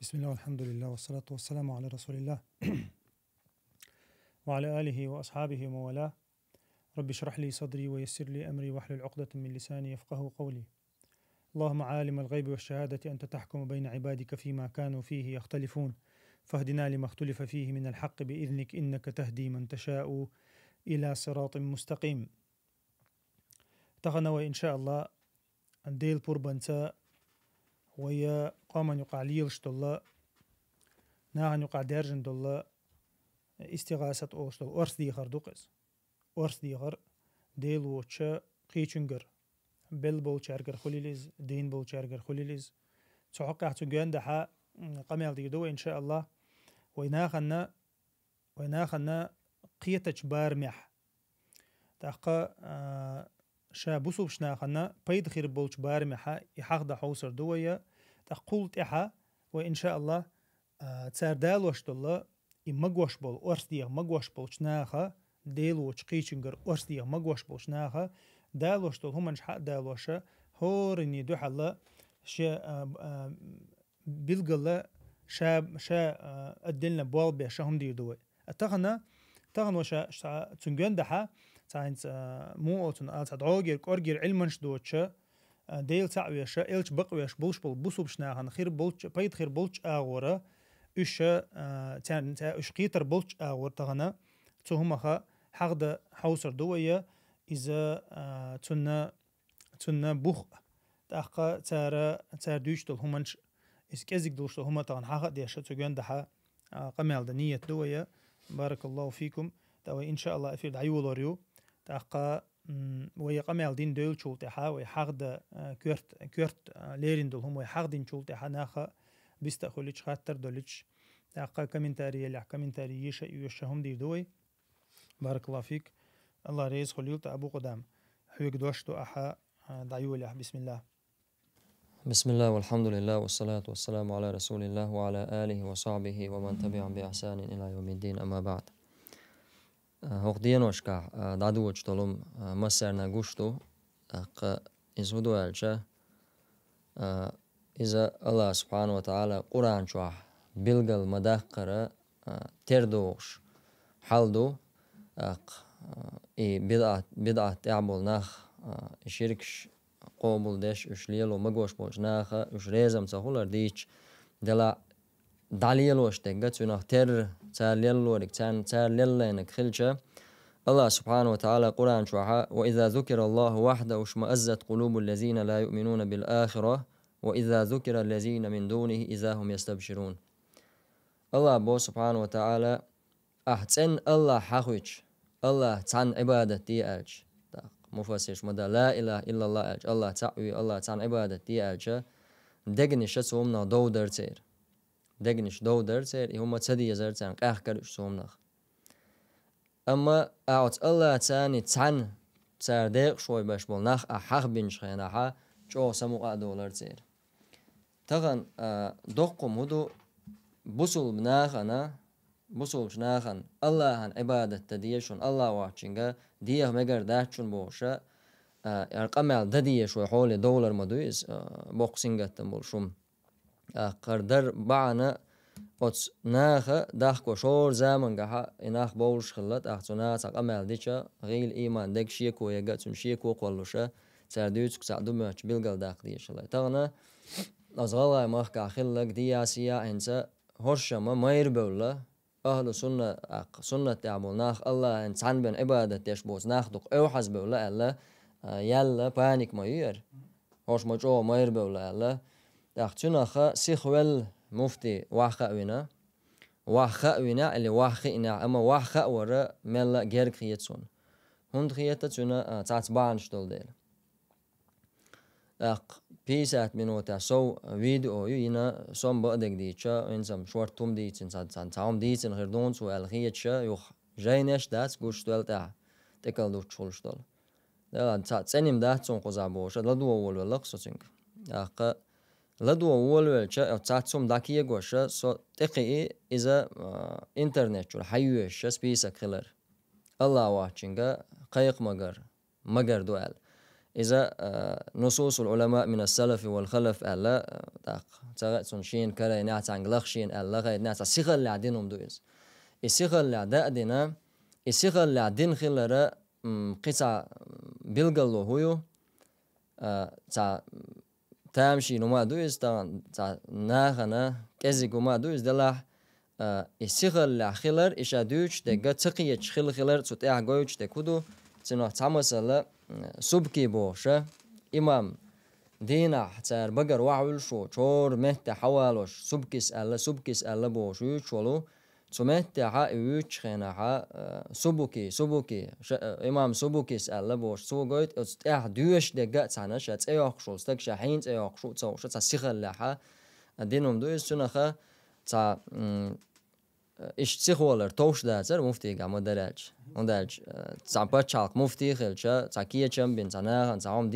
بسم الله والحمد لله والصلاة والسلام على رسول الله وعلى آله وأصحابه وموالاه. رب اشرح لي صدري ويسر لي أمري واحلل عقدة من لساني يفقه قولي. اللهم عالم الغيب والشهادة أنت تحكم بين عبادك فيما كانوا فيه يختلفون، فاهدنا لما اختلف فيه من الحق بإذنك إنك تهدي من تشاء إلى صراط مستقيم. تغنى إن شاء الله ديل بوربنتا ويا قاما يقع ليلش الله ناغن يقع دارجن الله استغاثة أوشتل أرث ديغر دوقز أرث ديغر ديل ووتشا قيچنگر بل بولچارگر خليليز دين بولچارگر خليليز تحقق تجوان دحا قميل ديدو إن شاء الله ويناخنا قيتش بارمح تحقق شا بوسوب شناخنا بيد خير بولچ بارمحا يحق دا حوصر دوية تقولت إحا وإن شاء الله تسار دال وشتلا مگوش بول أرثديغ مگوش بول شناخا ديلو چقيچنگر أرثديغ مگوش بول شناخا دال وشتل همنش حق دال وشا هورني دو حلا شا بلغلا شا أدلنا بوال بيشا هم دير دوي تغن وشا تنجون دحا تاينت مو أوتن آلت عوغير كورغير علمنش دوتشا ديل تعويشا إلش بقويش بولش بول بوسوب شناخن خير بولش بيد خير بولش آغورا إشا تان إش قيتر بولش آغور تغنا تهمخا حقد حوصر دوية إذا تنا بوخ تأخا تار دوشتل همنش إسكازيك دوشتل هما تغن حقا ديشا تجوان دحا قمال دنية دوية. بارك الله فيكم. تاوي إن شاء الله أفير دعيو لوريو تأخا ويا قمال دين دول شول تحا ويا حقد كورت ليرين دول هم ويا حقدين شول تحا ناخا بيستخليش خاطر دولش تأخا كمنتاري يلح كمنتاري يشا هم دير دوي. بارك الله فيك. الله ريز خليل أبو قدام حيوك دوشتو أحا دعيو لح. بسم الله. بسم الله والحمد لله والصلاة والسلام على رسول الله وعلى آله وصحبه ومن تبعهم بإحسان إلى يوم الدين. أما بعد هقدينوشكا دادوش تلوم مسرنا غوشتو إزهدو ألشا إذا الله سبحانه وتعالى قرآن شوح بلغل مدقرة تردوش حالدو بدعة تعبول ناخ شركش قوبل دش اشليلو مگوش بوش ناخا اش ريزم سهولر ديش دلا داليلوش تيغا تنخ تر تاليلورك تار ليلينك خلشة الله سبحانه وتعالى قرآن شوحا وإذا ذكر الله وحده اشمأزت قلوب الذين لا يؤمنون بالآخرة وإذا ذكر الذين من دونه إذا هم يستبشرون. الله بو سبحانه وتعالى أحسن الله حقوش الله تان عبادة دي ألج مفسرش مدى لا إله إلا الله ألج الله تعوي الله تان عبادة دي ألج دقنش سومنا دو درتير دقنش دو درتير هما تدي يزرتان قاح كرش سومنا أما أعط الله تاني تان تاردق شوي باش بولناخ أحق بنش خيناها جو سموقع دولار تير تغن دقم هدو بسول بناخنا بسول شناخن الله عن عبادة تديشون الله واحشنجا ديه مجر داشون بوشا أرقام دديه شوي حول دولار مدويز بوكسينجا تنبولشوم قردر بعنا أتس ناخ داخكو شور زمن جها إناخ بولش خلت أحسنات أرقام ديشة غير إيمان دك شيكو يجاتون شيكو قلوشة سردوش كسادو ماتش بيلقال داخ ديش الله تغنا أزغلا ما خلك دياسيا إنسا هرشما ما يربولا أهل سنة تعمل ناخ الله إنسان بين عبادة تشبوز ناخ دق أو حسب ولا ألا يلا بانيك ما يير هرش ما جو ما يربولا ألا تأخذنا خا سيخوال مفتي واخا وينا اللي واخينا أما واخا ورا ملا غير خيتسون هند خيتة تعتبان شتول ديل بيسات منوتا سو فيديو ينا سوم بعدك ديتشا إنسان شورتوم ديتشن سان تاوم ديتشن غير دون سو الخيتشا يخ جاينش داس قوشتول تا تكال دو تشولشتول ده تسنيم ده تون قزابوش لدو أول ولقصتينك لدو أول ولشا تاتسوم داكيه قوشا سو تقي إذا إنترنت شو حيوش سبيسك خلر الله واحشينجا قيق مجر دوال إذا نصوص العلماء من السلف والخلف ألا تغتسون شين كلا نعت عنقلق شين ألا غير نعت سيغل لعدينهم دويز السيغل لعداء دينا السيغل لعدين خلرا قطع بلغلو هيو تا تامشي نما دويز تا ناغنا كزي قما دويز دلاح السيغل لعخلر إشا دويش دقا تقية خلر تتاع قويش دكودو تنو تعمسل سبكي بوشة إمام دينا حتى بقر وعول شو شور مهت حوالوش سبكيس ألا بوش يوشولو تمهت حا يوش خينا حا سبكي إمام سبكيس ألا بوش سو قويت تتاع دوش دقا تانا شا تأيوخشو ستك شاحين تأيوخشو تسوش تا سيخل لحا دينهم دويس تنخا تا إيش تسيخولر توش داتر مفتي قام درج وندرج تعبتشالك مفتي خلشة تعكية بين تناغن تعهم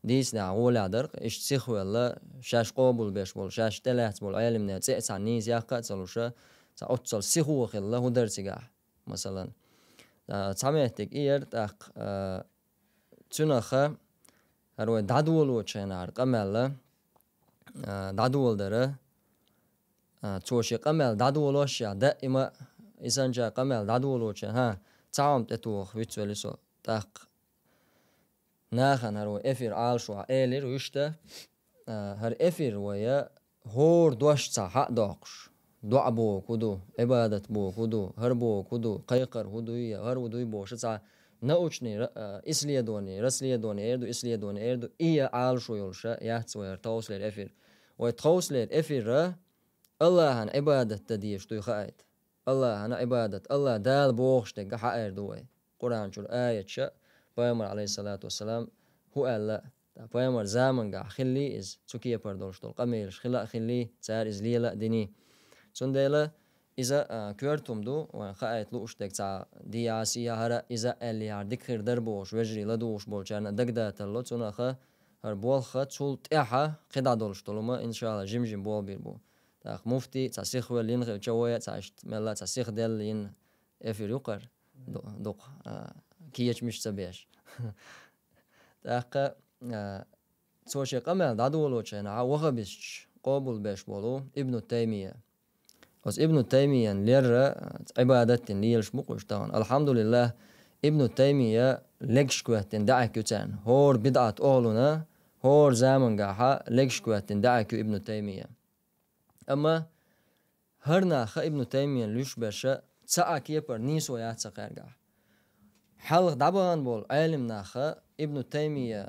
ديس نعول درق إيش تسيخولا شاش قابل بيشبول شاش تلات بول علمنا تعنيز ياقة تلوشة تعطل سيخو خلا هو درتجاه مثلا تعميتك إير تاق تنخا هرو دادول وشينار قملا دادول دره توشي قمل دادولوش يا دائما إسانجا قمل دادولوش ها تعم تتوخ ويتوليسو تاق ناخن هرو إفير عالشو إيلير ويشتا هر إفير ويا هور دوش تا حق دوقش دعا بو كدو عبادة بو كدو هر بو كدو قيقر هدوية هر ودوي بوش تا نوچني إسلية دوني رسلية دوني إيردو إسلية دوني إيردو إيا عالشو يولشا يحتوير توصلير إفير ويتوصلير إفير الله هن عبادة تديش توي خايت الله هن عبادة الله دال بوخشتك حائر دوي قرآن شو آية شا بيامر عليه الصلاة والسلام هو الله بيامر زامن قا خلي إز تسوكية بردولش دول قميلش خلا خلي تار إز ليلا ديني سنديلا إذا كورتم دو وخايت لوشتك تا دياسية هرا إذا اللي عردك خير دربوش وجري لدوش بولشارنا دقدا تلو تنخا هر بولخا تسول تيحا قدا دولش دولما إن شاء الله جم بول بيربو تاخ مفتي تسيخ ولين غير جوايا تعشت ملا تسيخ دل لين إفير يقر دوق كيش مش تبيش تاخ توشي قمل دادولو تشينا وخبش قابل بيش بولو ابن تيمية بس ابن تيمية لير عبادة ليلش مقوش طبعا الحمد لله ابن تيمية لقش كوهتن دعك يتان هور بدعة أولونا هور زامن قاحا لقش كوهتن دعك ابن تيمية أما هرنا خا ابن تيمية ليش برشا تساعك يبر نيسو ياتسا قرقا حلق دابان بول علم ناخا ابن تيمية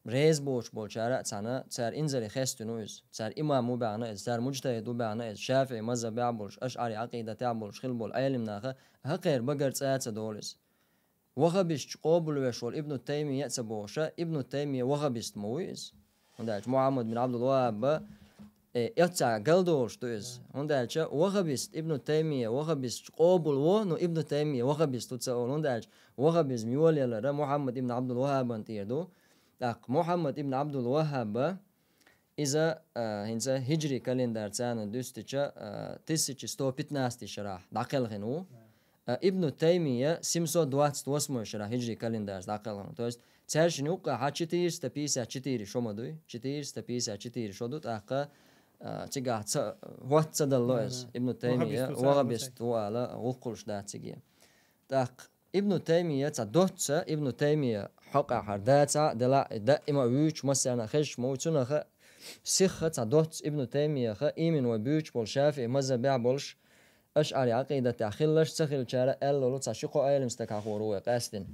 ريز بوش بول شارع تانا تسار انزري خيستنوز تسار إمام مبعنا إز تسار مجتهد مبعنا إز شافعي مذهب يعبولش أشعري عقيدة تعبولش خل بول علم ناخا هقير بقر تساتsa دولز وخبش قابل وشول ابن تيمية تبوشا ابن تيمية وخبست مويز هندالش محمد بن عبد الوهاب يتسع قلدوش تويز هندالش وخبست ابن تيمية وخبست قابل ونو ابن تيمية وخبست تسأول هندالش وخبست ميولي لرا محمد بن عبد الوهاب انتيردو محمد ابن عبد الوهاب إذا هنسا هجري كالندر تانا دوستيشا تسيش 115 شرح داخل غنو ابن تيمية 728 شرح هجري كالندر داخل غنو تويست تسارش نوقع ها 454 شو مدوي 454 شو دوت أقا تيجا وات صدلوز ابن تيمية وغبست وعلى وقلش دا تيجي ابن تيمية تدوتسا ابن تيمية حقا حرداتا دلا دائما ويوش مثلا خش موتونا خ سخ تدوت ابن تيمية خ إيمن وبيوش بول شافعي مذهب يعبولش أشعري عقيدة تأخلش سخل شارع ألو تشقو أيلم استكاخورو قاستن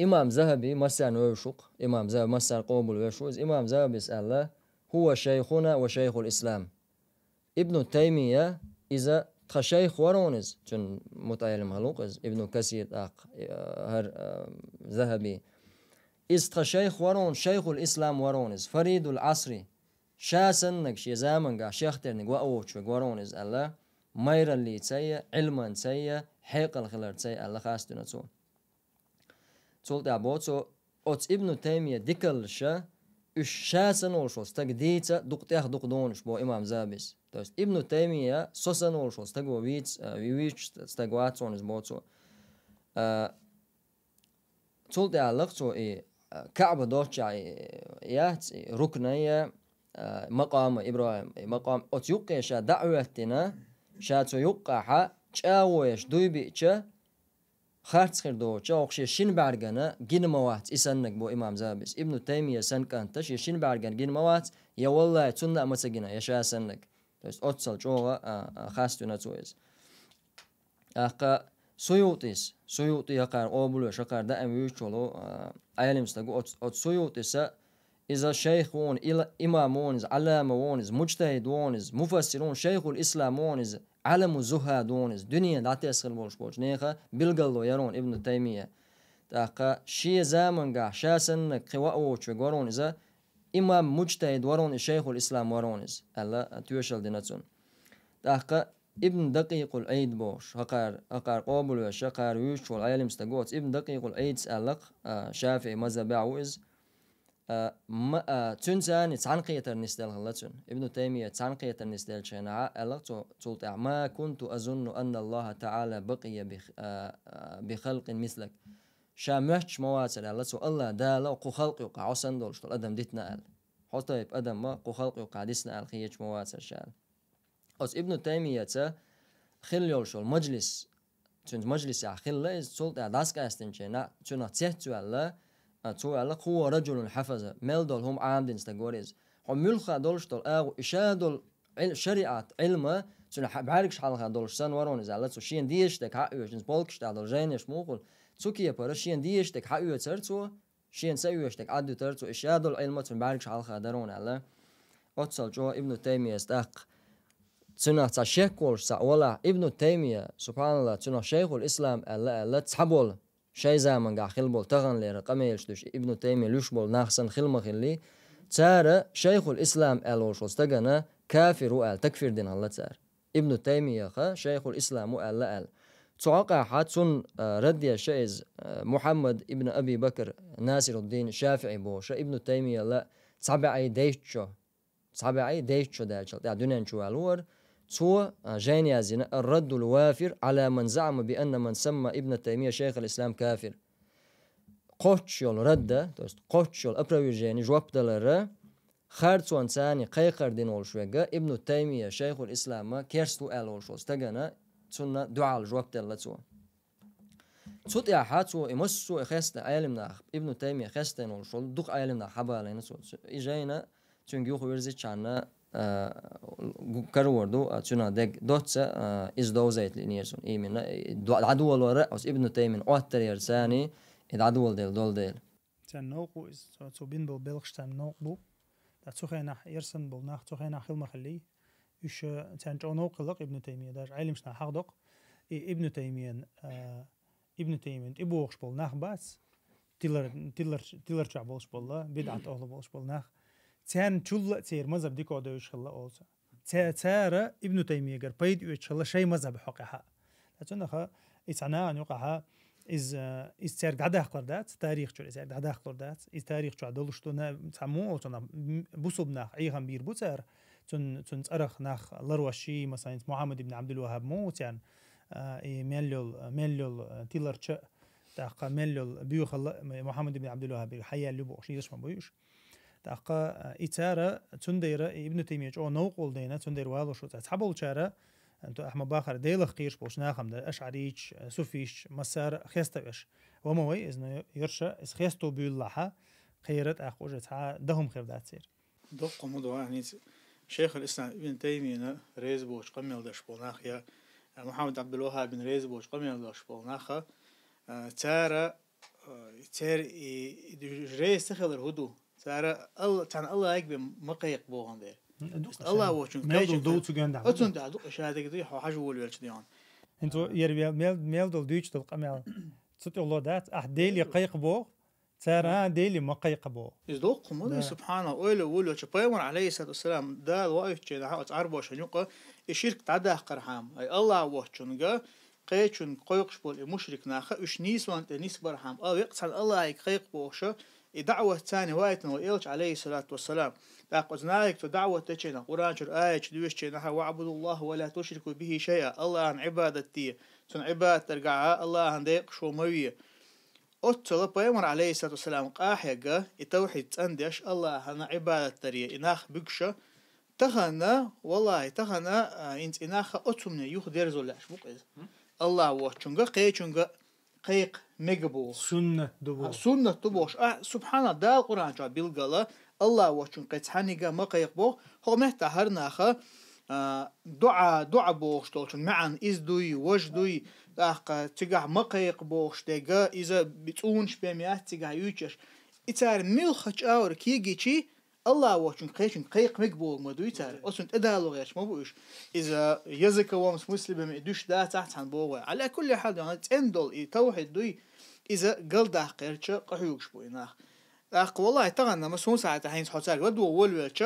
إمام ذهبي مثلا ويشق إمام ذهبي مثلا قابل ويشوز إمام ذهبي يسأل هو شيخنا وشيخ الإسلام ابن تيمية إذا تشيخ ورونز جن متعلم هلوقز ابن كثير هر ذهبي إذ تشيخ ورون شيخ الإسلام ورونز فريد العصري شاسن نقش يزامن قا شيخ ترنق وأوش ورونز الله مير اللي تسيا علما تسيا حيق الخلر تسيا الله خاستنا تو تولت عبوتو أوت ابن تيمية ديكلشا üç şasan oluşos tag diyece dukteh dukdonş bu imam zabis. To jest ibn Taymiya sosan oluşos tag o viç tag vatsonuz boço. تولد علق تو كعبة دوتشا يات ركنية مقام إبراهيم مقام أتيوقع شا دعوتنا شا تيوقع ح شاويش دويبيتشا خارج خير دوتشا وخشي شين بعرجنا جين موات إسنك بو إمام زابس ابن تيمية سن كانت شين بعرجنا جين موات يا والله تسنة مسجنا يا شا سنك بس أتصل جوا خاستنا تويز أخا سيوطي يقار أوبلو شقار دائم يوشلو عالم استقو أت سيوطي إذا شيخون إلى إمامونز علامونز مجتهدونز مفسرون شيخ الإسلامونز علم زهادونز دنيا دعتي أسخل بولش نيخا بلغلو يرون ابن تيمية تاقا شي زامن قا شاسن قواءوش وقورون إذا إمام مجتهد ورون شيخ الإسلام ورونز ألا توشل ديناتون تاقا ابن دقيق العيد بوش هقار قابل وشقار ويش والعالم استقوت ابن دقيق العيد سألق شافعي مذهب عوز تنسان تعنقية النستال غلطون ابن تيمية تعنقية النستال شنعاء ألق تلطع ما كنت أظن أن الله تعالى بقي بخلق مثلك شامحش مواتر ألق الله دالا وقو خلق يقع عصن دولش الأدم ديتنا أل حطيب أدم ما قو خلق يقع ديسنا أل خيج مواتر شال أس ابن تيمية خل يولشول مجلس تنت مجلس خل إز تلطع داسك أستنشنا تنا تهتو الله تو الله هو رجل حفظ ملدول هم عامدين استغوريز هم ملخا دولشتول أو إشادول شريعة علمه تنا بعرفش حالها دولش سن ورونز الله تو شين ديشتك حقيقة جنس بولكش تعدل جينش موقول تسوكي برا شين ديشتك حقيقة ترتو شين سويشتك عدو ترتو إشادول علمه تنا بعرفش حالها درون الله أتصل جو ابن تيمية استق تنا تشكولش ولا ابن تيمية سبحان الله تنا شيخ الإسلام الله تحبول شيء زمان قا خلبول تغن لي رقميش دوش ابن تيمية لوشبول ناخسن خلما خلي تارا شيخ الإسلام ألوش استغنى كافر وقال تكفير دين الله تار ابن تيمية خا شيخ الإسلام وقال لا قال توقع حاتون ردي شيز محمد ابن أبي بكر ناصر الدين الشافعي بوش ابن تيمية لا تابعي ديشو دالشل يعني دنيا نشوالور تو جاني زين الرد الوافر على من زعم بأن من سمى ابن تيمية شيخ الإسلام كافر قوتشول رد توست قوتشول أبروي جاني جواب دلرة خارج وانساني قيقر دين والشوجة ابن تيمية شيخ الإسلام كيرستو آل والشوز تجنا تسنا دعاء الجواب دلتو صوت يا حاتو يمسو إخست عالمنا ابن تيمية خستين والشول دق عالمنا حبالين صوت إجينا تنجيو خويرزي كنا كروردو تنا دق دوتسا إز دوزيت لنيرسون إيمنا العدو الوراء أس ابن تيمين أوتر يرساني العدو ديل دول ديل تنوقو إز تو بين بول بلغش تنوقو تسخينا يرسن بول ناخ تسخينا خل مخلي إيش تنجونوق لق ابن تيمية دار علمشنا حقدق ابن تيمية إبوخش بول ناخ باس تيلر شعبولش بول بدعة أهل بولش بول ناخ تان شل تير مذهب ديكو دوش خلا أولسا تارا ابن تيمية قر بيد يوش شيء مذهب حقها لكن خا إسعنا أن يقعها إز تار قعدة خلردات تاريخ شو إز قعدة خلردات إز تاريخ شو عدلش تونا سمو أو تونا بوصبنا أيهم بير بوتر تون أرخ ناخ لروشي مثلا محمد بن عبد الوهاب موت يعني ملول تيلر شا تاق ملول بيو خلا محمد بن عبد الوهاب حيا اللي بوش يسمى بيوش تاقا إتارة تندير ابن تيمية أو نوقل دينا تندير والو شو تحبول شارة أنتو أحمد باخر ديلخ قيش بوش ناخم ده أشعريش سوفيش مسار خيستوش وموي إذن يرشا إز خيستو بيولحا خيرت أخوجة تا دهم خير دات سير دقة موضوع يعني شيخ الإسلام ابن تيمية ريز بوش قميل داش بولناخ يا محمد عبد الوهاب بن ريز بوش قميل داش بولناخ تارة ريز تخل الهدو ترى الله تعالى الله يكبر مقيق بوهم ده الله وشون ميل دول تجند أتون ده دو شهادة كده حاجة وليش ديان انتو يربي ميل دول دويش دول قميل ستي الله دات أحديل يقيق بو ترى ديل مقيق بو يزدوق مده سبحانه أولو شبيمر عليه الصلاة والسلام ده الواقف كده حاط عربه عشان يقى الشرك تعدى قرحام أي الله وشون جا قيتشون قيقش بول مشرك ناخ إيش نيس وانت نيس برحام يقصد الله يقيق بوشه دعوة ثانية وايتنا وإلش عليه الصلاة والسلام تأخذ نايك تدعوة تجينا قرآن شر آية دويش جينا وعبدوا الله ولا تشركوا به شيئا الله عن عبادتي سن عبادة ترجع الله عن ديق شو موية أتصل بيمر عليه الصلاة والسلام قاحيقة التوحيد أندش الله هنا عبادة تري إناخ بقشة تخنا والله تخنا إنت إناخ أتمنى يخ ديرزو لاش بقيز الله وشنجا قيشنجا قيق مجبوش سنة دبوش سنة دبوش سبحان الله دا القرآن جا بيلقلا الله وشن قيتحانيجا ما قيق بو هو مهتا هرناخا دعاء بوش تولشن معن إزدوي وجدوي أخ تجاه مقيق بوش تجاه إذا بتونش بميات تجاه يوتش إتار ملخش أور كيجي الله وشن قيشن قيق مقبول مدوي تار أصلا أدالو غيرش ما بوش إذا يزك وامس مسلم يدوش دا تحت عن بوه على كل حال يعني تندل توحيد دوي إذا قل ده قيرش قحيوش بويناخ أخ والله تغنى مسون ساعة حين حصار ودو ولوش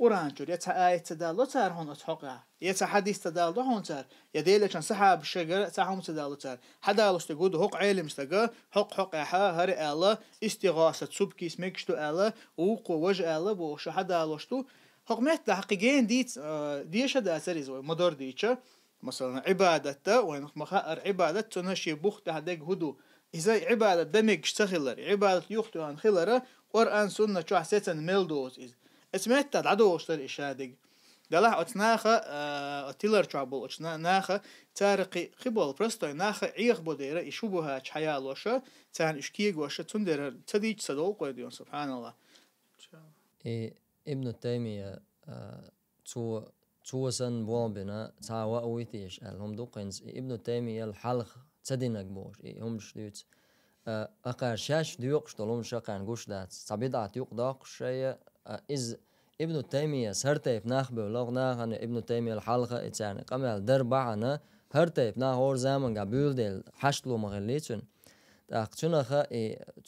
قرآن جور يتا آية تدالو تار هون أتحقها يتا حديث تدالو هون تار يديله كان صحاب الشجرة تاعهم تدالو تار حدا لوش تقول حق علم استجا حق هر الله استغاثة سبكي اسمك شتو الله وقو وجه الله بوش حدا لوش تو حق مت حقيقين ديش هذا أثر زوج مدار ديشة مثلا عبادته وين مخاطر عبادة تنشي بوخت هداك هدو إذا عبادة دمج اشتغلر عبادة يختو عن خلره قرآن سنة شو حسيت ميلدوز اسمعت تعدو اشتر إشادق دلها أتناخا أتيلر شعبول أتناخا تارقي خبول برستوي ناخا عيق بوديرة يشوبوها حياة لوشة تان إشكيق وشة تندر تديج صدول قيديون سبحان الله ابن تيمية تو سن بوابنا تعوى أويتيش هم دوقينز ابن تيمية الحلق تدينك بوش هم شديت أقار شاش ديوق شتولون شاقان قوش دات صبيدات يوق داق شيء إز ابن تيمية سرتيف ناخ بولغ ناخن ابن تيمية الحلقة اتساني قمال دربعنا هرتيف ناخ اور زامن قابل ديل حشتلو مغليتون تاقتناخا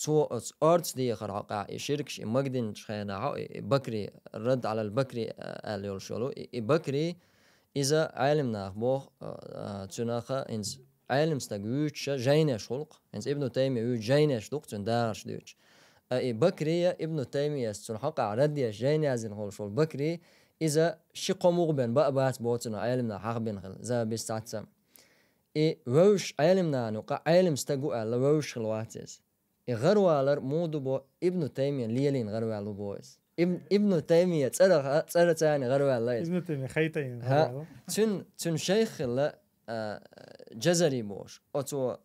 تو أرتس دي خرقا شركش مقدن شخينا بكري الرد على البكري قال يولشولو بكري إذا علم ناخ بوخ تناخا إنز علم ستاقوش جينش خلق إنز ابن تيمية جينش دوق تندارش دوش بكري ابن تيمية سنحقا رديش جينازين خلشول بكري إذا شقو مغبن بأبات بوتنا علمنا حق بنخل زا بيستعتسم ووش علمنا نوقع علم ستاقو ألا ووش خلواتيز غروالر مودو بو ابن تيمية ليلين غروالو بويز ابن تيمية تسرى تاني غروالو ابن تيمية خيطين تن شيخ لا جزري بوش أو تو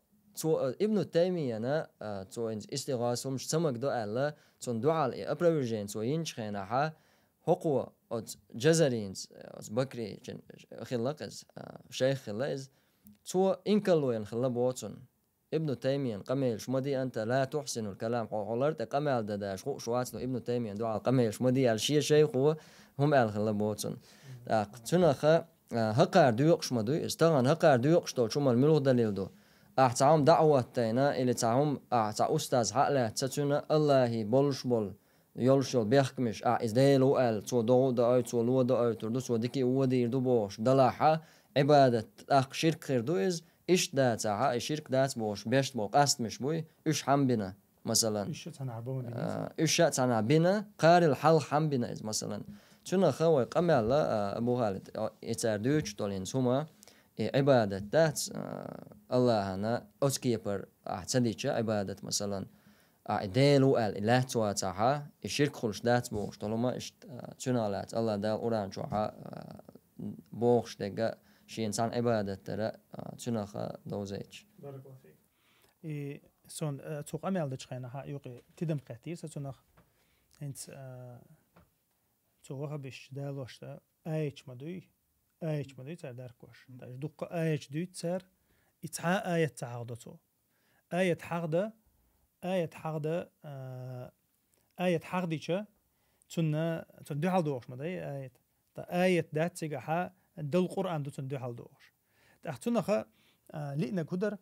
ابن تيمية نا تو استغاثة مش سمك دو ألا تون دعاء أبروجين تو ينشخينا ها حقوة أو جزرينز بكري خلاقز شيخ خلاقز تو إنكلوين خلا بوتون ابن تيمية قميل شمدي أنت لا تحسن الكلام حولرت قميل داش خو شواتلو ابن تيمية دعاء قميل شمدي الشيخ هو هم خلا بوتون تناخا هقار ديوق شمدو استغان هقار ديوق شتو شمال الملوغ دليل دو أحتعهم دعوة تينا اللي تعهم أحتع أستاذ حقله تتونا الله بولش بول يولشول بيحكمش إزديلو تو دو داي تو لو داي تردو تو ديكي ودي يردو بوش دلاحة عبادة شرك خير دويز إيش دا تعها شرك دات بوش بيشت بو قاست مش بوي إيش حم بنا مثلا إيش تنا بنا قاري الحل حم بنا إز مثلا تنا خوي قمل أبو خالد إتاردوش تولين سوما عبادة دات الله أنا أتكيبر أحتديش عبادة مثلا ديلو الإله تواتها الشرك خلش دات بوش طالما تنالات الله دال أوران شوها بوش دقة شي إنسان عبادة ترى تناخا دوزيج. بارك الله فيك. سون توق أميال دشخينا ها يوقي تدم قتير ستناخ أنت توقع بيش دالوش تا أيش مدوي تر دركوش تاش دق أيش دوي تر إتها آية تعقدتو آية حقديشة تنا دو حال دوش مداي آية تا آية دات سيجها دل القرآن دو تن دو حال دوش تأختنا خا لقنا قدر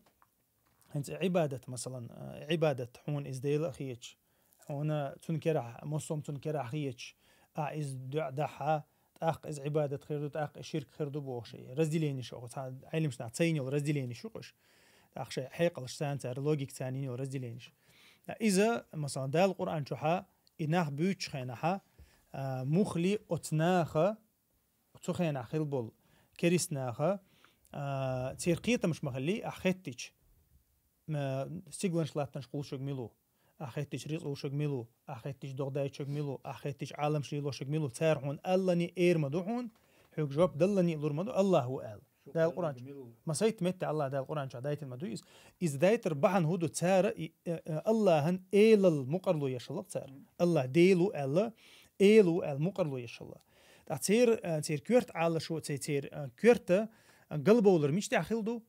هنت عبادة مثلا عبادة حون إزديل أخيش هنا تنكرح مصوم تنكرح خيش إز دحها تأخ إز عبادة خير دو تأخ شرك خير دو بوشي رزديليني شو علمش نعطيني ورزديليني شو قش تأخ شيء حيقلش سانتر لوجيك ثاني ورزديلينش إذا مثلا دال القرآن شوها إناه بيوتش خينها مخلي أتناخا تخين خيل بول كريسناخا تيرقيته مش مخلي أخيتش سيجلن شلاتنش قول ميلو أخيتش رزق وشق ميلو أخيتش دغداي شق ميلو أخيتش عالم شيلو شق ميلو تارحون ألني إير مدوحون حيوك جواب دلني لور مدو الله هو قال ده القرآن ما سيت مت الله ده القرآن شداية المدو إذ دايت ربحن هودو تار الله هن إيل المقرلو يشلق تار الله ديلو الله إيلو المقرلو يشلق تير كورت على شو تير كورت قلبه ولر مش تأخلدو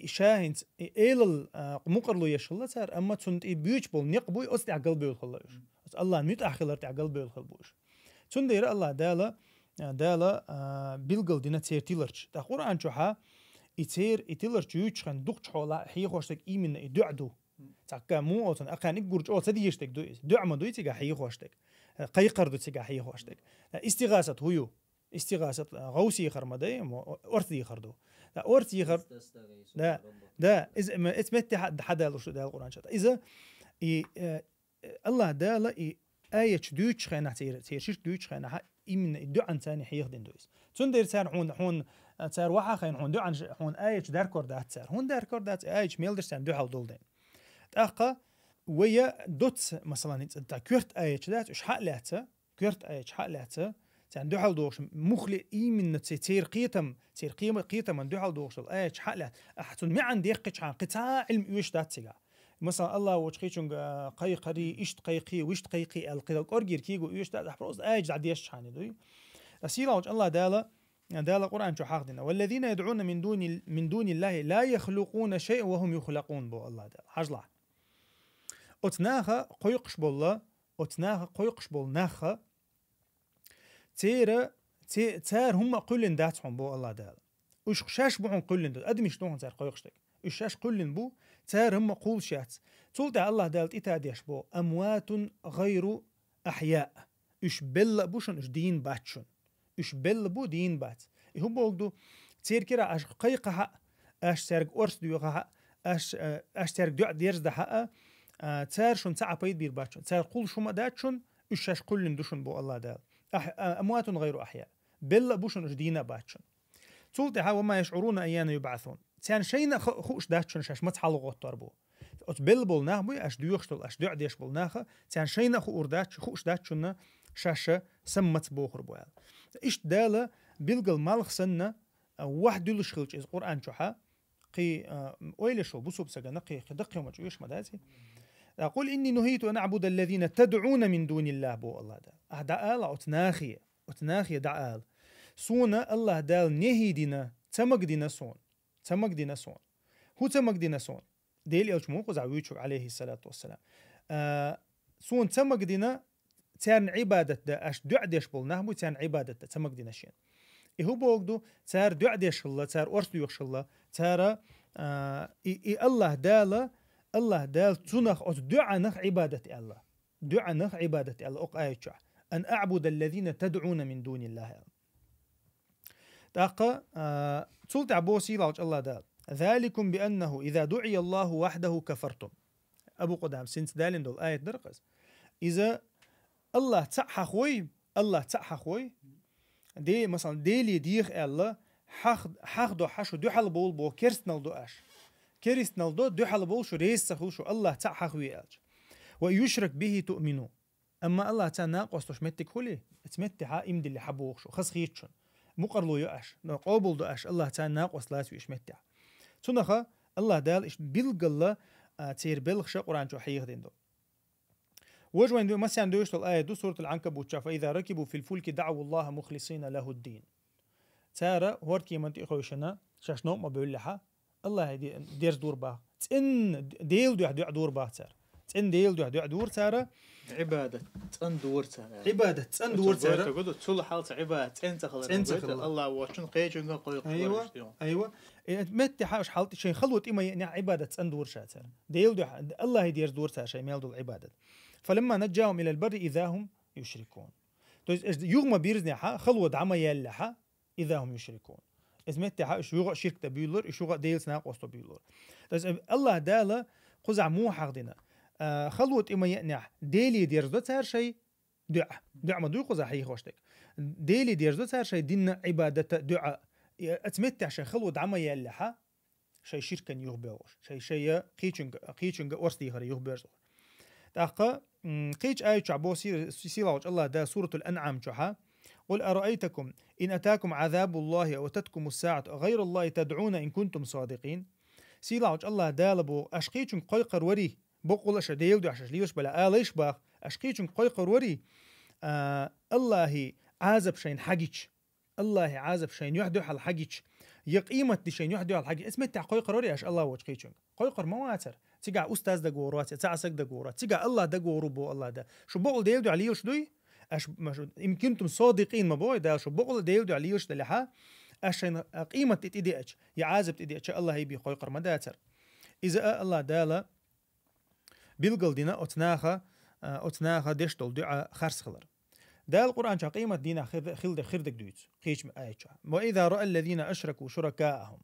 شاهنت إيل المقرلو يشلق تار أما تنت بيوش بول نقبوي أستع قلبه يخلوش الله ميت أخلر تع قلبه يخلوش تندير الله دالا بيلقل دينا تير تيلرش تا قرآن شوها يتير تيلرش يوشخن دوقش حولا حي خوشتك إيمن يدعدو تاكا مو أوتن أقان إقورج أو تديشتك دعما دوي تيجا حي خوشتك قيقر دو تيجا حي خوشتك استغاثة هيو استغاثة غوسي خرمدي أرث يخردو لا أرث يخر دا إذا اسمت حدا ده القرآن شتا إذا الله دالا آية دوتش خينا تير شيش دوتش خينا إيمن دعان ثاني حيخدن دويس تندير سار هون سار واحد خين هون دعان هون آية داركور دات سار هون داركور دات آية ميلدر سان دو حول تأقى ويا دوتس مثلا انت كورت آية دات إيش حق لهتا كورت آية حق لهتا سان دو حول دوش مخلي إيمن تير قيتم تير قيتم من دو حول دوش الآية حق له أحسن ما عندي قطعة قطعة علم إيش دات سجا مثلا الله وشخيشون قيقري إيش قيقي وإيش قيقي القدر أرجير كيجو إيش ده أحبروز أيج عديش حاني دوي أسيلا وش الله دالا قرآن شو حاقدنا والذين يدعون من دون الله لا يخلقون شيء وهم يخلقون بو الله دالا حجلا أتناها قيقش بالله أتناها قيقش بالناها تير هم قلن داتهم بو الله دالا وش شاش بوهم قلن دات أدمش دوهم تير قيقشتك إيش قلن بو تار هم قول شات تقول الله دالت إتاديش بو أموات غير أحياء إيش بل بوشن إيش دين باتشون إيش بل بو دين بات هو بوجدو تير كرا أش قيقها أش تارق أرس ديوها أش تارق ديع ديرز ده حقا تار شون ساعة بيد بير باتشون تار قول شو ما داتشون إيش قلن دوشن بو الله دال أموات غير أحياء بل بوشن إيش دين باتشون تقول تها وما يشعرون أيان يبعثون تان شينا خوش داتشون شاش متحلقوت تربو أتبلبل نهبوي أش ديوخشتل أش دعديش بلناخه تان شينا خو أرداتش خوش داتشون شاشة سمت بوخر بوال إيش دالة بيلقل مالخ سنة واحد دلش خلش إز قرآن شوحا قي ويلشو بوسو بسجنا قي دقي وما جويش مدازي أقول إني نهيت أن أعبد الذين تدعون من دون الله بو الله دال أهدأل أتناخية دعال سونا الله دال نهيدنا تمقدنا سون هو تمقدنا سون ديل يلشمو قزعويتشو عليه الصلاة والسلام سون تمقدنا تان عبادة دا أش دعديش بولناه تان عبادة دا تمقدنا شين هو بوغدو تار دعديش الله تار أرسلو يخش الله تار الله دال تنخ أو دعا نخ عبادة الله أقايتشع أن أعبد الذين تدعون من دون الله تاقا تلت عبوسي لاوج الله دال ذلكم بأنه إذا دعي الله وحده كفرتم أبو قدام سنت دالين دول آية درقز إذا الله تحا خوي دي مثلا ديلي ديخ الله حق دو حشو دو حل بول بو كرستنال دو دو حل بول شو ريس سخوشو الله تحا خوي ألج ويشرك به تؤمنوا أما الله تناقص توش متك خلي تمتها إمد اللي حبوخ شو خس خيتشون مقرلو يأش قابل دو أش الله تناقص لا تيش متها تنخا الله دال إيش بيلقلا تير بلخش قرآن شو حيخ دين دو وجوين دو مثلا دوش الآية دو سورة العنكبوت فإذا ركبوا في الفلك دعوا الله مخلصين له الدين تارا هوركي منطقة خوشنا شاشنو ما بيقول لها الله هدي ديرز دور با تن ديل دور با تار تن ديل دور تارا عبادة تن دور تارا عبادة تن دور تارا تقول تسول حالة عبادة تن تخلص الله وشن قيجن قوي أيوة مت حاش حالة شيء خلوت إما يعني عبادة تن دور شاتر ديل الله هدي دور تار شيء ميل دول عبادة فلما نجاهم إلى البر إذا هم يشركون يوم بيرزني خلوة عما يلحا إذا هم يشركون إزمت إيش يوقع شرك تبيلر إيش يوقع ديل سناق وسط بيلر الله داله قزع مو حقدنا خلوة إما ينح ديلي ديرزت هر شيء دع ما دوي قزع حي خوشتك ديلي ديرزت هر شيء دين عبادة دعاء أتمت عشان خلوة عما يلحا شيء شركا يخبرش شيء قيچنگ ورستي غير يخبرش تاقا قيچ آية شعبو سيلاوج الله دا سورة الأنعام شحا قل أرأيتكم إن أتاكم عذاب الله أو أتتكم الساعة غير الله تدعون إن كنتم صادقين سيلاوج الله دالبو أشقيچن قيقر وري بقول أش ديل دو أش ليش بلا آليش باخ أشقيچن قيقر وري الله عازب شين حقيش الله عازب شين يحدو على حقيش يقيمة دي شين يحدو على حقيش اسمه تاع قيقر وري أش الله وجقيچن قيقر مواتر تيجا أستاذ دقورات تعسك دقورات تيجا الله دقورو بو الله دا شو بقول ديل دو عليوش دوي أش إن كنتم صادقين ما بوي دا شو بقول ديل دو عليوش دلها أشين قيمة تديش يعازب تديش الله يبي قيقر مداتر إذا الله دالا بيلقل دينا أتناخا ديشتول دعا خرس خلر دا القرآن شا قيمة دينا خردك دويت قيش آية وإذا رأى الذين أشركوا شركاءهم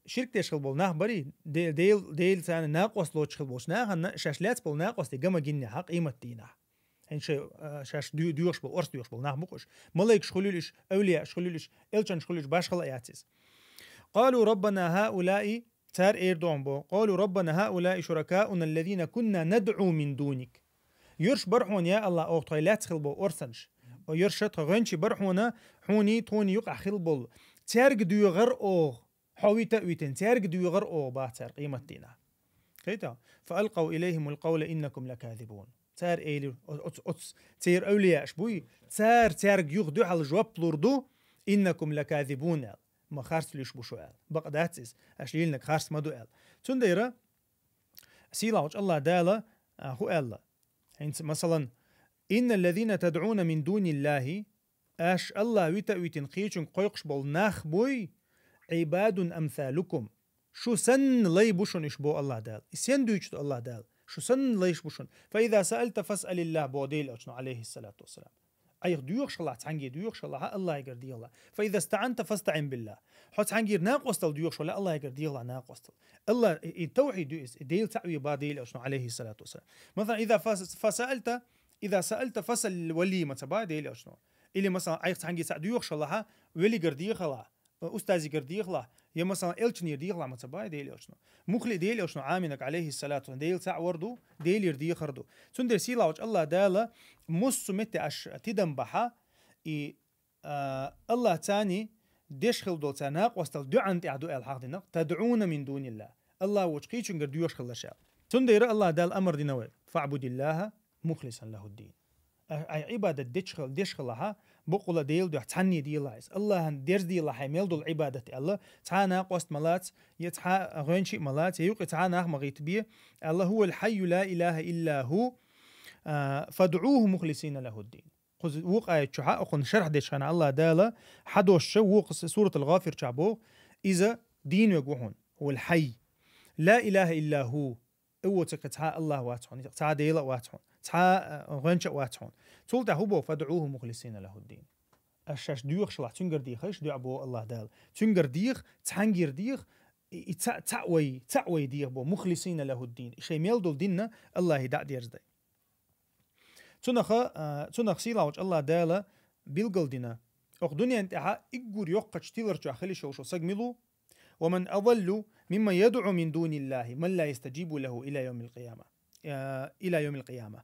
شرك تشخل بول ناخ بري ديل سان ناقوس لو تشخل بوش ناخ شاشلات بول ناقوس دي قمة جنة حق قيمة دينا هن شاش ديوش بول أرس ديوش بول ناخ بقوش ملايك شخلولش أولياء شخلولش إلشان شخلولش باشخل آياتيز قالوا ربنا هؤلاء تار إيردون بو قالوا ربنا هؤلاء شركاؤنا الذين كنا ندعو من دونك يرش برحون يا الله أو طيلات خلبو أرسنش ويرشت غنشي برحونا حوني توني يقع خلبو تارق ديو غر أوغ حويتا ويتن تارق ديو غر أوغ باتر قيمة دينا كيتا فألقوا إليهم القول إنكم لكاذبون تار إيلي تير أولياء شبوي تارق يغدو على الجواب لوردو إنكم لكاذبون ما خارس ليش بشوال بقى داتس أشليلنك خارس ما دوال تنديرا سيلاوش الله دالا هو الله مثلا إن الذين تدعون من دون الله أش الله ويتن قيشن قيقش بول ناخ بوي عباد أمثالكم شو سن لي بوشن إشبو الله دال إسين دويشت الله دال شو سن ليش بوشن فإذا سألت فاسأل الله بوديل أشنو عليه الصلاة والسلام أي ديوخش الله تعنجي ديوخش الله يقردي الله فإذا استعنت فاستعن بالله حط عنجي ناقوستل ديوخش لا الله يقردي الله ناقوستل الله التوحيد ديل تعوي باديل أشنو عليه الصلاة والسلام مثلا إذا سألت فاسأل الولي متبا ديل أشنو اللي مثلا أي عنجي ديوخش الله ولي قردي الله أستاذي قردي الله يا مثلا إلشن يردي الله متبا ديل أشنو مخلي ديل أشنو عامنك عليه الصلاة والسلام ديل تاع وردو ديل يردي خردو تندر سيلاوش الله دالا مس متى أش تدم بحا الله تاني ديش خلدو تناق وستل دعان تعدو الحق دينك تدعون من دون الله الله وشقيشن قرديوش خلشا تندر الله دال أمر دينوي فاعبد الله مخلصا له الدين أي عبادة ديش خلها بقول ديل دو تعني ديل عايز الله ديرز ديل حيميل دول عبادة الله تعانا قوست ملات يتحا غنشي ملات يوق تعانا مغيت بيه الله هو الحي لا إله إلا هو فادعوه مخلصين له الدين خذ وق آية شحا أخن شرح ديش خانا الله دالا حدوش شو وق سورة الغافر شعبو إذا دين يقوحون هو الحي لا إله إلا هو أوتك تعا الله واتحون تعا ديلا واتحون تعا غنشا واتحون تولتا هبو فادعوه مخلصين له الدين الشاش ديوخ شلح تنقر ديخش دعبو الله دال تنقر ديخ تحنقر ديخ تعوي ديخ بو مخلصين له الدين شيء ميلدو ديننا الله يدع ديرز دي تنخ سيلاوش الله دالا بيلقل دينا أخ دنيا انتحا إقور يوقع تيلر جاخلي شوشو سقملو ومن أضل مما يدعو من دون الله من لا يستجيب له إلى يوم القيامة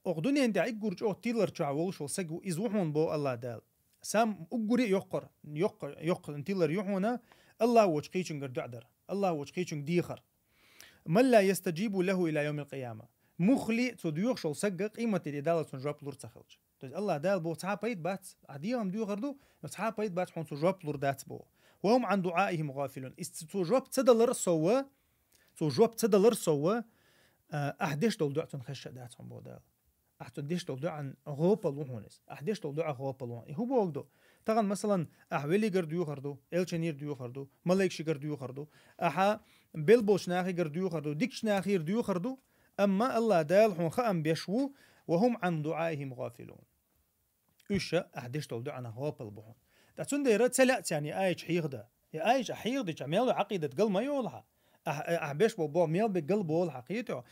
أخدوني عند أقول جو تيلر جاول شو سجوا إزوحون بو الله دال سام أقولي يقر تيلر يحونا الله وجقيشن قردعدر الله وجقيشن ديخر من لا يستجيب له إلى يوم القيامة مخلي تديوخ شو سجق قيمة الإدالة تنجاب لور تخلج الله دال بو تعا بيت بات عديهم ديو غردو تعا بيت بات حون تجاب لور دات بو وهم عن دعائهم غافلون استجواب تدلر سوا أحدش دول دعتون خش داتهم بودال أحدش دول دعن غوبل وهونس أحدش دول دع غوبل وهون هو بوجدو طبعا مثلا أحولي قرديو خردو إلشنير ديو خردو ملايكش قرديو خردو أحا بلبوش ناخي قرديو خردو ديكش ناخي قرديو خردو أما الله دال هون خام بيشو وهم عن دعائهم غافلون إيش أحدش دول دعن غوبل بهون تاتون ديرة تلات يعني آيش حيغدا يا آيش حيغدي جميل عقيدة قل ما يولها أحبش بابا ميل بقلبه الحقيقة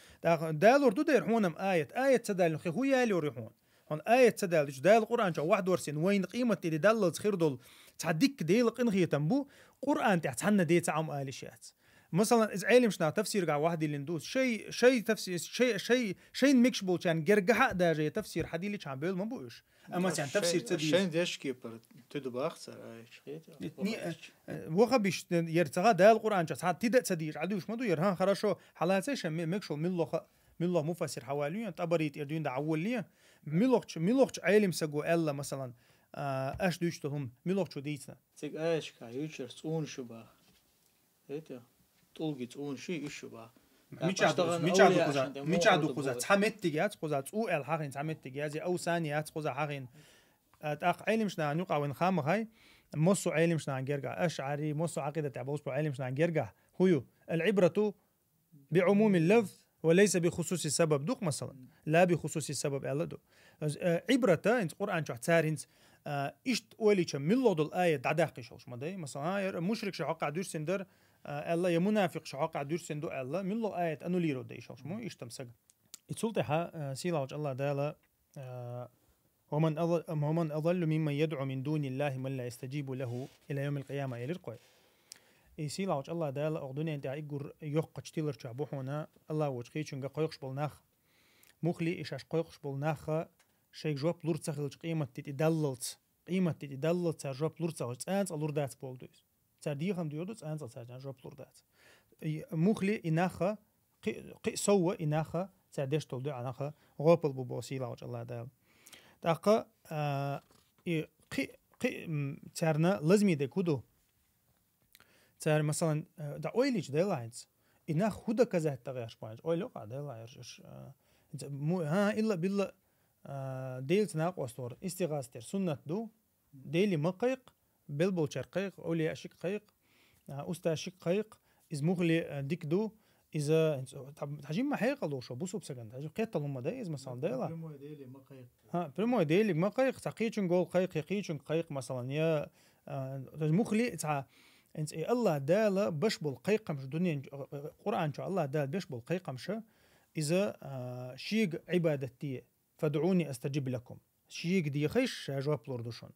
دالور دو دير هونم آية تدال نخي هو يالي وريحون هون آية تدال دال القرآن جا واحد ورسين وين قيمة اللي دال خير دول تعديك ديلق إنغي تنبو قرآن تعتحنا دي تعم آلشيات مثلا إذا علم شنا تفسير قاع واحد اللي ندوس شيء تفسير شيء ميكشبل كان جرجح داجة تفسير حدي اللي كان بيقول ما بقولش أما كان تفسير تدي شيء ديش كيبر تدو أخسر وخبيش يرتغى ده القرآن جات تدا تدير عدوش ما دو يرهان خراشو حالات إيش ميكشل ملخ مفسر حواليا تبريت يردين ده أوليا ملخ علم سجو إلا مثلا أش دوشتهم ملخ شو ديتنا تيج إيش كايوشر تون شبه هيدا تولجي تون شيء إيش شبه ميچادو قوزا تحمت تيجات قوزا او الحقين تحمت تيجازي او ثانيات قوزا حقين تاق علمشنا نقع وين خام هاي موسو علمشنا جرجع اشعري موسو عقيده تعبوس علمشنا جرجع هو العبره بعموم اللفظ وليس بخصوص السبب دوق مثلا لا بخصوص السبب الا دو عبره انت قران شو تارينت ايش ولي كم ملود الايه دعداقي شوش مدي مثلا مشرك شو قاعد يدير سندر الله يا منافق شو قاعد يدير سندو الله من له آية أنو ليرو ده إيش مو إيش تمسك يتسلطها سيلاوج الله دالا ومن أضل ممن يدعو من دون الله من لا يستجيب له إلى يوم القيامة يلقى سيلاوج الله دالا أقدوني أنت عيقر يق تشتيلر شعبوحنا الله وجهي شنجا قيقش بالناخ مخلي إيش قيقش بالناخ شيء جواب لور تسخلج قيمة تتدلل تجواب لور تسخلج أنت لور دات بولدوس ترديهم ديودوس أنت ترجع جواب لور دات مخلي إناخا قي سوى إناخا ترديش تولدو عناخا غوبل ببوسيلا وجه الله دال تاقا قي ترنا لازم يدكودو تر مثلا دا اويليش ديلاينز إناخ هدا كذا تغير بايج اويلو قاعد ديلايرش مو ها إلا بالله ديلت ناق وستور استغاثتر سنة دو ديلي مقيق بلبل شرقيق أولي أشيك قيق أستا أشيك قيق إز مغلي ديك دو إذا تحجيم ما حيق الله شو بوسو بسكن تحجيم قيت لهم ده إز مثلا ده لا بريمو ديلي مقيق تقيتشن قول قيق يقيتشن قيق مثلا يا مغلي تاع انت الله دالا بشبل قيق مش دنيا قرآن شو الله دال بشبل قيق مش إذا شيق عبادتي فادعوني أستجب لكم شيق دي خيش جواب لوردوشون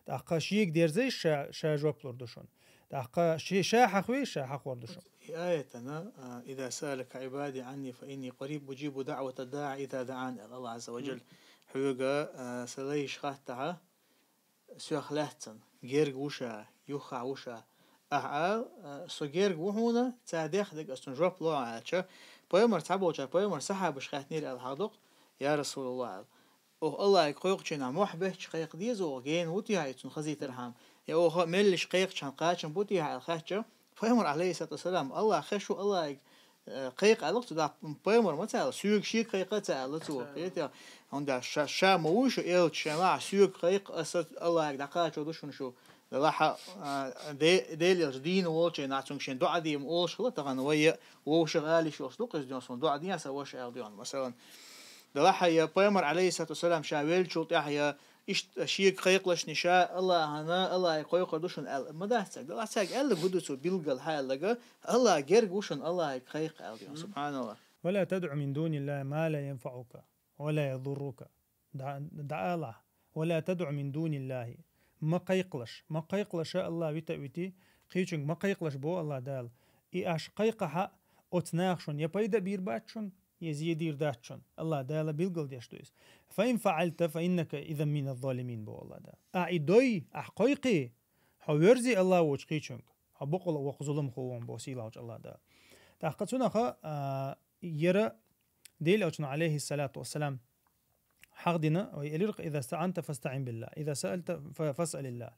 تاقا شيك دير زي شا جواب لوردوشون تاقا شا حخوي شا حق وردوشون آيتنا إذا سألك عبادي عني فإني قريب أجيب دعوة الداعي إذا دعاني الله عز وجل حيوغا سليش خاتها سيخ لهتن جيرج وشا يوخع وشا سو جيرج وحونا تاديخ دك أستن جواب لو عاتشا بيمر تعبوشا بيمر سحب شخاتنير الحضق يا رسول الله الله يقيق شنا محبه شقيق ديزو جين وتي هاي تون خزي ترحم يا أوه مل شقيق شان قاشن بوتي هاي الخاتشة فيمر عليه الصلاة والسلام الله خشوا الله قيق على وقت ده فيمر مثلا سوق شيء قيقة على تو قيتها عند شا موش إيل شماع سوق قيق أسد الله يدقاش ودوشون شو للاحة ديل الدين والش ناتون شين دعاء ديم أول شغلة تغن ويا وشغالي شو أصدق إزديون دعاء دين سواش أرديان مثلا دلاحة يا بيمر عليه الصلاة والسلام شاويل شو تحيا إيش شيء قيقلش نشاء الله هنا الله يقيق دوشن ما ده ساق دلاحة ساق ألا قدسو بيلقى الحال لقى الله جرج وشن الله يقيق سبحان الله ولا تدع من دون الله ما لا ينفعك ولا يضرك دع الله ولا تدع من دون الله ما قيقلش الله ويتي قيچن ما قيقلش بو الله دال إيش قيقها أتناخشون يبيد بيرباتشون يزيدير داتشون الله دالا بيلقل ديشتويس فإن فعلت فإنك إذا من الظالمين بو الله دال أعيدوي أحقيقي حويرزي الله وشقيشنك حبقل وقظلم خوان بو سيلا وش الله دال تحقتنا خا يرى ديل أوشنا عليه الصلاة والسلام حقدنا ويلرق إذا استعنت فاستعن بالله إذا سألت فاسأل الله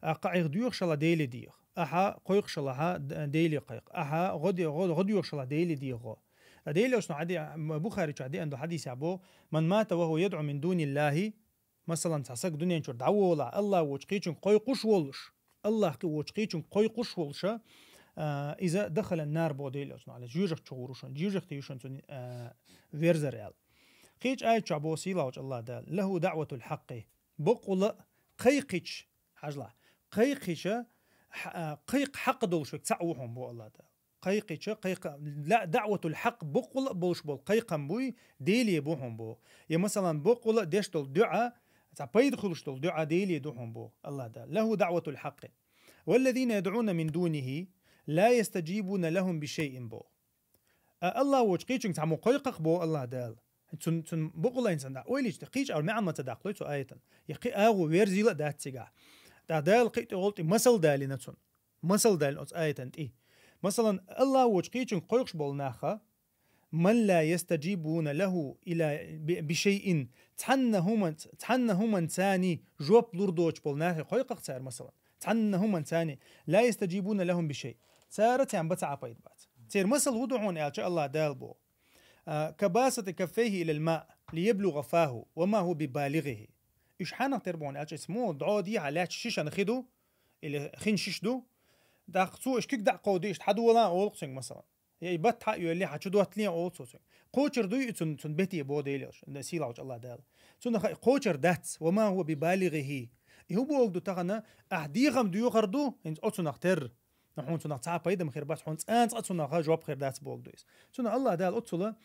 قاعد ديوخ شلا ديلي ديخ أحا قيق شلا ديلي قيق أحا غديوخ شلا ديلي ديغو ديلي أوشنا عدي بخاري عدي عنده حديث عبو من مات وهو يدعو من دون الله مثلا تحسك دنيا نشور دعوه ولا الله وشقيتشن قيقوش ولش الله وشقيتشن قيقوش ولش إذا دخل النار بو ديلي أوشنا على جيوجخ تشغوروشن جيوجخ تيوشن فيرزريال قيج آية شعبو سيلا وش الله دال له دعوة الحق بقول قيقش حجلا قيقش قيق حق دولش تعوهم بو الله دال قيقش قيق لا دعوة الحق بقول بوش بول قيقم بوي ديلي بوهم بو يا مثلا بقول ديشتل دعاء تعبيد خلشتول دعاء ديلي دوحهم بو الله دا له دعوة الحق والذين يدعون من دونه لا يستجيبون لهم بشيء بو الله وجقيتشن تعمو قيقق بو الله دال تن بقول إنسان دا ويليش تقيش أو نعم تداخلوا تو آية يقي أغو ويرزيلا دات تجا دا دال قيت قلت مثل دالنا تن مثل دال أوت آية أنت إيه مثلا الله وجقيتشن قيقش بول ناخا من لا يستجيبون له إلى بشيء تحنهم ثاني جواب لوردوش بول ناخا قيقق صار مثلا تحنهم ثاني لا يستجيبون لهم بشيء صارت عم بتاع بايد بات تير مثل وضعون إن شاء الله دال بو كباسة كفيه إلى الماء ليبلغ فاه وما هو ببالغه إيش حنا تربون ألش اسمه دعودي على شيش نخدو إلى خين شيش دو دا خصو إيش كيك دا قوديش حدو ولا أولقسين مثلا يبت حق يولي حشدو هتلين أولقسين قوشر دو يتون بيتي بوديلش إن سيلاوج الله دال تون قوشر دات وما هو ببالغه هو بوقدو تغنى أحديهم ديو خردو إنت أتون أختر نحن تنا تعب أيضا مخير بس حنت أنت أتنا جواب خير دات بوقدويس تنا الله دال أتلا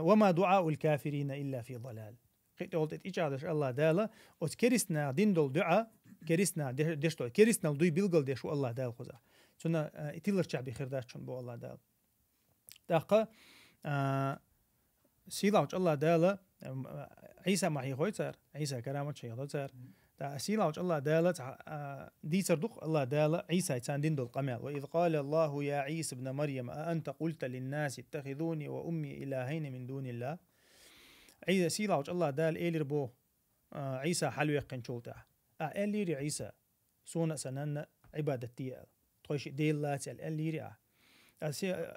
وما دعاء الكافرين إلا في ضلال قلت قلت إيجادش الله دال أتكرسنا دين دول دعاء كرسنا دشتول كرسنا دوي بيلقل دشوا الله دال خذا تنا إتيلر شعبي خير دات شن بو الله دال دقة سيلاوج الله دال عيسى معي خويتر عيسى كرامة شيء خويتر تا سيلاوج الله دالت دي صدق الله دال عيسى كان دين دول قمال وإذ قال الله يا عيسى ابن مريم أأنت قلت للناس اتخذوني وأمي إلهين من دون الله عيسى سيلاوج الله دال إيلر بو عيسى حلو يقين شولته إيلر عيسى سونا سنن عبادتي تخش ديل لا تل إيلر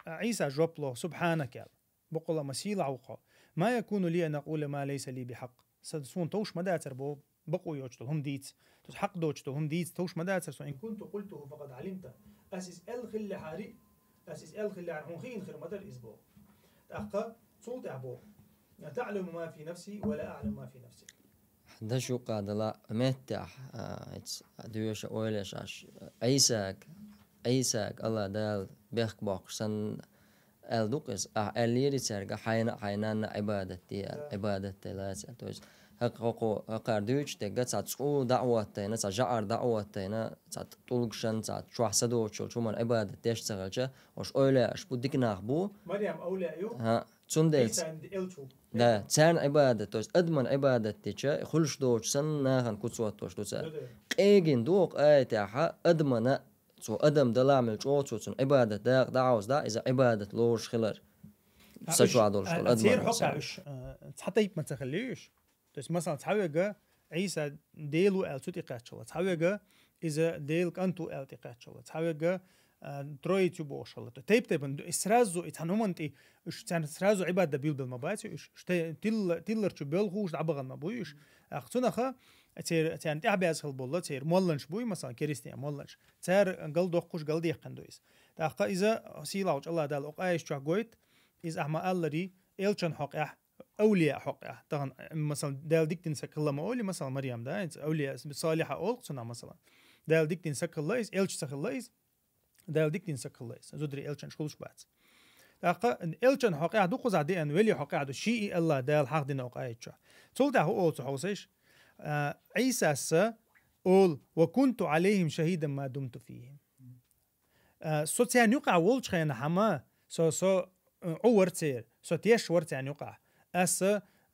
عيسى جواب له سبحانك بقول ما سيلاوق ما يكون لي أن أقول ما ليس لي بحق سون توش مداتر بو بقوا يوجتو هم ديت تحق دوجتو هم ديت توش مداتر سو إن كنت قلته فقد علمت أسيس الخل حاري أسيس الخل عن خين خير مدر إسبوع أقا صوت أبو تعلم ما في نفسي ولا أعلم ما في نفسك ده شو قاعد لا متح دويش أولش عيساك الله دال بيخ باقسن الدوكس اللي ترجع حينا عبادتي لا توش هقو قاردوش تجد ساتسو دعوتنا سجار دعوتنا سات طولقشن سات شو حسدو شو من عبادة تيش سغلشة وش أولى أش بدك نخبو مريم أولى أيو ها تندلت ده تسان عبادة توش أدمن عبادة تيجا خلش دوش سن ناخن كتسوات توش دوسا إيجين دوق تاعها أدمن سو أدم دلامل شو سن عبادة دعوز دا إذا عبادة لوش خلر سجوا عدول شغل أدمن حقش حتى يبقى تخليش بس مثلا تحاول عيسى ديلو ألتو تقاتشوا تحاول إذا ديل كنتو ألتقاتشوا تحاول تروي تبوش الله تيب إسرازو إتهنومنتي إيش تان إسرازو عبادة بيل بالمبادئ إيش تيلر تبيل خوش عبغان مبويش أختنا خا تان تعباز هالبولة تير مولنش بوي مثلا كريستيان مولنش تار قل دوخش قل ديق كندويس تأخا إذا سيلاوج الله دال أقايش جاقويت إذا أحما الله دي إلشان حق أولياء حقه طبعا مثلا دال ديك تنسك الله ما أولي مثلا مريم ده أولياء صالحة أول صنع مثلا دال ديك تنسك الله إيش إلش سك الله إيش دال ديك تنسك الله إيش زودري إلشان شغلش بعد أقا إلشان حقه دو قزع دي أن ولي حقه دو شيء الله دال حق دينا أقايتشا تولده هو أول تحوسش عيسى سا أول وكنت عليهم شهيدا ما دمت فيهم سوتيان يقع ولش خينا حما سو عورتير سو تيش ورتيان يقع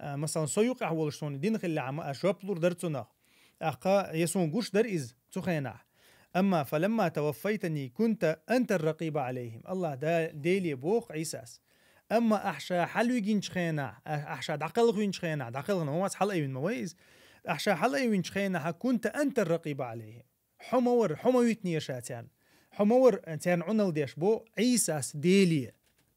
مثلا سويق أول شون دين خلي عم أشوبلور درتنا أقا يسون جوش در إز تخينا أما فلما توفيتني كنت أنت الرقيب عليهم الله دا ديلي بوخ عيساس أما أحشى حلو جينش خينا أحشى دقل غينش خينا دقل غنا ما حل أيوين مويز أحشى حل أيوين خينا كنت أنت الرقيب عليهم حمويتني شاتان حمور تان عنل ديش بو عيساس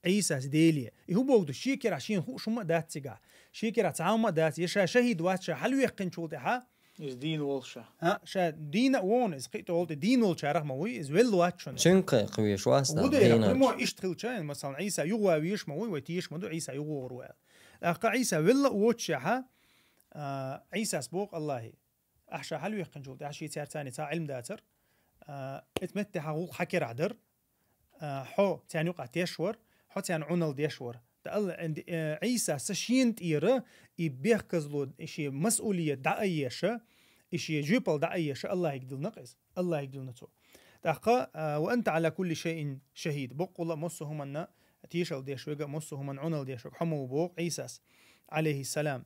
عيسى ديلي هو بوقدو شيكر عشان هو شو ما دات تجا شيكر تعاوم دات يشا شهيد واتشا حلو يقين شو تها إز دين والشا ها شا دين وون إز قيت قلت دين والشا رغم وي إز ويل واتشون شنق قوي شو أصلا دينا مو يشتغل شان مثلا عيسى يغوا ويش موي ويتيش مدو عيسى يغوا روال أقا عيسى ويل واتشا عيسى سبوق الله أحشا حلو يقين شو تها شيء ثاني تا علم داتر اتمتها هو حكر عدر حو تاني وقع تيشور حتى عن عنل ديشور الله عند عيسى سشينت إيرا يبيخكزلو إشي مسؤولية دعيشة إشي جيبل دعيشة الله يقدر نقص الله يقدر نتو تحقا وأنت على كل شيء شهيد بقول مصهم أن تيشل ديشوغا مصهم أن عنل ديشوغ حمو بوق عيسى عليه السلام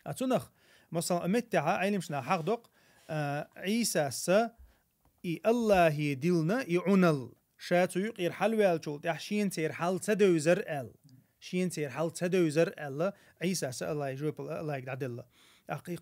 أتونخ مثلا أمتها علمشنا حقدق عيسى إي الله يدلنا يعنل شاتو يقير حلوال شولت يحشين تير حال تدوزر ال شين تير حال تدوزر ال عيسى الله يجوب الله يقعد أخي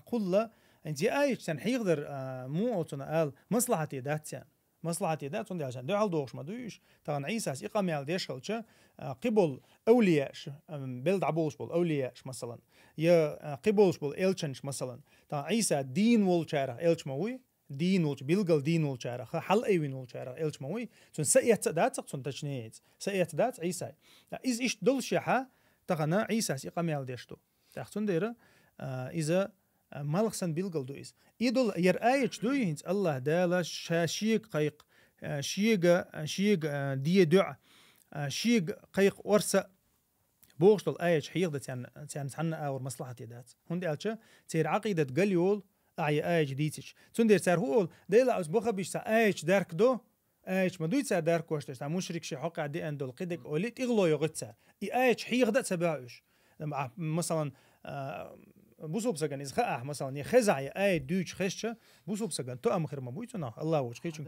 قل أنت آيش تنحيقدر مو أوتنا ال مصلحتي داتيان مصلحتي داتون دي عشان دو حال دوغش ما دويش طبعا عيسى إقامة على ديش خلشة قبل أولياش بلد عبولش بول أولياش مثلا يا قبولش بول إلشنش مثلا طبعا عيسى دين والشارع إلش موي دين ولش بيلقل دين والشارع حل أيوين والشارع إلش موي تون سيئت دات تون تشنيت سيئت دات عيسى إز إيش دل شحة تغنى عيسى إقامة على ديشتو تحتون ديرة إذا مالخسن بيلقل دويس يدل يرأيش دوينز الله دالا شيق قيق شيق دي دع شيق قيق ورسا بوغشتل آيش حيقدة تيان تحنا أور مصلحة دات هندي ألشا تير عقيدة قليول أعي آيش ديتش تندير تار هول ديلا أس بخا بيش آيش دارك دو آيش ما دوي تار دارك واشتش تا مشرك شي حقا دي أندول قدك أوليت إغلو يغتسار آيش حيقدة تباعش مثلا بوسو بسجن إذا خاء مثلا يخزع آية دوش خشة بوسو بسجن تو أمخر ما بيتنا الله وش خيشون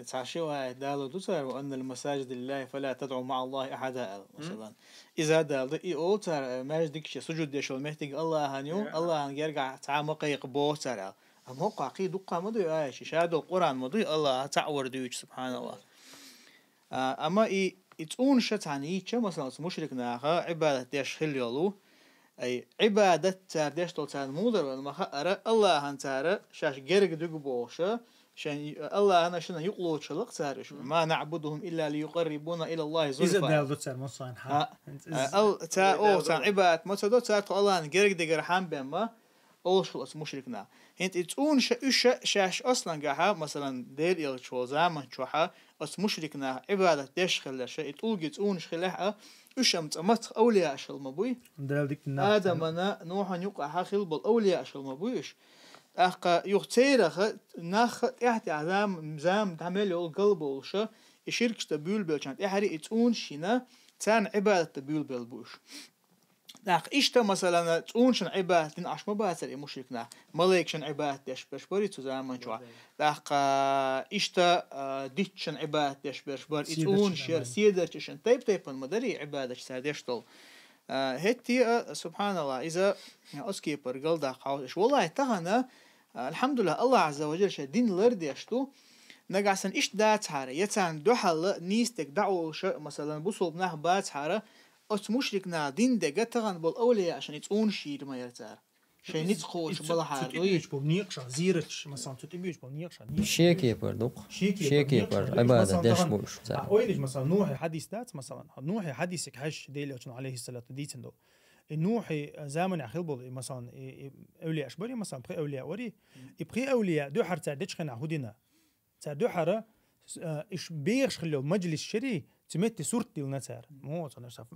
تعشوا دالو دوسر وأن المساجد لله فلا تدعوا مع الله أحدا مثلا إذا دال إي أوتر ماجدك شيء سجود ديشول محتاج الله هنيو الله هنرجع تعمق يقبوه ترى أم هو قاقي دقة مدوي آية شهادة القرآن مدوي الله تعور دوش سبحان الله أما إي تقول شتعني كم مثلا مشرك ناخا عبادة ديش خليلو أي عبادة تار ديش طول تار مودر والمخأرة الله هنتار شاش جرق دقبوشة شان الله أنا شنا يقلو شلق تارش ما نعبدهم إلا ليقربونا إلى الله زلفى إذا دال تار مصان تا أو تار عبادة ما تدو تار الله نجرق دقرحان بما أول شو مشركنا هنت تقول شاش أصلا جاها مثلا دير إلى شو زمان شوها أس مشركنا عبادة ديش خلا شيء تقول خلاها أشمت أمت أولياء أشل مبوي آدم أنا نوح يقع حخل بالأولياء أشل مبويش أخا يختيره نخ إحتى عزام زام تعمل القلب والشة يشارك تبيول بالشان إحري تقول شينا تان عبادة تبيول بالبوش ناخ إشتا مثلا تقول شن عبادة نعش مباشر مشركنا ملاك شن عبادة دش بشبري تزامن شوا ناخ إشتا ديت شن عبادة دش بشبر تقول شر سيدة شن تيب المدري عبادة سادشتل هتي سبحان الله إذا أسكي برجل دا قاوش والله تهنا الحمد لله الله عز وجل شدين لرد يشتو نجعسن إيش دات حارة يتان دحل نيستك دعو مثلا بوصل بناه بات حارة أس مشركنا دين دقة تغن بالأولياء عشان يتقون شير ما يرتار شيء نتخوش بلا حار تتبيش بنيقش زيرتش مثلا تتبيش بنيقش شيكي بردق شيكي بر عبادة داش بوش أويلج مثلا نوح حديث دات مثلا نوح حديثك حش ديلي عليه الصلاة ديتندو النوح زمن أخلبل مثلا أولياء أشبري مثلا بخي أولياء وري بخي أولياء دو حر تعدش خنا هودنا تعدو حر إيش بيرش خلو مجلس شري تمت صورتي النتار مو تنصف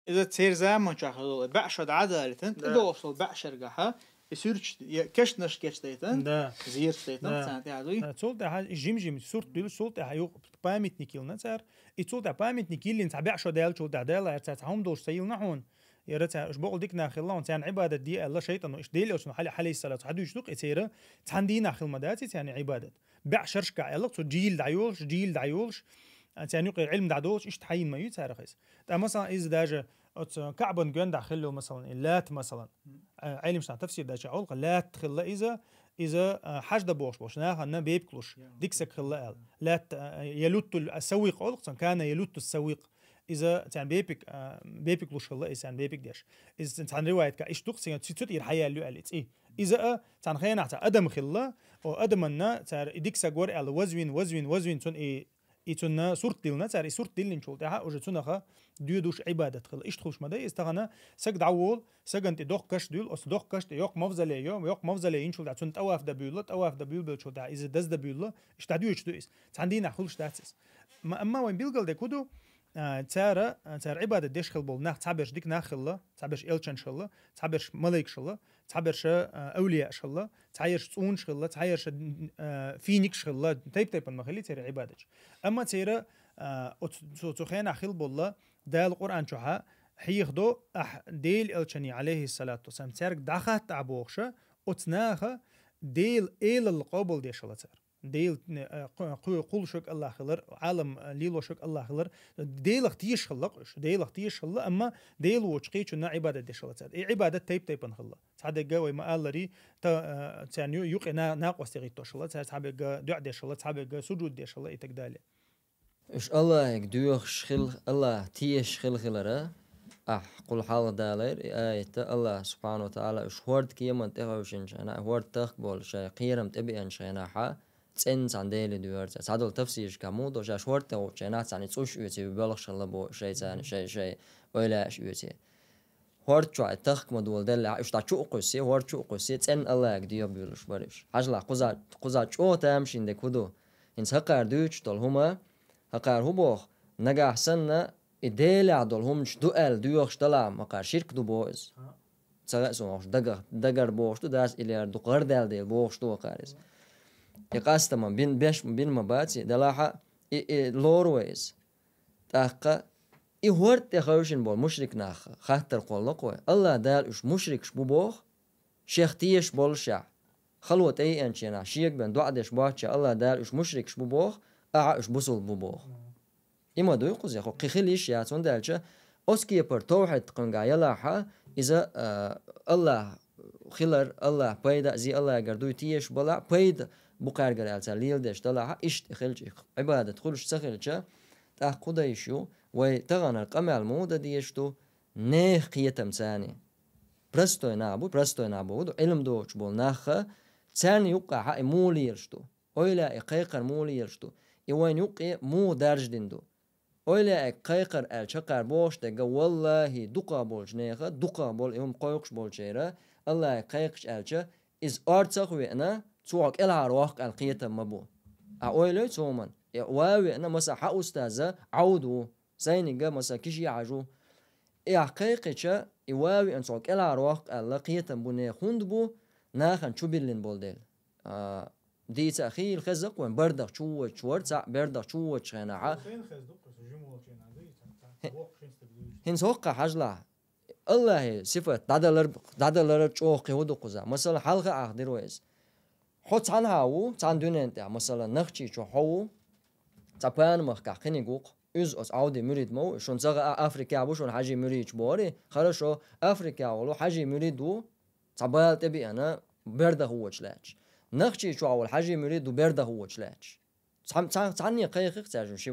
إذا تصير زمان شاخذ بعشر عدالة إذا وصل بعشر جحا يصيرش كش نش كش تيتن زير تيتن سنتي عدوي تقول ده جيم صورت صورت هيو بامت نيكيل نتار يتقول ده بامت نيكيل أنت بعشر دال شو ده دال يرتاحهم دوش سيل نحون يرتاح إيش بقول ديك ناخل الله وأنت عبادة دي الله شيطان إيش ديل إيش حالي حالي الصلاة حدو يشتوق يصير تحندي ناخل مداتي يعني عبادة بعشر شكا الله تو جيل دعيولش أنت يعني يقول علم دعوش إيش تحين ما يتعرفيس ده مثلا إذا داجة كعبن جون داخله مثلا اللات مثلا علم شنو تفسير داجة علق لات خلا إذا حاجة بوش ناخذ بيبكلوش ديكسك خلا لات يلوت السويق علق كان يلوت السويق إذا تان بيبك لوش خلا إذا تان بيبك داش إذا تان رواية كإيش تقصي تسيت الحياة اللي قالت إيه إذا تان خيانة أدم خلا أو أدم النا تار ديكسك ور على وزوين تون إتنا صورت ديلنا تاري صورت ديلنا شو تاعها وجتنا خا ديودوش عبادة خل إيش تخش مدى استغنى سك دعول سجنت دوخ كش ديول أس دوخ كش يوق مفزلة يوق مفزلة إن شو تاع تون تواف دبيول شو تاع إذا دز دبيول إيش تعديو إيش دويس عندنا خلش تاسس ما أما وين بيلقل ده كده تسارة عبادة ديش خلبول ناخ تعبرش ديك ناخ الله تعبرش إلشان شلا تعبرش ملك شلا تعبرش أولياء شلا تعيرش تون شلا تعيرش فينيك شلا تيب المخلي تير عبادة أما تير تخين أخيل بالله ده القرآن شوها حيخدو ديل إلشاني عليه الصلاة والسلام تيرك دخت تعبوخشة أتناخ ديل إيل القبول ديش الله تير ديل قول شك الله خلر عالم ليلو شك الله خلر ديل اختيش خلقش ديل اختيش خلا اما ديل وشقيش نا عباده دي شلا اي عباده تيب نخلا صعد جوي ما قالري تا تانيو يق ناقص تغيتو شلا صعب دع دي شلا صعب سجود دي شلا يتقدالي اش الله يقدوخ شخل الله تيش خلره قل حال دالير آية الله سبحانه وتعالى اش ورد كيما تهوشن انا ورد تقبل شيء قيرم تبي ان شيء نحا تسن عندي دوار تعدل تفسير كمود وجا شورت او جنات يعني توش يوتي ببلغ الله بو شيء ثاني شيء ولا يوتي هورت شو تخك مدول دل اش تشو قسي هورت شو قسي تسن الله يقدي بيلش بريش حجلا قزا شو تامشين ده كدو ان سقر دوش دول هما هقر هو بوخ نجا حسنا اديل عدل هم دوال دوخش طلع مقار شرك دو بوز سو دغر بوش دو داس الى دو قردل ديل بوش دو قارس يقاستما بين مباتي دلاحة لورويز تاقا هورت يخوشن بول مشرك ناخ خاطر قولقوي الله دال اش مشرك شبوبوخ شيختيش بول شع خلوت اي انشينا شيك بن دوعدش باتشا الله دال اش مشرك شبوبوخ اش بوصل بوبوخ اما دو يقوز يخو قيخليش ياتون دالشا اوسكي بر توحد قنقا يلاحة اذا الله خلر الله بايدا زي الله يقردو تيش بلا بايدا بقار قرال تاليل دش طلع إشت خلج عبادة خلش سخلجة تأخذ يشو وتغنى القمع المودة ديشتو نه قيتم ثاني برستو ينابو دو علم دوش بول ناخه ثاني يقع حق مولي يرشتو أولا يقيقر مولي يرشتو يوين يقع مو درج دندو أولا يقيقر الشقر بوش تقا والله دقا بولش نيخه دقا بول يوم قيقش بول شيرا الله يقيقش الشا إز أرتسخ وينا توك العروق القيتم مبو أولا تومن واوي أنا مسا حق أستاذة عودو سينيجا مسا كيشي عجو حقيقة واوي أن توك العروق القيتم بني خوندبو ناخن شو بيلين بولدل دي تأخير خزق وين بردق شو شورت بردق شو شيناعة هن سوق حجلا الله صفة دادلر شوق يهودو قزا مثلا حلقة أخدر ويز حط عنها عن دونين تاع مثلا نختي شو هو تبان مخ خني جوق از عودي مريد مو شون زغ افريكا بو شون حاجي مريد بوري خرشو افريكا ولو حاجي مريدو تبال تبي انا برده هو تشلاش نختي شو اول حاجي مريد برده هو تشلاش عني قيق تاع شي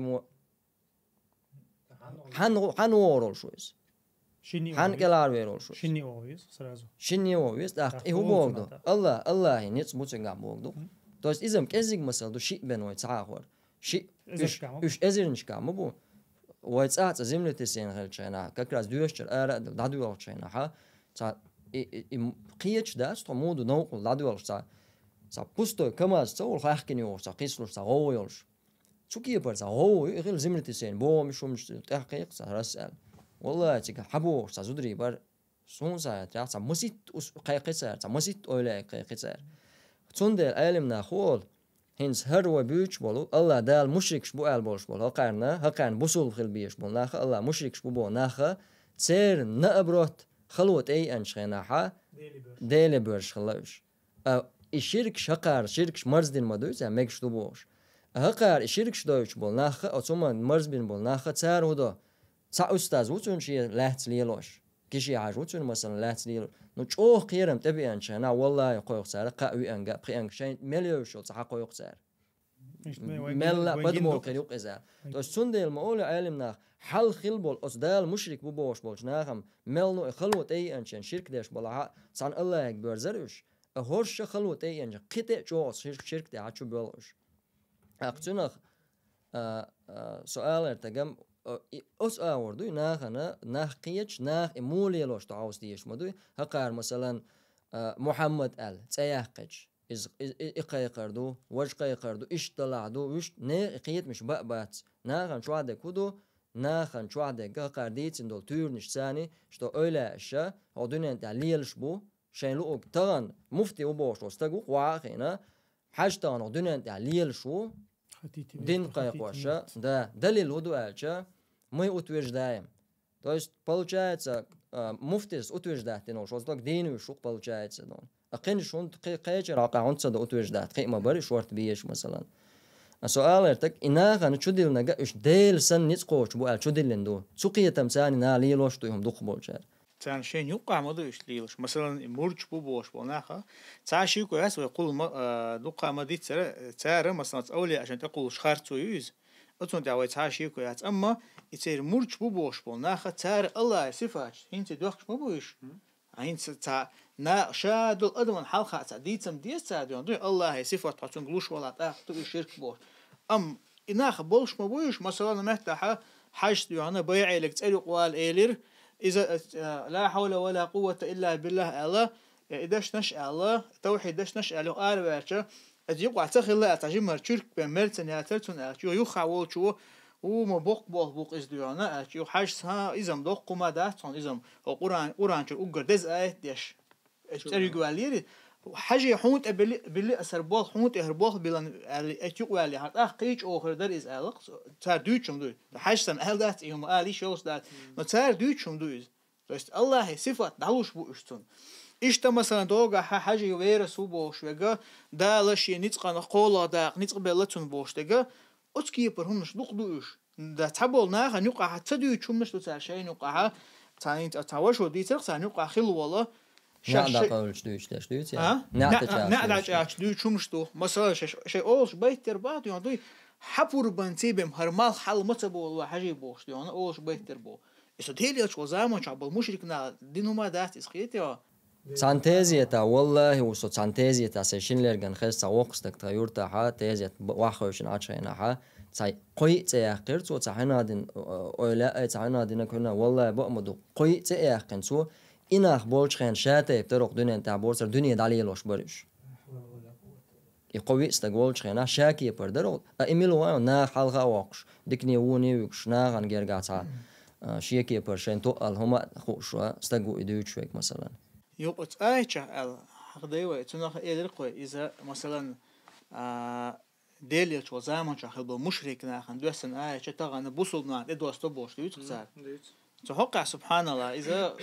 حن ورول شويس حن كلار ويرول شو شني اويس سرازو شني اويس داق هو بوغدو الله نيت موتسنغا بوغدو توس ازم كزيغ مثلا دو شي بنوي تعاور شي اش ازرنش كام بو ويتصاص زملتسين هلچنا كاكراز دوشر ارا دادو چنا ها تا قيچ داس تو مودو نو دادو تا بوستو كماز تو خاخكني او قيسلو تا هو يولش تشوكي برزا هو غير زملتسين بو مش تحقيق راسال والله تيجا حبو زودري بار سونسا تاع مسيت قيقصر تاع مسيت اولا قيقصر تندل علمنا خول هنس هر وبيوش بولو الله دال مشرك شبو ال بولش بول هقرن بوصل خل بيش بول ناخ الله مشرك شبو بو ناخ تسير نابروت خلوت اي انشخناحا ديلي برش خلاش الشرك شقر شرك مرز دين مدوز ماكش دوبوش هقر الشرك شدوش بول ناخ اوتوما مرز بين بول ناخ تسار هدا تا استاذ وتون شي لهت ليلوش كيشي عاجوتون مثلا لهت ليلو نو تشو قيرم تبي انشنا والله يقوق سار قاوي انغا بخي شين مليون شو صح قوق سار ملا بدمو قيوق ازال تو سندل مول علمنا حل خلبول اسدال مشرك بو بوش بولش ناخم ملنو خلوت اي انشن شرك داش بلا سان الله اكبر زرش هورش خلوت اي انج قيت جو شرك دا چو بولش اقتنخ سؤال ارتقم اس اوردو ناخنا ناخيچ ناخ موليلوش تعوز ديش مدو هقار مثلا محمد ال تياقج از اقيقردو وجقيقردو اش طلعدو وش نه قيت مش بقبات ناخن شو عدا كودو ناخن شو عده قارديت إن دول تورنش ثاني شتو أولا إشة هو دنيا تعليل شبو شين لقوك تغن مفتي وبوش واستقو واقعنا حاجتان دنيا تعليل شو دين قايقوشا да دليل هدوء мы утверждаем. То есть получается муфтис утверждает, но что так дину шук получается, но. А конечно он قيجر عقاون صد утверждает, قيمة بري شورت بيش مثلا. السؤال تك إنها كان شديل نجا إيش ديل سن نسقوش بقى شديل لندو. سقية تمثال نالي لوش توهم دخ بولشار. تان شيء يوقع ما دوش ليلش مثلا مرج بوش بوناخا تاع شيء كويس ويقول ما دوقع ما دي تار مثلا أولي عشان تقول شخارت ويز أتون دعوة تاع شيء كويس أما يصير مرج بوش بوناخا تار الله صفات أنت دوخش ما بوش أنت تاع نا شاد الأدم حلقة تاع ديتم ديس تاع دون الله صفات تعطون قلوش ولا تأخذ الشرك بوش أم إناخ بولش ما بوش مثلا محتاجة حاجة يعني بيع لك تسأل قوال إيلر إذا لا حول ولا قوة إلا بالله الله إداش نشأ الله توحيد إداش نشأ له أربعة أجيب تخيل لا تعجب شرك بمرتن يا ترتن أجيو يخاول شو وما بوق إزديانا أجيو حاجة ها إذا مدوق قما داتون إذا قرآن شو أقدر دز آية ديش أجري قواليري حاجة حوت باللي أسر بول حوت إهربول بلان أجيو قوالي حتى قيج آخر در إز ألق تار دوتشم دوي حاجة سم أهل دات يوم آلي شوس دات ما تار دوتشم دويز بس الله صفات دعوش بوشتون إيش مثلا دوغا حاجة يويرس وبوش وجا دالش ينتقى نقولا داق نتقى بلتون بوش دجا أتكي برهم نش دوش دا تبول ناخ نيقع حتى دوتشم نش تار شيء نيقع تاني تاوش ودي ترق نيقع خل والله نعدا قولش دوش داش دوش يعني نعدا دوتشم شتو مثلا شيء أولش بيتر بعد يعني حبور بنتيبم هرمال حل متبول وحاجة بوش يعني أولش بيتر بو إستهيل يشوف زمان شعب المشركنا دينه ما دات إسخيتها سانتيزيتا والله وصوت سانتيزيتا سيشين لرجن خيس سوقستك تيورتا ها تيزيت واخوشن عشان ها تاي قوي تياخر تو تاعنا دين ولا تاعنا دين كنا والله بأمدو قوي تياخن سو إناخ بولش خان شاتة بتروق دنيا تاع بورصة دنيا دالي لوش بريش يقوي استقبلش خنا شاكي بردرو إميلو نا حلقة واقش دكني وني وكشنا عن جرجعتا شيكي برشين تو الهما خوشوا استقو يدوش شويك مثلا يبقى أيش حقديوة تناخ إيدرقوي إذا مثلا ديليش وزمان شخص مشرك ناخن دوسن أيش تغنى بوصلنا إدوستو بوش ليش كسر تحقق سبحان الله إذا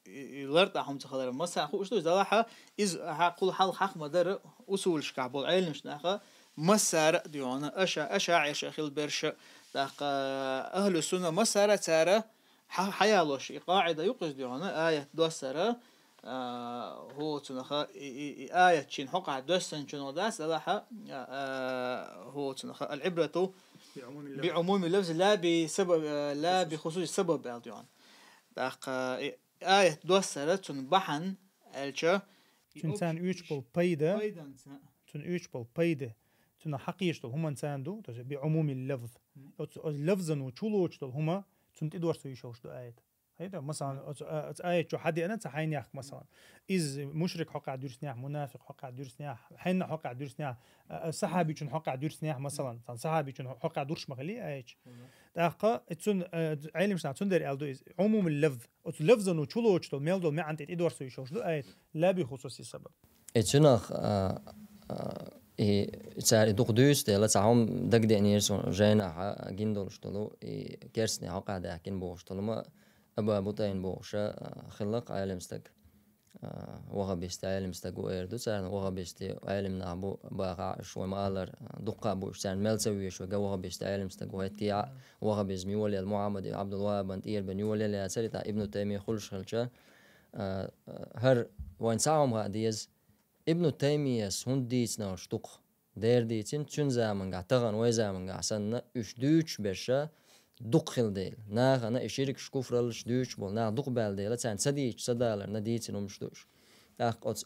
يلرد أحهم تخلر مثلا خوش تو إذا إذا حقول حق مدار أصول شكابول علمش ناخه مسار ديونا أشاع شخيل برش داق أهل السنة مسار ترى حيالوش قاعدة يقص ديونا آية دوسرة هو تنخا آية تشين حقع دوسن شنو داس هو تنخا العبرة بعموم اللفظ لا بسبب لا بخصوص السبب الديوان داق آية دوسرة تنبحن الشا إنسان يشبل بيدا يشبل بيدا تنا حقيقة هم إنسان دو بعموم اللفظ اللفظا وشلوش هما تنتدور سوي شوش دو آية هيدا مثلا آية شو حد أنا تحين ياخ مثلا إذ مشرك حق على درس نياح منافق حق على درس نياح حين حق على درس نياح صحابي شن حق على درس نياح مثلا صحابي شن حق على درس مغلي آية دقة تون علم مش تندر ألدو عموم اللفظ اللفظ إنه شلوش دو ميل دو ما عند تدور سوي شوش دو آية لا بخصوص السبب اتشنخ تسار دقدوس تلا تعهم دق دنيرسون جينا جندولش تلو كرسني حق ده كن بوش تلو ما أبا بوتين بوشة خلق عالم استك وغبيست عالم استك ويردو سار وغبيست عالم نابو باقع شو مالر دقة بوش سار ملسوي شو جو وغبيست عالم استك وهتكيع وغبيز ميولي المعمد عبد الوهاب بن تير بن يولي اللي سرت ابن تيمية خلش خلشة هر وين ساهم هاديز ابن تيمية هنديت ناشتق دير ديتين تون زمان قعتغن ويزامن قعسن اشدوش بشة دق خل ديل ناغنا اشيرك شكفرلش دوش بول نا دق بال ديل تان سديش سدالر نديتين ومشدوش أقص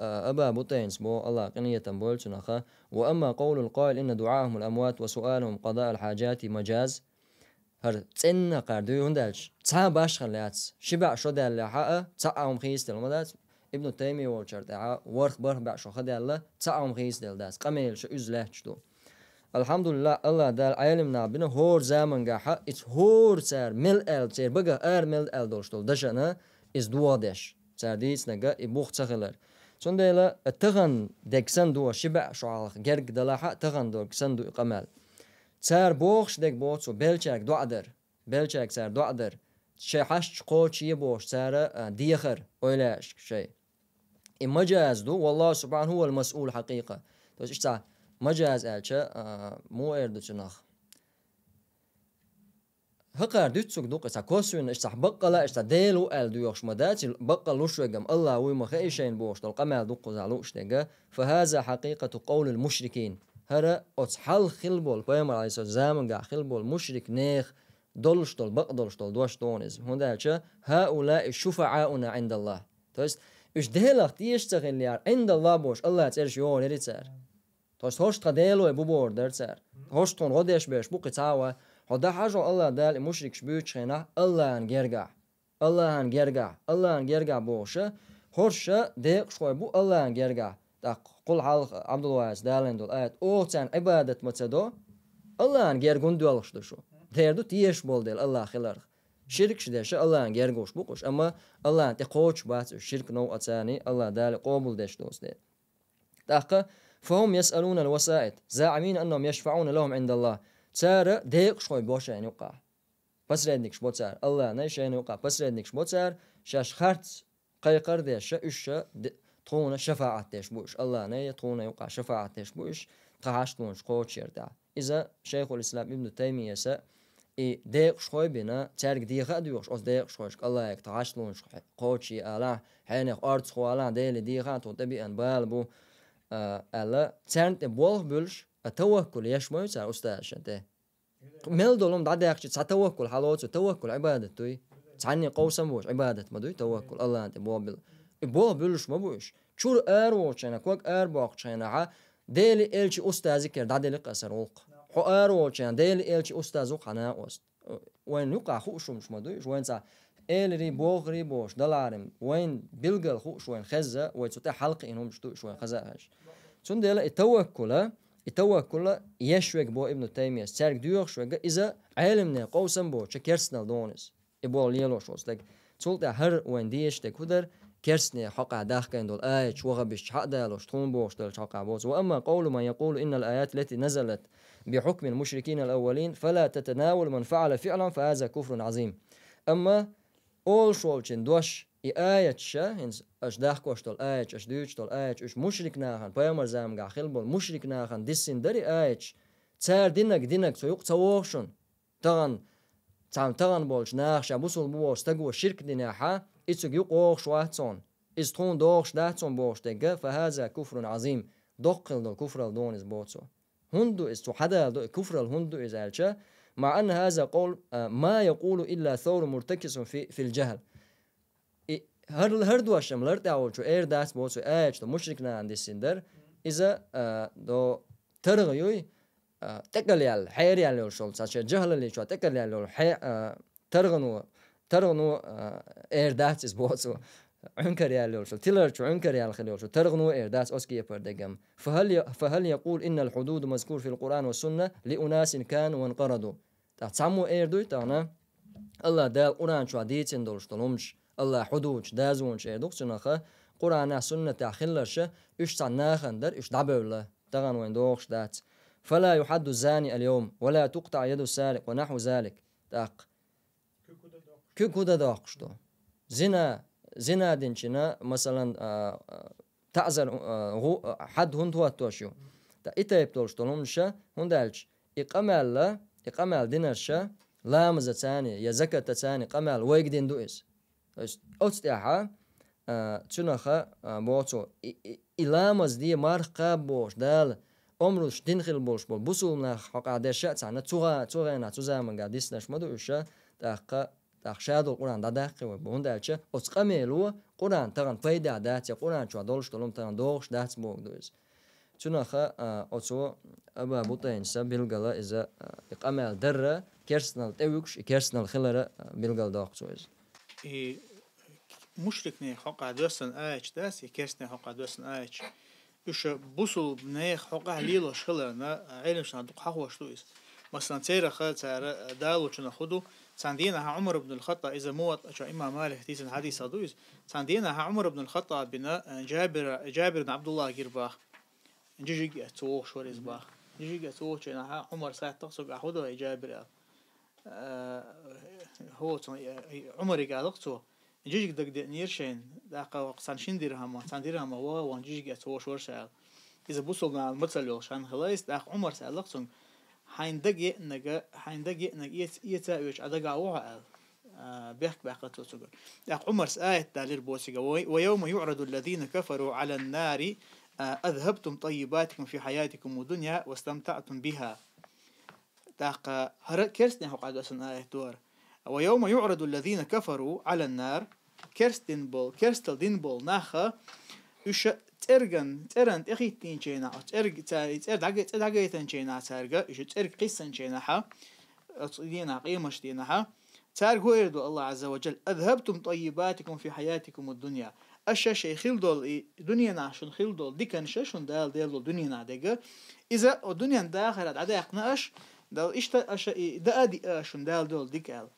أبا بوتينس بو الله قنية بولش نخا وأما قول القائل إن دعاهم الأموات وسؤالهم قضاء الحاجات مجاز هر تسن قاردو هندلش تا باش خليات شبع شو دال حقه تعهم خيس دلمدات ابن تيمية والشرطة ورخ بره بعشو خد الله تعهم خيس دل داس قميل شو أزلهش دو الحمد لله الله دال علمنا بنا هور زمن جاها إت هور سر مل ال سر بقى مل ال دولشتول دشنا إز دوادش سرديس نجا إبوخ تخلر سندلا التغن دكسن دو شبع شعالخ جرق دلاحة تغن دكسن دو قمال سر بوخش دك بوتسو بلشك دوعدر بلشك سر دوعدر شي حش قوتشي بوش سر ديخر ولاش شيء المجاز دو والله سبحانه هو المسؤول حقيقة توش إيش تاع مجاز ألشة مو إردو تناخ هقار دوتسوك دوق إيش تاع كوسون إيش تاع بقلا إيش تاع ديلو أل دو يخش مدات بقلا لوشوجم الله ويما خيشين بوش القمال دوق زعلوش تجا فهذا حقيقة قول المشركين هرا أتصحل خلبول بيامر عليه الصلاة والسلام قا خلبول مشرك نيخ دولشتول بقدولشتول دوش دونز هون دالشة هؤلاء شفعاؤنا عند الله توست إيش دهلك تيشتغل ليار عند الله بوش الله تسيرش يور يريتسر توست هوش تقديلو يبوبور درتسر هوش تون غديش بيش بوقي تاوى هدا حاجة الله دال مشرك شبيوش خينا الله هنجرجع الله هنجرجع الله هنجرجع بوشة هوش ديق شوي بو الله هنجرجع قل حال عبد الواس دالين دول آيات أوتان عبادة متدو الله هنجرجون دولش دشو ديردو تيش بول ديل الله خلر شرك شديش الله هنجرجوش بوقش أما الله تقوش بات الشرك نوع ثاني الله دال قابل ديش دوس ديل تاقة فهم يسألون الوسائط زاعمين أنهم يشفعون لهم عند الله تسار ديق شوي بوش يعني وقع بس ردنك شبوت سار الله نيش يعني وقع بس ردنك شبوت سار شاش خرط قيقر ديش إيش تخون شفاعة ديش بوش الله نية تخون يوقع شفاعة ديش بوش تخاشتونش قوتش يرتاع إذا شيخ الإسلام ابن تيمية سا ديق شوي بنا تارك ديخا ديوش أو ديق شويش الله يك تخاشتونش قوتشي ألا حينك أرض خوالا ديلي ديخا تطبي أن بالبو ألا تانت بوله بلش التوكل يشمل سار أستاذ شنته ميل دولم دعدي أخشى توكل حلوت توكل عبادة توي تعني قوسم بوش عبادة مدوي توكل الله أنت بوابل بولش ما بوش شور أروش أنا كوك أرباق أنا ديلي إلشي أستاذ كير دعدي لك أسروق حو أروش أنا ديلي إلشي أستاذ قناة أست وين يقع خوش مش مدوي وين سا إلري بوغري بوش دلارم وين بلغل خوش وين خزة وين تطيع حلق إنهم مش توش وين خزاهش سون ديلا التوكل يشوك بو ابن تيمية سارك ديوخ شوك إذا علمنا قوسم بو كيرسنال دونس إبو ليلوش وستك تولتا هر وين ديش تك هدر كيرسني حقا داخكين دول آيات شوغا بيش حق دالوش تخون بوش دول حقا بوز وأما قول من يقول إن الآيات التي نزلت بحكم المشركين الأولين فلا تتناول من فعل فعلا فهذا كفر عظيم أما أول شوالشين دوش آيات شا هنس أش داخكوش دول آيات أش ديوش دول آيات أش مشرك ناخن بيامر زام قا خلبول مشرك ناخن ديسين داري آيات تسار دينك سويق تسووخشن تغن بولش ناخش بوصل بوش تقوى الشرك ديناحا إتسوك يقوخ شواتسون إستخون دوخش داتسون بوش تقى فهذا كفر عظيم دقل دو كفر الدون إزبوتسو هندو إستو حدا دو كفر الهندو إزالشا مع أن هذا قول ما يقول إلا ثور مرتكز في الجهل هر دواشم لرتاول شو إير داس بوتسو آيش دو مشركنا عند السندر إذا دو ترغيوي تكل يال حير يال يوشول ساشا جهل اللي شو تكل يال ترغنو إير داس بوتسو عنكر يال يوشول تلر شو عنكر يال خليه يوشول ترغنو إير داس أسكي يبردقم فهل يقول إن الحدود مذكور في القرآن والسنة لأناس كانوا وانقرضوا تسمو إير دوي تانا الله دال قرآن شو عديتين دولشتلهمش الله حدود دازون شيء دوكسناخه قرآن سنة تأخلرش إيش تعناخن در إيش دعبوله تغن وين دوخش دات فلا يحد الزاني اليوم ولا تقطع يد السارق ونحو ذلك تاق كودا دوخشتو زنا دينشنا مثلا تعزل حد هند هو توشيو تا إتايب تولشتلهمش هندالش إقامل دينرشا لامزة ثاني يا زكاة ثاني قمل ويقدين دوئس أستيحا تنخا بوتو إلامز دي مارقا بوش دال أمروش دينخل بوش بول بوصولنا حقا ديشا تانا توغينا توزامن قاديس نشمدو إشا تاق شادو القرآن داداقي وبون دالشا أتقاميلو قرآن تغن فايدا داتي قرآن شو دولش تلوم تغن دوغش دات بوغ دوز تنخا أتو أبا بوطين سا بيلغلا إذا إقامل در كيرسنال تيوكش كيرسنال خلرا بيلغل دوغش ويز مشرك نه حق دوستن آيش داس يكسنه حق دوستن آيش إيش بوصل بنيخ حقه ليلو شغلنا علم شان دقة وشتويس مثلا تيرا خد تيرا دالو شنا خدو ساندينا عمر بن الخطاب إذا موت شو إمام مالك تيس الحديث صدويس ساندينا عمر بن الخطاب بنا جابر بن عبد الله جرباخ جيجي توه شو رزباخ جيجي توه شنا عمر ساعة تقصق أخده جابر هو عمر قال تو جيجي دق نيرشين داقة وقصان شين درهم سان درهم هو وان جيجي تو شور سال إذا بوصلنا المثل شان خلاص داق عمر سألك سون حين دق نجا يتأويش أدقى وعاء بيحك بحقته تقول داق عمر آية دالير بوسيقة ويوم يعرض الذين كفروا على النار أذهبتم طيباتكم في حياتكم الدنيا واستمتعتم بها داق هر كرستن حق عدو أسن آية دور ويوم يعرض الذين كفروا على النار كرستل دين بول ناخا يش ترن أخيتين شينا ترد شينا ترجع يش ترج قصة شينا ها دينا قيمش دينا ها ترج هو يرد الله عز وجل أذهبتم طيباتكم في حياتكم الدنيا أشش خيل دول دنيا ناشون خيل دول دكان شون دال دنيا نادجة إذا الدنيا داخل عدا يقناش دال إيش أش دادي أشون دول ديكال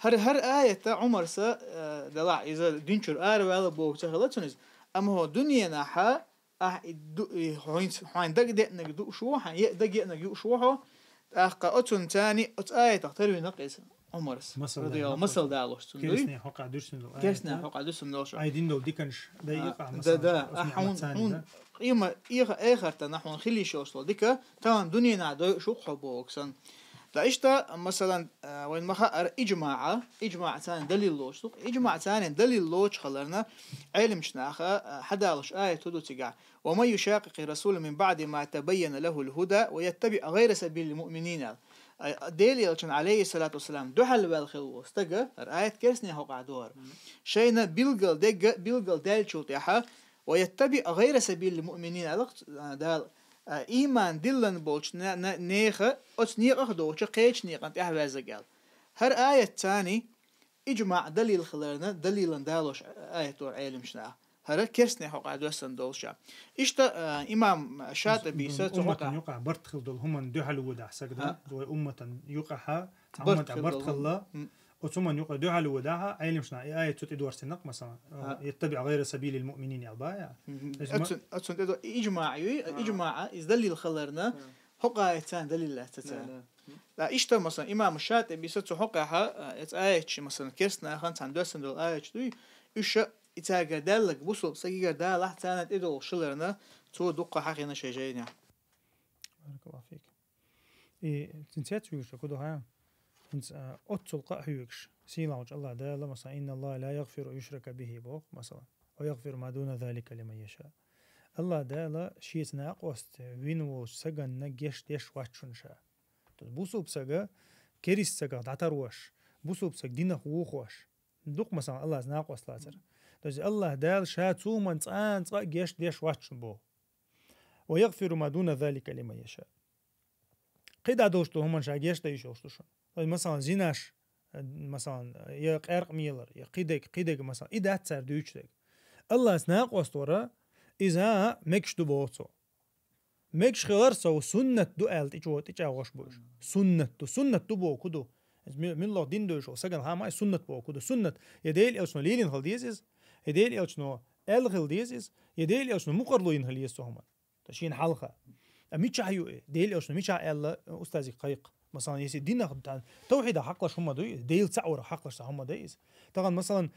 هر آية عمر سا دلع إذا دينشر ولا بو تخلصنيز أما هو دنيا نحا حين دق نقدو شو حين يدق نقدو شو أتون تاني آية تختار نقيس عمر رضي الله مثل دالوش كيسني حق عدوسن كيسني حق عدوسن لوش عايدين دول ديكنش دقيقة دا أحون قيمة آخر تنحون خلي شوصل ديكا تمام دنيا نعدو شو حبوكسن لإشتا مثلا وين ما إجماع ثاني دليل لوش إجماع ثاني دليل لوش خلرنا علم شناخة حدالش آية تدو تقع وما يشاقق الرسول من بعد ما تبين له الهدى ويتبع غير سبيل المؤمنين ديلي الشن عليه الصلاة والسلام دحل بالخلو استقى آية كرسني هو قعدور شينا بيلقل دال شو تيحا ويتبع غير سبيل المؤمنين دال إيمان دلن بولش نيخة أتنيق أخدوش قيش نيق أنت أحبازة هر آية تاني إجماع دليل خلرنا دليل دالوش آية دور علم شنا هر كرسني حق عدوسن دولشا إشتا إمام شاطبي أمة يقع برتخل دول هم دحلو ودع سجدا وأمة يقعها برتخل وثم يقع دحلو ودعها علم شنا آية تدور سنق مثلا يتبع غير سبيل المؤمنين البايع أتون تدور إجماع إذ دليل خلرنا حق آية تان دليل لا تتان لا إشتا مثلا إمام الشاطبي ستو حقها آية مثلا كرسنا خانت عندوسن دول آية دوي إيش إتاجر دالك بوصل سجير دال أحسن إدو شلرنا تو دقة حقنا شيء جينا. بارك الله فيك. تنسيت ويش كده ها. تنس أتصل هيوكش سيلاوج الله دال مثلا إن الله لا يغفر يشرك به بوق مثلا ويغفر ما دون ذلك لمن يشاء. الله دال شيء ناقوست وينو سجن نجش ديش واتشنشا. بوصل بسجا كريس سجا تعتروش بوصل بسج دينه وخوش. دق مثلا الله ناقوست لازر. دز الله دال شاتو من تان جيش ديش واتشن بو ويغفر ما دون ذلك لمن يشاء قيد دوشتو هم شا جيش ديشوشتو مثلا زيناش مثلا يا قرق ميلر يا قيدك مثلا اذا تصير دوچدك الله سناق وستورا اذا مكشتو بوتو مكش خيرسو سنه دوالت ايچوش بوش سنه بو كدو من الله دين دوشو سغن ها ما سنه بو كدو سنه يديل اوسن ليلين هل ديزيز يديل يلشنو الغل ديزيز يديل يلشنو مقرلوين هل يسوهما تشين حلقه اميتش هيو ديل يلشنو ميتش ال استاذي قيق مثلا يسي دين خدان توحيد حقلش هم دو ديل تعور حقلش هم دايز طبعا مثلا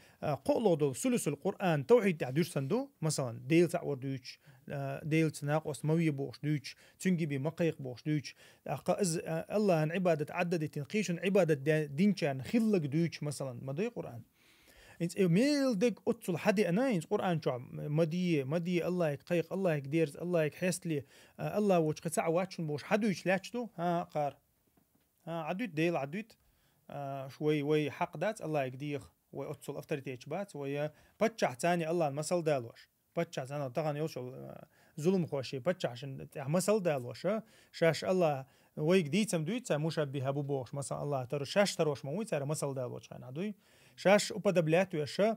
قولو دو ثلث القران توحيد تعدوش سندو مثلا ديل تعور دوش ديل تناقص موي بوش دوش تنجي بمقيق بوش دوش الله عن عباده عدد تنقيش عباده دين كان خلق دوش مثلا ما دو قران انت ميل دك اتل حدي انا انت قران شو مدي الله يقيق الله يقدير الله يحسلي الله وش قطع واتشن بوش حدو يشلاتشتو ها قار ها عدوت ديل عدوت شوي وي حق دات الله يقدير واتل افترتيش بات ويا بتشع ثاني الله المثل دالوش بتشع ثاني طبعا يوصل ظلم خوشي بتشع عشان مثل دالوش شاش الله ويقدي تمدويت مشابه ابو بوش مثلا الله ترى شاش تروش موي ترى مثل دالوش كان عدوي شاش وبدبلات ويشا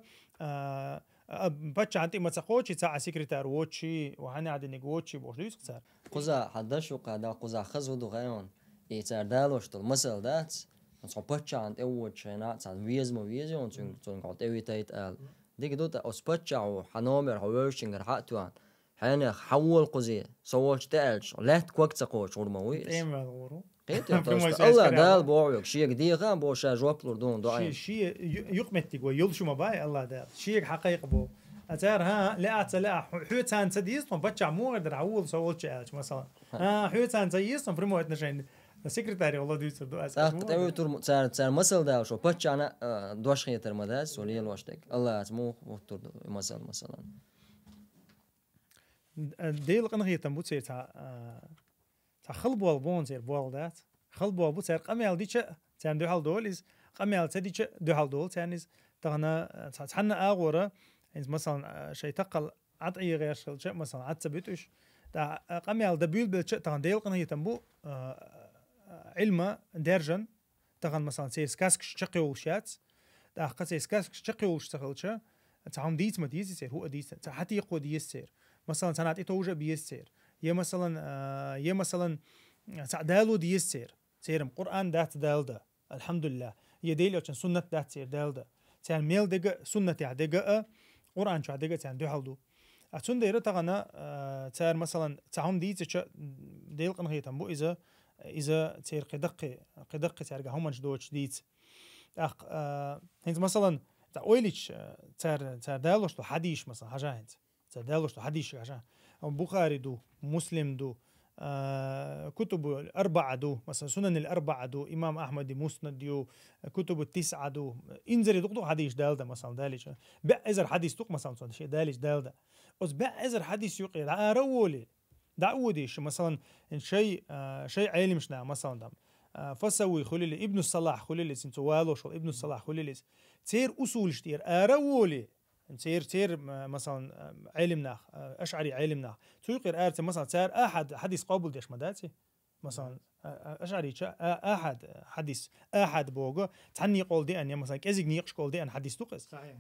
باتش عندي ما تقوتش تاع سكرتير ووتشي وهنا عندي ووتشي بوش صار قزا حدش وقادا قزا خز ودو غيون يتار دالوش تو مسل دات صو باتش عند اوت شينا تاع ويزمو تون قط اوي تايت ال ديك دوتا اسباتش او حنومر هوشنجر حاتوان حين حول قزي سووش تالش لا تكوك تقوش ورموي ايما غورو قيت الله دال بوعك شي دقيقه بوشا جوكلور دون دو شي يقمتك ويلشو ما باي الله دال شي حقيق بو أتار ها لا حوتان تديستون بتشع مو قدر عول سوول شيء مثلا حوتان تديستون بريمو اتنشين السكرتاري والله ديستو دو اساس تقوي تور صار مسل دا شو بتشع انا دوش خيتر مداس ولي الواشتك الله اسمو وتور مثلا ديل قنغي تنبو تسير تا خلبو البون زير بوالدات خلبو ابو تسير قميال ديتش تان دو حال دوليز قميال تديتش دو حال دول تانيز تغنا تحنا اغوره مثلا شيء تقل عطعي غير شيء مثلا عتبتش تا قميال دبيل بالش تغن ديل قنغي تنبو علم درجن تغن مثلا سيس كاسك شقيو شات تا قسيس كاسك شقيو اشتغلش تعم ديت ما ديت يصير هو ديت حتى يقود يصير مثلا سنات توجه بيصير يا مثلا سعدالو ديصير سيرم قران دات دالدا الحمد لله يديلو كان سنه دات سير دالدا تان ميل دغ سنه تاع دغ قران شو دغ تان دو حلدو اتون ديرو تاغنا تار مثلا تعم ديت ديل قنغي تنبو اذا تير قدق تارغا همش دوتش ديت اخ انت مثلا تا اويليش تار دالوش حديش مثلا حاجه انت دالوش حديث عشان بخاري دو مسلم دو كتب الأربعة دو مثلا سنن الأربعة دو إمام أحمد مسند دو كتب التسعة دو إنزري دو حديث دالدا مثلا دالش بأزر حديث دوق مثلا شيء دالش دالدا بس بأزر حديث يقي رولي دعوديش مثلا شيء عالم شنا مثلا دم فسوي خليل ابن الصلاح خليل سنتوالو شو ابن الصلاح خليل تير أصول شتير رولي تير مثلا علمنا أشعري علمنا تيقر آرت مثلا تير أحد حديث قابل ديش مداتي مثلا أشعري أحد حديث أحد بوجو تعني قول دي أن مثلا كأزيق نيقش قول دي أن حديث توقس صحيح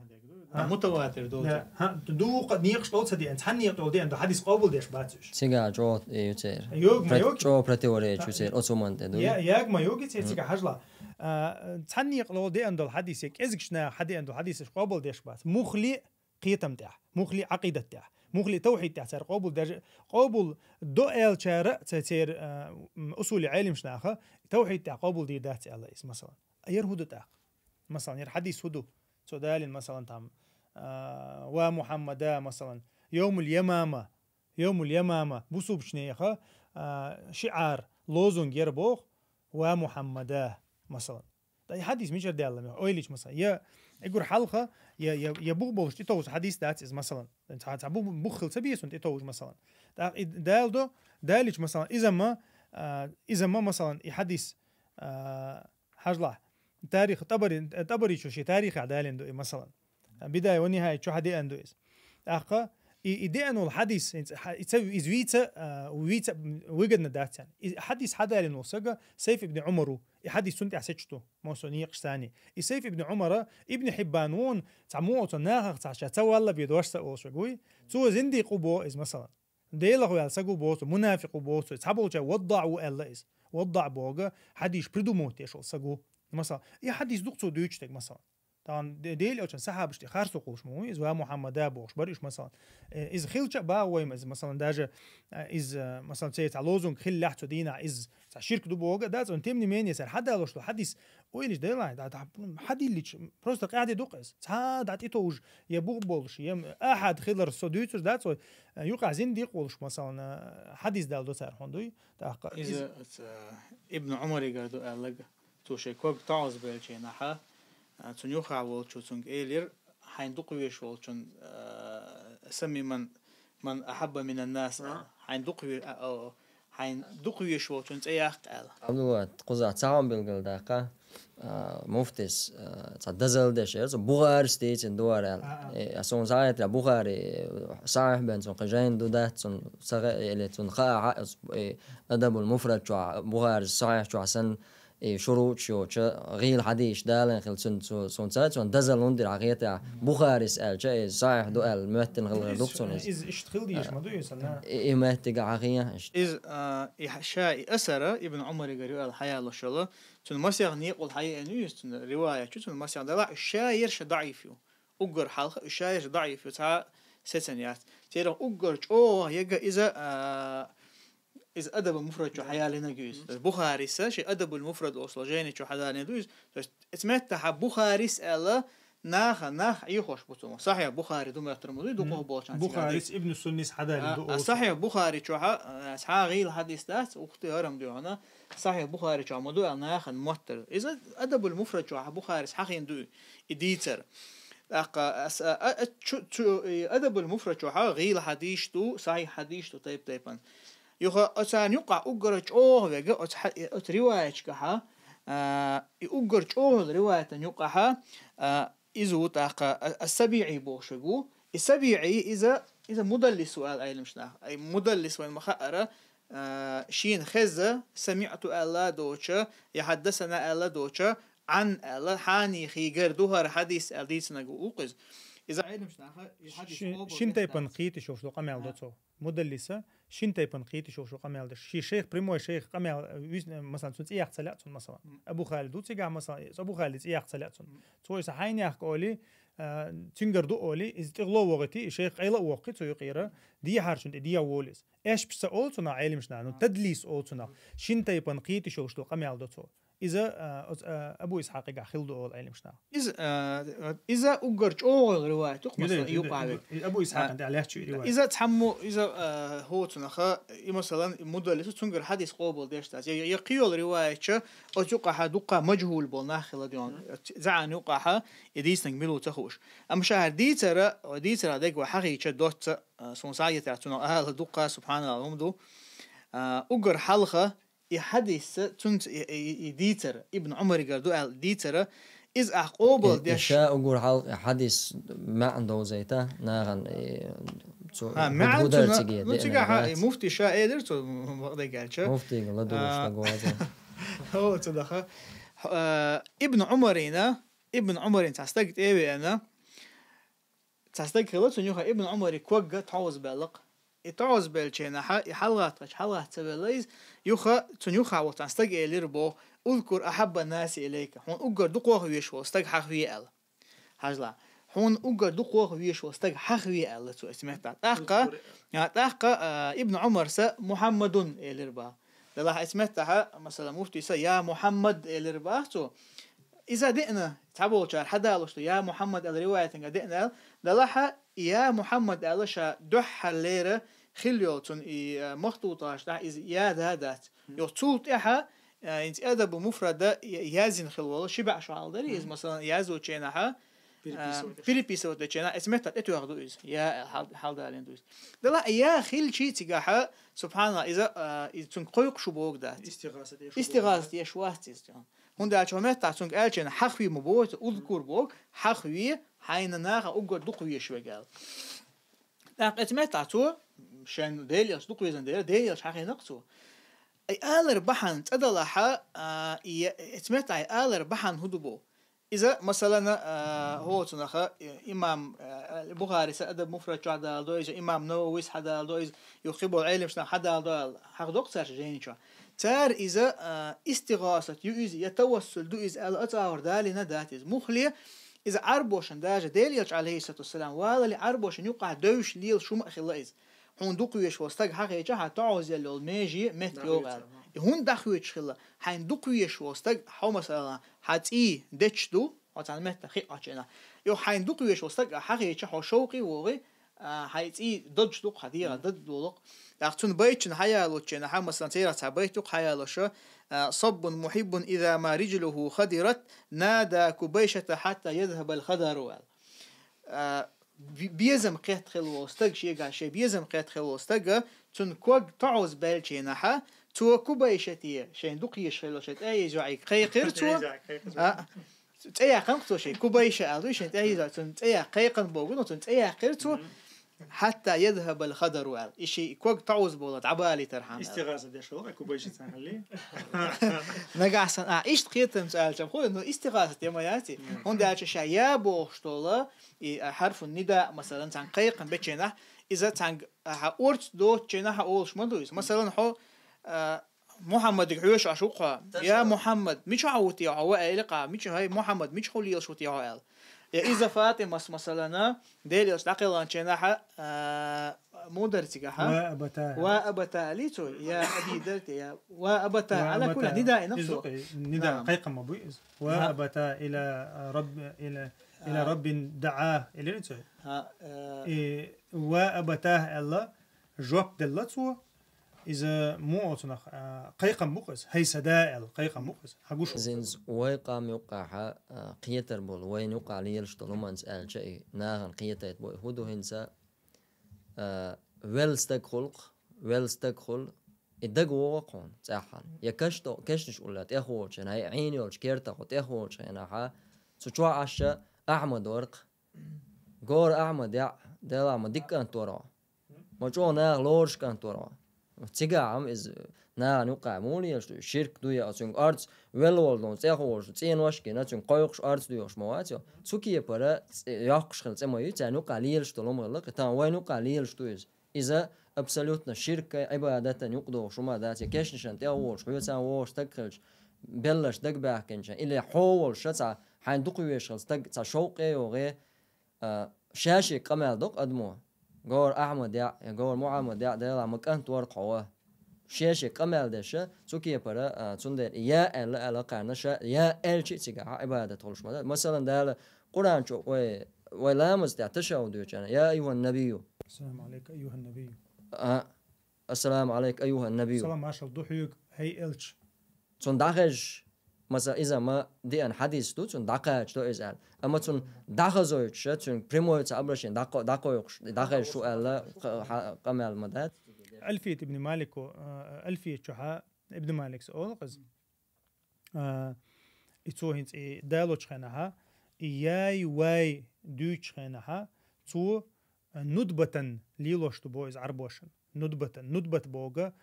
متواتر دول دو قد نيقش قول سدي أن تعني قول دي أن حديث قابل ديش باتش سيجا جو يوتير يوغ جو براتيوري يوتير أوسومان تدو ياغ ما يوغي تيجا حجلا تعني قول دي أن دول حديث كأزيق شنا حدي أن دول حديث قابل ديش بات مخلي قيتم تاع مخلي عقيدة تاع مخلي توحيد تاع صار قابل درجة قابل دو شارع تسير أصول علم شناخة توحيد تاع قابل دي دات الله اسم مثلا يرهدو تاع مثلا ير حديث هدو سودال مثلا تام ومحمدا مثلا يوم اليمامة بوسوب شنيخة شعار لوزون يربوخ ومحمدا مثلا ده حديث مش دي الله اويليش مثلا يا يقول حلقه يا بوغ تيتوز حديث دات از مثلا انت تعبو بوخل سبيس انت تيتوز مثلا دالدو داليش مثلا اذا ما مثلا يحدث حجله تاريخ طبري شو شي تاريخ عدالين مثلا بدايه ونهايه شو حدي اندو از اخا يدينو الحديث يتسوي ازويتا ويتا وجدنا دات يعني حديث حدا لنوسجا سيف ابن عمر يحدث سنت عسجتو موسونيق ثاني سيف ابن عمر ابن حبانون تعمو تناخ تعشا تولى بيدوش اوشغوي تو زندي قبو از مثلا ديلغو يالسغو بوت منافق بوت تحبو جا وضعوا الله از وضع بوغا حديث بريدوموت يشو سغو مثلا يا حديث دكتور دويتشتك مثلا طبعا ديل اوشن سحب اشتي خارسو قوش مو از محمد بوش بريش مثلا از خيلچ با ويم از مثلا داجه از مثلا تيت علوزون خيل لحتو دينا از شركه دوبوغا داز انت مني مين يسر حدا لوش حديث ويلش ديلا دا حدي اللي بروست قاعد يدقس تا دات توج يبوغ بولش يم احد خيلر سوديتر دات يوقع زين دي قولش مثلا حديث دال دو سر هوندوي اذا ابن عمر يقعدوا قال تو شيكوك تعوز بالجناحه تنيوخا والشو تنج إيلير حين دقويش والشون سمي من أحب من الناس حين دقويش والشون تأيخ قال عبدالله قزع تعاون بالقل داقة مفتس تدزل دشير بوغار ستيت دوار أصلا ساعات بوغاري صحيح بين سون قجين دودات سون صغير اللي سون خاء أدب المفرد شو بوغار صحيح شو عسن شروط شو غيل حديش دالن خل سون سات سون دزل وندر عقيتة بخاري سأل شيء صحيح دؤل متن غير دوبسون إز اشتغل ديش ما دوي سنة إيه متن عقية إز إحشاء أسرة ابن عمر قريوا الحياة الله شاء الله تون مسيغ نيقول حياة نيوز تون رواية تون مسيغ دلا الشاير شضعيفيو أجر حلقة الشاير ضعيف تا ستنيات تيرا أجر يجا إذا أدب المفرد شو حياة لنا جوز بخاري شيء أدب المفرد أصلا جاني شو حدا لنا جوز اسمعت حب بخاري ألا ناخ يخش بتوما صحيح بخاري دوم يحترموا دو قه بولشان بخاري ابن السنيس حدا لدو صحيح بخاري شو غير حديث ده واختيارهم دو هنا صحيح بخاري شو مدو ناخ موتر إذا أدب المفرد شو بخاري حقين دو إديتر أدب المفرد شو غير حديث دو صحيح حديث دو طيبا يخا أتان يقع أجرج وجا رواية كها أجرج رواية يقعها إذا تاق السبيعي بوشجو السبيعي إذا مدلس سؤال أي مشنا أي مدلس وين مخأرة شين خزة سمعت ألا دوتشا يحدثنا ألا دوتشا عن ألا حاني خيجر دوهر حديث أديس نجوقز إذا أي مشنا شين تيبن قيت شوف شو قمع دوتشو مدلسة شين تيبن قيت شوف شو قمع دش شيخ بريمو شيخ قمع مثلا تونس إيه اختلاتون مثلا أبو خالد دوتي قام مثلا أبو خالد إيه اختلاتون توي صحيح يحكي أولي تنقر دو أولي إذا تغلو وقتي شيخ أيلا وقت سوي قيرة دي حارشون دي أوليس إيش بس أولتنا عالم شنو تدليس أولتنا شين تيبن قيت شوف شو قمع دوتشو إذا أبو إسحاق جا خلده أول علم شنو إذا أجرج أول رواية تقمص يقع أبو إسحاق عندي عليه شيء رواية إذا تحمو إذا هو تنخا مثلا مدلس تنقر حديث قابل ديشتاز يقيل رواية أو تقع دقة مجهول بالناخل ديون زعان يقع يديس نجمله تخوش أما شهر ديترا ديك وحقيقة دوت سونساية تعتنا أهل دقة سبحان الله هم دو أجر حلقة يحدث تنت يديتر ابن عمر قردو ديتر إذ أقوبل ديش إشاء أقول حدث ما عنده زيته ناغن ما عنده نتيجة مفتي شاء إدر تو مقدر قال شو مفتي لا دوش هو تدخل ابن عمرين تستقت إيه أنا تستقت خلاص نيوها ابن عمر كوجا تعوز بالق يتعوز بالشينا حلقات تبليز يخا تنيوخا وتنستج إليربو أذكر أحب الناس إليك هون أجر دقوه ويشوا استج حخوي ال هجلا هون أجر دقوه ويشوا استج حخوي ال تو اسمه تحقق يعني تحقق ابن عمر س محمد إليربا لله اسمه تها مثلا مفتي س يا محمد إليربا تو إذا دقنا تعبوا شار حدا لشتو يا محمد الرواية دقنا لله يا محمد ألشا دح الليرة خليوتون مخطوطة ده إز ياد هادات يوتوت إحا إنت أدب مفردة يازن خلوه شبع شعال داري إز مثلا يازو تشينها فيليبيسو تشينا اسمه تأتو ياخدو إز يا حال دارين دوز دلا يا خل شيء تجاها سبحان الله إذا تنقيق شو بوق دات استغاثة يشواتيز جان هون ده شومت تعتون قالشين حخوي مبوت أذكر بوق حخوي حين ناخ أجر دقوي شوي قال اسمه تعتو شان ديليش دقوي زين ديليش حقي نقصو أي آلر بحن تدلها اسمه تعي آلر بحن هدوبو إذا مثلا هو تنخا إمام البخاري سأدب مفرد شهدا دويج إمام نووي حدا دويج يخبر العلم شنا حدا دو حق دكتور جيني شو تار إذا استغاثة يؤذ يتوسل دويز على أتعور دالي نداتيز مخلية إذا عربوشن داجة ديليش عليه الصلاة والسلام ولا اللي عربوشن يقع دوش ليل شو ما أخلاص هون دقويش وستق حقيقة هتعوز اللي الماجي مثل يوغال هون دخويش خلا حين دقويش وستق حو مثلا حتى دتشدو وتعلمت خيقة جنا يو حين دقويش وستق حقيقة حو شوقي وغي حتى دج دق حديرة ضد دق لكن بيتشن حيا لوتشنا حم مثلا تيرا تعبيتك حيا لوشة صب محب إذا ما رجله خدرت نادى كبيشة حتى يذهب الخدر بيزم قيت خلو استق شيء قال شيء بيزم قيت خلو استق تون كوج تعوز بالشينها تو كبيشتي شيء دقيش خلو شيء أي جاي قيقر تو تأي قنق تو شيء كبيشة أدو شيء أي جاي تون تأي قيقن بوجون تون تأي قير تو حتى يذهب الخضر وال إشي كوك تعوز بولد عبالي ترحم استغاثة دي شو أكو بيش تسهل نجا أحسن إيش تقيتم سؤال شاب خو إنه استغاثة يا ما ياتي هون ده أشياء يا بوشتولا حرف النداء مثلا عن قيق بتشينه إذا عن حورت دو تشينه أولش ما دويس مثلا حو محمد يحوش عشوقها يا محمد مش عوتي يا عوائل قا مش هاي محمد مش خليه شوتي يا عوائل إذا فاطمة مثلا ديل يستقل عن شناحة مودرتيها وأبتا ليتو يا أبي درت يا وأبتا على كل نداء نفسه نداء قيقم مبويز وأبتا إلى رب دعاه إلى ليتو وأبتا الله جواب دلتو إذا مو أصنخ قيقم مقص هي سدائل قيقم مقص حقوش زينز ويقام يوقع قيتر بول وين يوقع ليلش طالما نسأل شيء ناهن قيتر بول هدو هنسا ويلستك خلق الدق وقون تاحن يا كشتش قلت يخوش أنا عيني وش كيرتا قلت يخوش أنا ها تشوى عشا أحمد ورق قور أحمد يا دلا ما دكان تورا ما جو ناغ لورش كان تورا تيجا إز نا نوقع مولي شرك دويا أتون أرتس ويلولدون تيخوش تين واشكي ناتون قايقش أرتس دوياش مواتيو تسوكي برا ياقش خل تمايو تا نوقع ليلش تلوم غلق تا وين نوقع ليلش دويز إذا أبسلوتنا شركة عبادة يقدو شما داتي كيش نشان تيخوش حيوتا ووش تكخلش بلش دق باكنشان إلا حول شتا حين دقويش خلص تق تا شوقي وغي شاشي قمال دق أدمو قول أحمد يا قول محمد يا دلا مكان تورقوه شاشة قمال دشة سوكي برا تندر يا ألا قرنشة يا شيء تيجا عبادة تولش مثلا دلا قرآن شو ولامز تعتشوا ديوشنا يا أيها النبي السلام عليك أيها النبي السلام عليك أيها النبي السلام عشر ضحيك هي إلش تندخج مثلا إذا ما دي أن حديث تو تندخج تو إزال أما تندخزويش تون بريمو تعبرشين دخل شو ألا قمال مدات ألفية ابن مالك ألفية شحاء ابن مالك سؤال قز إتوهنت دالو شخنها إياي واي دوش خنها تو ندبة ليلوش تبويز عربوشن ندبة بوغا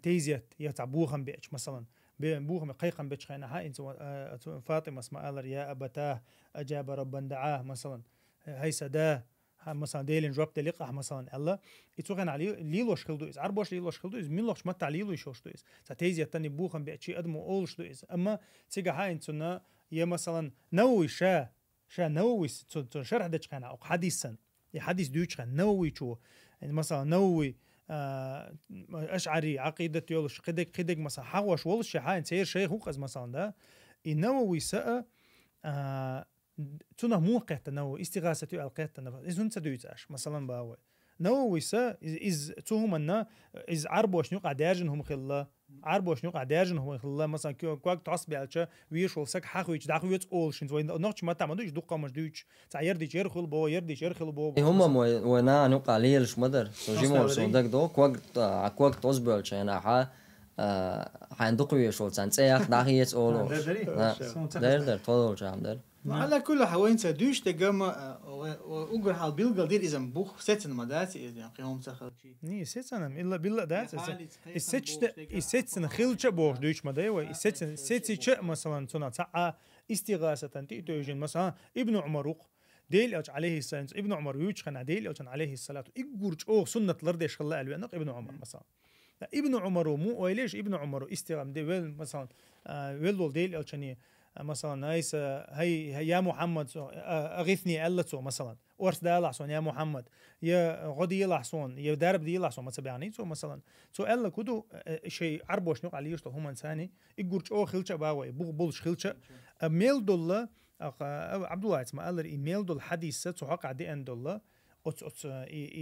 تيزيت يتعبوهم بيش مثلا بوهم قيقم بيش خنها إنت فاطمة اسمها ألر يا أبتاه أجاب ربا دعاه مثلا هاي سداه مثلا ديلين جواب تلقح مثلا الله يتوقن عليه ليلوش خلدو إز عربوش ليلوش خلدو إز ميلوش متع ليلو يشوش دو إز تتيزي التاني بوخم بيأتشي أدمو أولش دو إز أما تيجا هاين تنا يا مثلا نووي شا نووي شرح دش خنا أو حديثا يحديث دوش خنا نووي شو يعني مثلا نووي أشعري عقيدة يولش قدك مثلا حوش ولش هاين سير شيخ وقز مثلا ده النووي سأ تونه مو قيت نووي استغاثة القيت نفس إذن تدويتاش مثلا باوي نووي سأ إز توهم أن إز عربوش نوقع دارجنهم خلا عربوش نوقع دارجنهم خلا مثلا كواك تعصب على ويش ولسك حقويش دعويت أولشين وين نقش ما تعملوش دقة مش دويش تعيردي يرخل بو يرخل بو هم ونا نوقع ليلش مدر سوجيمو سودك دو كواك تصبرش أنا ح حندقوي شول سانسيخ داخيت أولو در طول جام در على كل حوين تدوش تجمع وأقول حال بيلقى دير إذا بوخ ستن مدات إذا قيوم تخل شيء ني ستن إلا بيلا دات الستن خلش بوخ دوش مداي والستن ستي مثلا تنا تاع استغاثة تيجين مثلا ابن عمر ديل أج عليه السلام ابن عمر يوش خنا ديل أج عليه الصلاة يقولش أو سنة لردش خلا ألوان ابن عمر مثلا ابن عمر مو ويليش ابن عمر استغام دي ويل مثلا ويل ديل أجني مثلا نايس هي يا محمد أغثني ألتو مثلا ورث دا لحسون يا محمد يا غدي لحسون يا دارب دي لحسون يعني تو مثلا تو ألا كدو شيء عربوش نوع عليه هم إنساني يقولش أو خلش باوي بولش خلش ميل دولة عبد الله اسمه قال إيميل دول حديث تحقق عدي أن دولة أت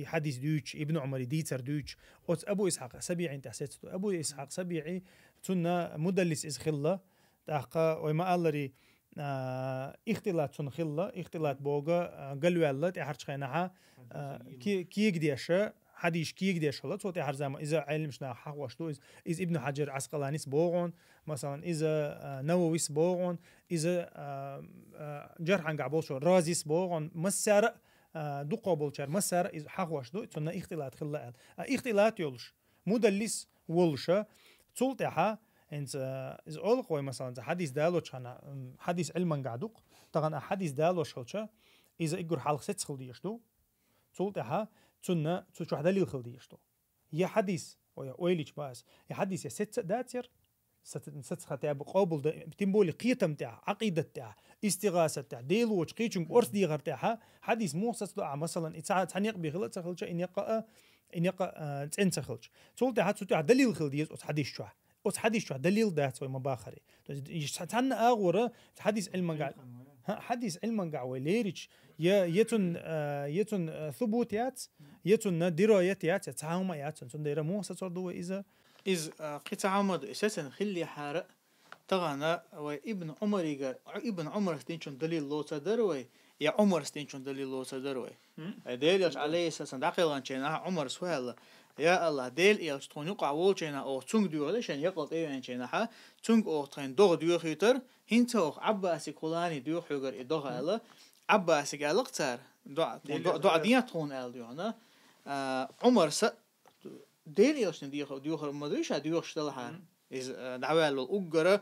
حديث دوش ابن عمر ديتر دوش أت أبو إسحاق سبيعي أنت حسيت أبو إسحاق سبيعي تنا مدلس إز خلة تحقق وما قال لي اختلاط تون خلة اختلاط بوجا قالوا الله تحرش خينها كي قديش حديث كي قديش الله صوت يحرز إذا علمشنا حق وشتو إذا ابن حجر عسقلانيس بوغون مثلا إذا نوويس بوغون إذا جرح عن قعبوشو رازيس بوغون مسار دو قابل شر مسار إز حقوش دو تنا اختلاط خلا اختلاط يولش مدلس ولشة تولتها إنز إز أول قوي مثلا حديث دالو شنا حديث علما قعدوق طبعا حديث دالو شلشة إذا إجر حلق ست خلديش دو تولتها تنا تشوف دليل خلديش دو يا حديث ويا أويليش باس يا حديث يا ست داتير ست خطأ بقابل ده بتنبولي قيتم تاع عقيدة تاع استغاثة تاع ديلوش قيتشون أرث ديغر تاعها حديث موسس دعاء مثلا إتساعد تنيق بغلط سخلش إن يقع تنس سخلش تقول تاع تاع دليل خلديز أس حديث شو أس حديث شو دليل ده سوي مباخري يشتغل أغورة حديث علم قاعد حديث علم قاعد وليرش يتون ثبوتيات يتون درايتيات تعاهم ياتون تندير موسس صردوا إذا قطع عمد أساسا خلي حارق تغانا وابن عمر يقال ابن عمر استنشون دليل لو تدروي يا عمر استنشون دليل لو تدروي ديل عليه أساسا داخل غنشينا عمر سؤال يا الله ديل يلش تونيق عوالشينا أو تونج ديوله شان يقلط إيوانشينا ها تونج أو تين دوغ ديو خيتر هنتوخ عباسي كولاني ديو حجر إدوها الله عباسي قالق تار دع دياتون قال ديونا عمر س ديل يلش ديوخر مدريش ديوخ شتلها إز دعوال الأجرة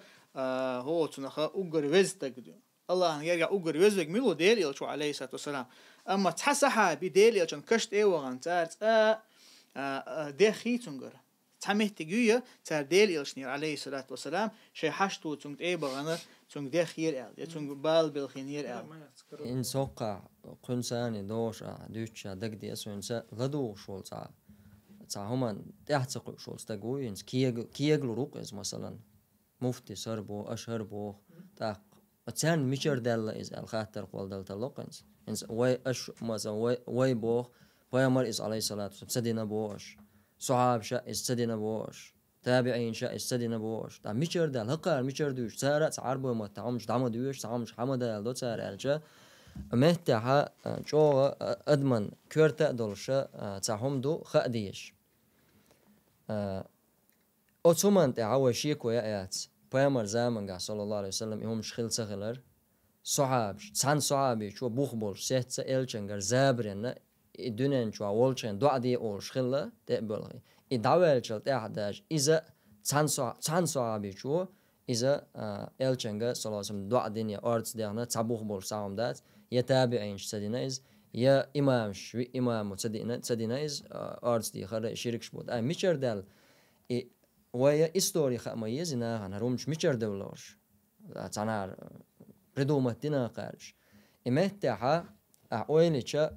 هو تنخا أجر وزتك ديو الله يرجع أجر وزتك ملو ديل يلشوا عليه الصلاة والسلام أما تحسها بديل يلشون كشت وغان تار ده خيتونجر تمهت جوية تار ديل يلشنير عليه الصلاة والسلام شيء حشتو تونج بغانا تونج ده خير آل تونج بال بالخير آل إن سوقع قنساني دوشة دوشة دقدي أسو إنسا غدو شول همان تحتسق شول تقوي إنس كيغلو روقز مثلا مفتي سربو أشهربو تاق أتسان ميشر دالة إز الخاتر قول دالة اللوقنس إنس واي أش مثلا واي بوخ بيامر إز عليه الصلاة والسلام سدينا بوش صحاب شاء سدينا بوش تابعين شاء سدينا بوش تا ميشر دال هقار ميشر دوش سارة عربو ما تعمش دعم دوش تعمش حمد دال سار الجا مهتها شو أدمن كرتا دولشة تعهم دو خديش أتومان تعوى شيك ويأت بيامر زمان قا صلى الله عليه وسلم يوم شخل سخلر صحاب سان صحابي شو بوخبول سهت سألشنجر زابرين الدنيا شو أولشن دعدي أول شخلة تقبله الدعوة شل تحداج إذا سان صحابي شو إذا ألشنجر صلى الله عليه وسلم دعدي أرض دهنا تبوخبول سام دات يتابعين سدينايز يا إمام شوي إمام سدينايز أرض دي خير شريك شبود ميشر دال ويا إستوري خميز إنها هنرومش ميشر دولارش تنار بدومتنا قارش إمتها أوينيشة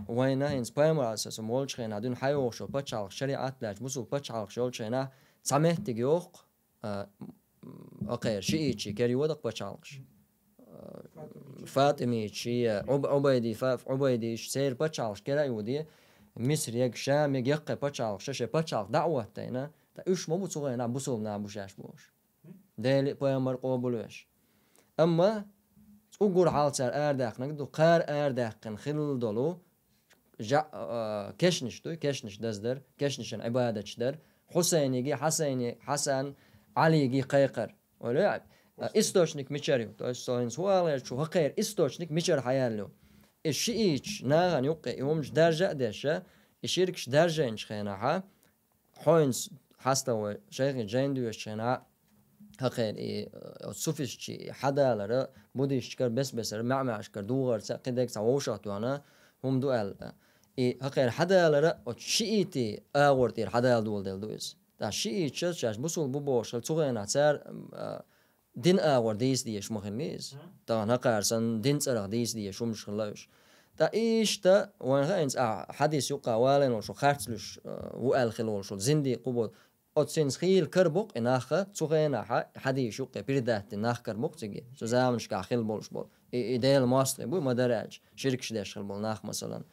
وينا إنس بيمر أساس مولش خينا دون حيوشو بتشالق شريعة لاج بسو بتشالق شول شينا سمهت جيوق أقير شيء كري ودق بتشالقش فاطمي شيء عبيدي سير بتشالق كلا يودي مصر يك شام يق بتشالق شيء بتشالق دعوة تينا تأيش مو بتصغينا بسولنا بوشاش بوش دل بيمر قابلوش أما أقول حال سر أرداق نقدو قار أرداق خل دلو كشنش دزدر كشنشن عبادة در حسين يجي حسن علي يجي قيقر ولا استوشنك مشاريو تو استوين سوال شو هقير استوشنك مشار حيالو الشيء ناغن يقي يومش درجة دشة يشيركش درجة إنش خيناها حوينس حستا شيخ جيندوش شينا هقير صوفيش شي حدا لرا بوديش كر بس معمعش كر دوغر سقدك سووشات وانا هم دوال هقير حدا لرا شيئتي أورتير حدا دول دويس دا شيء تشاش بوصل بوبوش الصغيرة صار دين أور ديش مخنيز طبعا هقارسن دين صار ديش شو مش خلاش تا إيش تا وين غاينز حديث يقع والين وشو خارتلوش وقال خلول شو زندي قبول أتسينس خيل كربوك إناخة صغيرة حديث يقع بردات إناخ كربوك تيجي شو زامنش كاخيل بولش بول إيديل ماستر بو مدرج شركش داش خل بول ناخ مثلا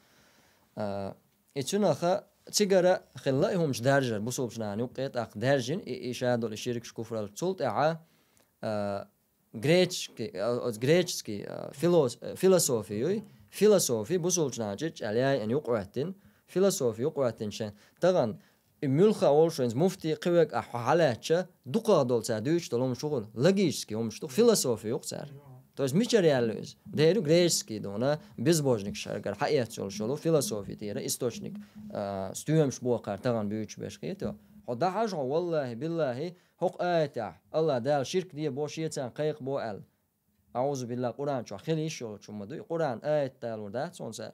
إتشناخة تيجرا خلاهم مش درجة بوصوبش نانيو قيت أق درجين إيشادو لشركة كفر الصوت غريتشكي فيلسوفي بوصوبش ناجج عليها أن يقعتن فيلسوفي يقعتن شان طبعا الملخة أولشينز مفتي قويك حالاتشا دقا دول سادوش دولهم شغل لقيشكي هم شتو فيلسوفي يقصر То есть мичариалюз. Дерю греческий дона безбожник шаргар хаят шолу философия тира источник. Стюемш буакар таган büyüç beşkiyeti. Hoda hajga wallahi billahi hok ayta. Allah dal şirk diye boş yetan qayık bu el. Auzu billah Kur'an çok xili iş yolu çumadu. Kur'an ayet dal orada sonsa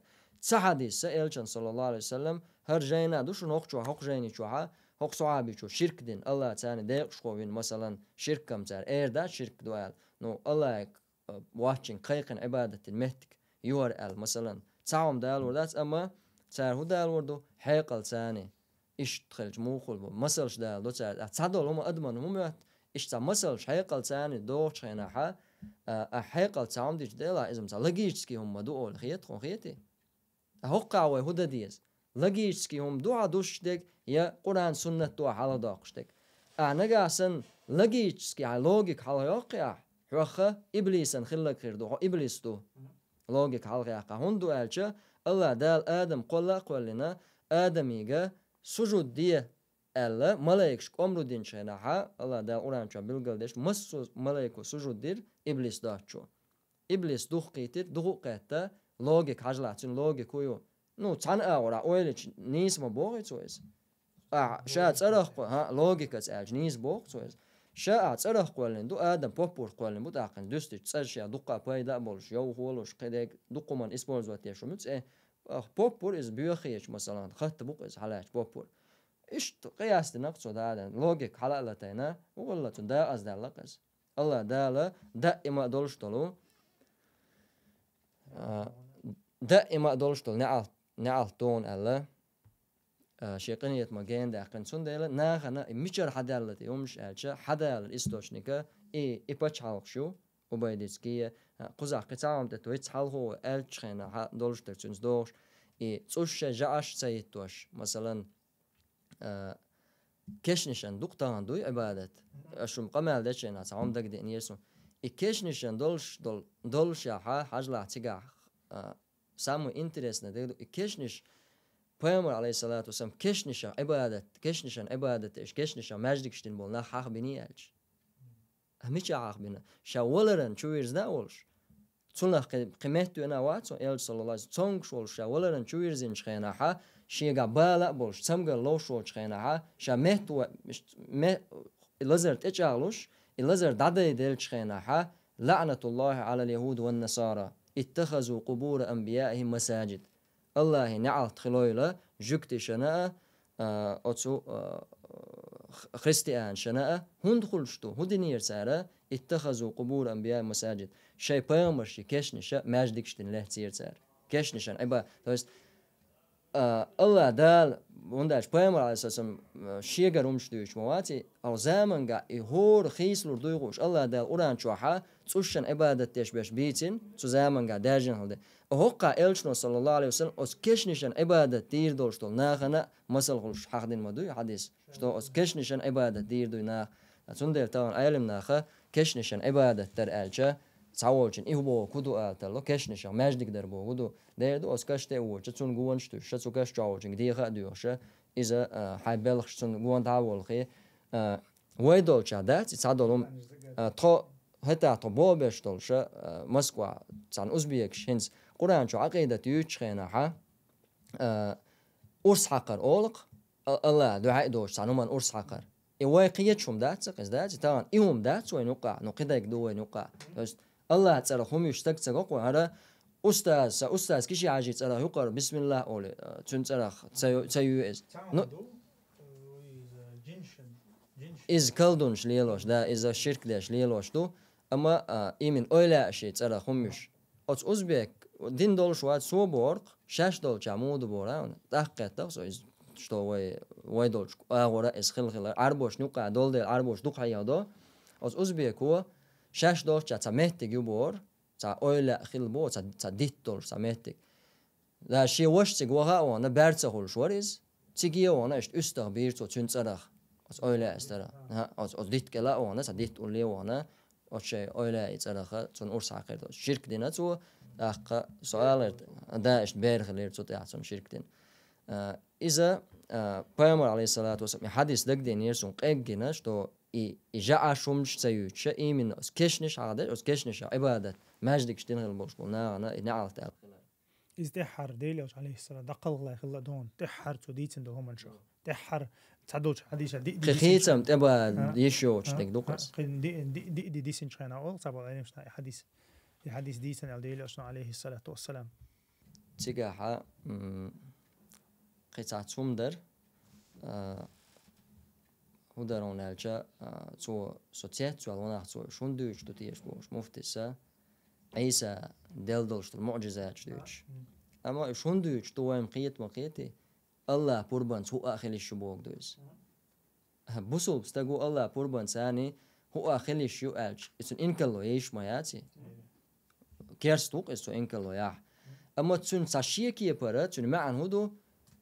hadisse elçin sallallahu aleyhi ve sellem her jayna duşun hok jayni çoha hok sahabi ço şirk din Allah tani de şovin masalan şirk kamtar erda şirk dual. No Allah watching qayıkın ibadetin mehtik URL masalan taam dal orada ama tar dal orada hayqal tani iş txelç muqul bu masalş dal do tar tadol mu adman mu iş ta masalş hayqal tani do çayna ha حقل تعام ديش دلا إذا مثلا لقيتشكي هم دول خيتي هقع وهدا ديز لقيتشكي هم دعاء دوش دك يا قرآن سنة دعاء على داقش دك أنا قاسن لقيتشكي على لوجيك على يقع حخة إبليسن خلك خير دعاء إبليس دو لوجيك على يقع هندو ألشة الله دال آدم قلنا آدميجا سجود ديه ألا ملاك أمر دين شينها الله دا أوران شو بلغلدش مس ملاك سجود دير إبليس داشو إبليس دوخ قيتر دوخ قيتا لوجيك حاجلاتين لوجيك ويو نو تان أورا أولش نيس ما بوغي تويز شاء تصرخ ها لوجيك أتأج نيس بوغ تويز شاء تصرخ قولن دو آدم بوبور قولن بود أقن دوستش تصرشيا دوقا بايدا بولش يو هولش قدك دوقو من إسبول زواتيشو متس بوبور إز بيوخيش مثلا خط بوق إز حلاش بوبور إيش قياس نقص هذا لوجيك حلقة لتينا والله تدا أزدى لقز الله دالا دائما دولش طلو دائما دولش طل نعال تون الله شيقنية مجين ده كان سندلا ناخنا ميشر حدالة يومش ألشة حدال إستوشنيكا إبتش حالشو وبيدسكية قزع قطعهم تتويت حاله ألشخنا دولش ترتونز دوش تسوش جاش سيتوش مثلا كشنشان دكتان دوي عبادة أشوم قمال دشين هسام دق دين يسون كشنشان دولش يا حاجلا تيجا سامو إنترست ندق كشنش پیامبر علیه الصلاة والسلام کشنشان عبادت إيش کشنشان مجدك شتين بولنا حق بني ألش همیشه حق بنا شاولرن چویرز ناولش تونه قیمت أنا واتو إل صلى الله عليه وسلم تونگ شول شاولرن چویرزین شخینا ها شيغا بالا بولش سمغا لو شول شخینا ها شا مهتو لزر تجعلوش لزر داده دل شخینا ها لعنة الله على اليهود والنصارى اتخذوا قبور أنبيائهم مساجد الله نعل تخلويلا جكت شناء أتو خريستيان شناء هندخلشتو هدنير سارة اتخذوا قبور أنبياء مساجد شيء بيامرشي كشنشة ماجدكشتن له تير سار كشنشان عبا توست الله دال ونداش بيامر على أساس شيغا رمشتوش مواتي أو زمن قا يهور خيسلور دويغوش الله دال أوران شوحا تسوشن عبادة تشبش بيتين تو زمن قا داجن هلده هوقا إلشنو صلى الله عليه وسلم أس كشنشان عبادة تير دولشتول ناخنا مسل خلش حقدين مدوي حديث شتو أس كشنشان عبادة تير دوي ناخ تندير طبعا علم ناخا كشنشان عبادة تر ألشا تعولشن إهبو كدو ألتلو كشنشان ماجدك دربو كدو ديردو أس كشتي وچ تون گونشتو شتو كش تعولشن ديخا ديوشا إذا حي بلخش تون گون تعولخي ويدولشا دات تعدلهم تو حتى طبو بيشتولشا مسكوا تان أزبيكش هنس قرآن شو عقيدة يوتشخينا ها أرس حقر أولق الله دعاء دوش تانومان أرس حقر إواقية شوم دات سقز دات تان إيهم دات سوي نقع نقيدك دوي نقع الله ترى هم يشتك تقوى هذا أستاذ كشي عاجي ترى يقر بسم الله أولي تون ترى تيوز إز كلدونش ليلوش دا إز الشرك داش ليلوش دو أما إيمن أولا شيء ترى هم يش أت أزبك دين دولش واد سو بورق شش دول جامود بوران دقت دقص إز شتو وي دولش أغورا إز خل عربوش نقع دول دل عربوش دق حيادا أت أزبك هو شش دول جت مهتج يبور تا أولا خل بو تا ديت دول سمهتج لا شيء وش تجوها وانا برتة هول شوارز تيجي وانا إشت أستخبير تو تنتظر أت أولا استرا ها أت ديت كلا وانا تا ديت أولي وانا أشياء أولا يتسرخ تون أرس عقيدة شرك دينا تو أخ سؤال داش بيرخ لير تو تحسن شرك دين إذا پیامبر عليه الصلاة والسلام حديث دق دين يرسون قيق جناش تو إجاء شومش سيوت شيء من كشنش عادة كشنش عبادة ماجدك شتنغل بوشبول أنا نعرف تعرف إز تحر ديليوش عليه السلام دقل الله خلا دون تحر توديتن ده هم نشخ تحر تعدوش حديث دي خيتم تبا يشوت تك دوقس دي سنشخنا أول سبب عليه مش حديث دي سن الديليوش عليه الصلاة والسلام تيجا قطعة سومدر هودرون الجا تو سوتيت تو الونا تو شوندوش تو تيش بوش مفتسا عيسى دلدلش المعجزات شدوش أما شوندوش تو وين قيت مقيتي الله قربان هو آخر الشبوك دوز بوسو بستقو الله قربان ثاني هو آخر الشيو ألش إنسان إنكلو يعيش ما ياتي كيرستوك إنسان إنكلو يح أما تون ساشيه كيه برا تون معن هودو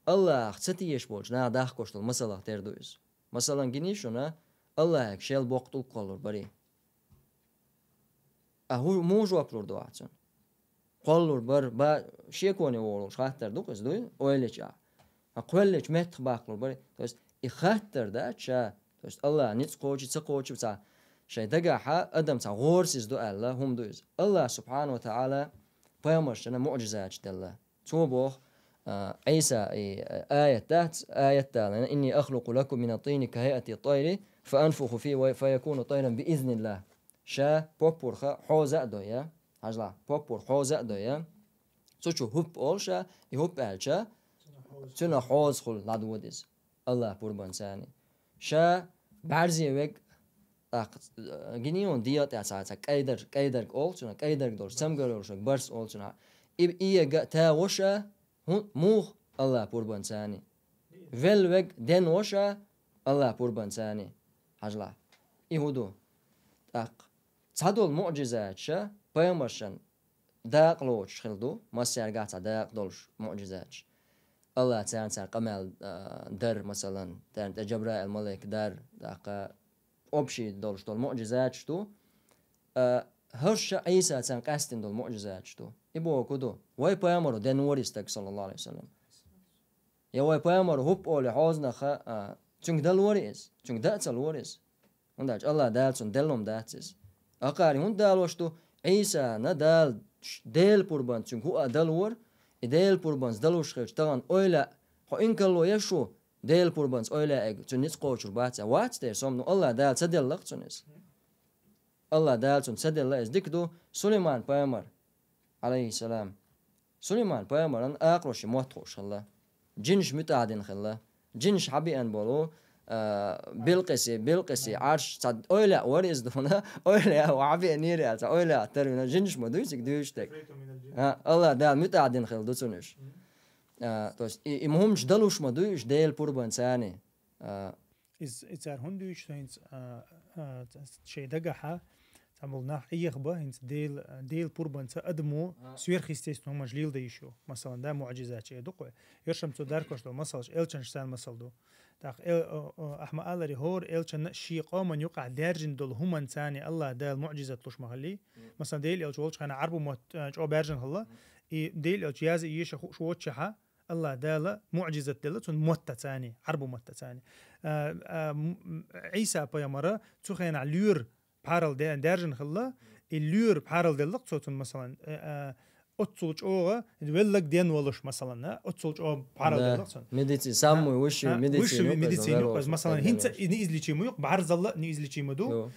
الله ختي يشبوش نا داخ كوشتل مثلا تردوز مثلا جنيشونا الله يكشل بوقتو قلور بري هو موجو أكلور دواتون قلور بر با شيكوني وولوش خاطر دوكس دوي أوليشا أقولش مت باقلور بري توس إخاطر ده شا توس الله نيت قوتش تقوتش بتاع شيء دقاحة أدم تاع غورسيز دو الله هم دوز الله سبحانه وتعالى بيامرش أنا معجزات الله توبوخ عيسى آية تحت آية تالي إني أخلق لكم من الطين كهيئة الطير فأنفخ فيه فيكون طيرا بإذن الله شا بوبور حوزة دويا هجلا بوبور حوزة دويا سوچو هوب أولشا يهوب ألشا تنا حوز خل لادوديز الله قربان ثاني شا بعرزي ويك جنيون ديات أساسا كيدر أولشنا كيدر دور سمجر برس أولشنا إيه تا وشا موخ الله قربان ثاني velvek den oşa Allah kurban sani hajla ihudu tak sadol mucizatça payamaşan daqloç xildu masargat daqdolş mucizat Allah ta'ala qamal dar masalan ta Cebrail melek dar daqa obşi dolş dol mucizat tu Hırşa İsa sen qastin dol mucizat tu ibo okudu vay payamaro den oristak sallallahu aleyhi ve sellem يا واي بامر هوب أول حوزنا تون دل وريس تون دات الوريس ونداج الله دالسون دلهم داتس أقاري هون دالوشتو عيسى ندال ديل قربان تون هو دلور ديل قربان دلوش خير طبعا أولا هو إن كلو يشو ديل قربان أولا إج تون نسقوش رباطة وات تير سومنو الله دال سدل لقتونس الله دالسون سدل لقس ديكدو سليمان بامر عليه السلام سليمان بامر أن أقرش موتوش الله جنش متعدين خلا جنش حبي أن بولو بلقسي عرش صد أولا وريز دونا أولا وعبي نيري على أولا ترى جنش ما دويسك دويشتك الله ده متعدين خلا دوتونش توس إمهمش دلوش ما دويش ديل قربان ثاني إذا هندوش هينس شيء دقحة تعملنا أي خبا هنس ديل قربان أدمو سوير خيستيس نهم جليل ديشو مثلا ده معجزات شيء دقة يرشم تداركش دو مثلا إلشنش سان مثلا دو تاخ أحمد الله ريهور إلشن شيء قام يقع دارجن دول هم إنساني الله ده المعجزة لوش مخلي مثلا ديل إلش ولش خنا عربو مت جو بارجن الله ديل إلش ياز يش شو وتشها الله ده معجزة دلت موت ثاني عربو موت ثاني عيسى بيامرة تخين عليور بارل دارجن خلا اللور بارل دلق صوتن مثلا أتصلش أوغا يقول لك دين ولش مثلا أتصلش أو بارل دلق صوت ميديتي سامو وش ميديتي بس مثلا هنت نيزلي شيء ميوق بعرض الله نيزلي شيء مدو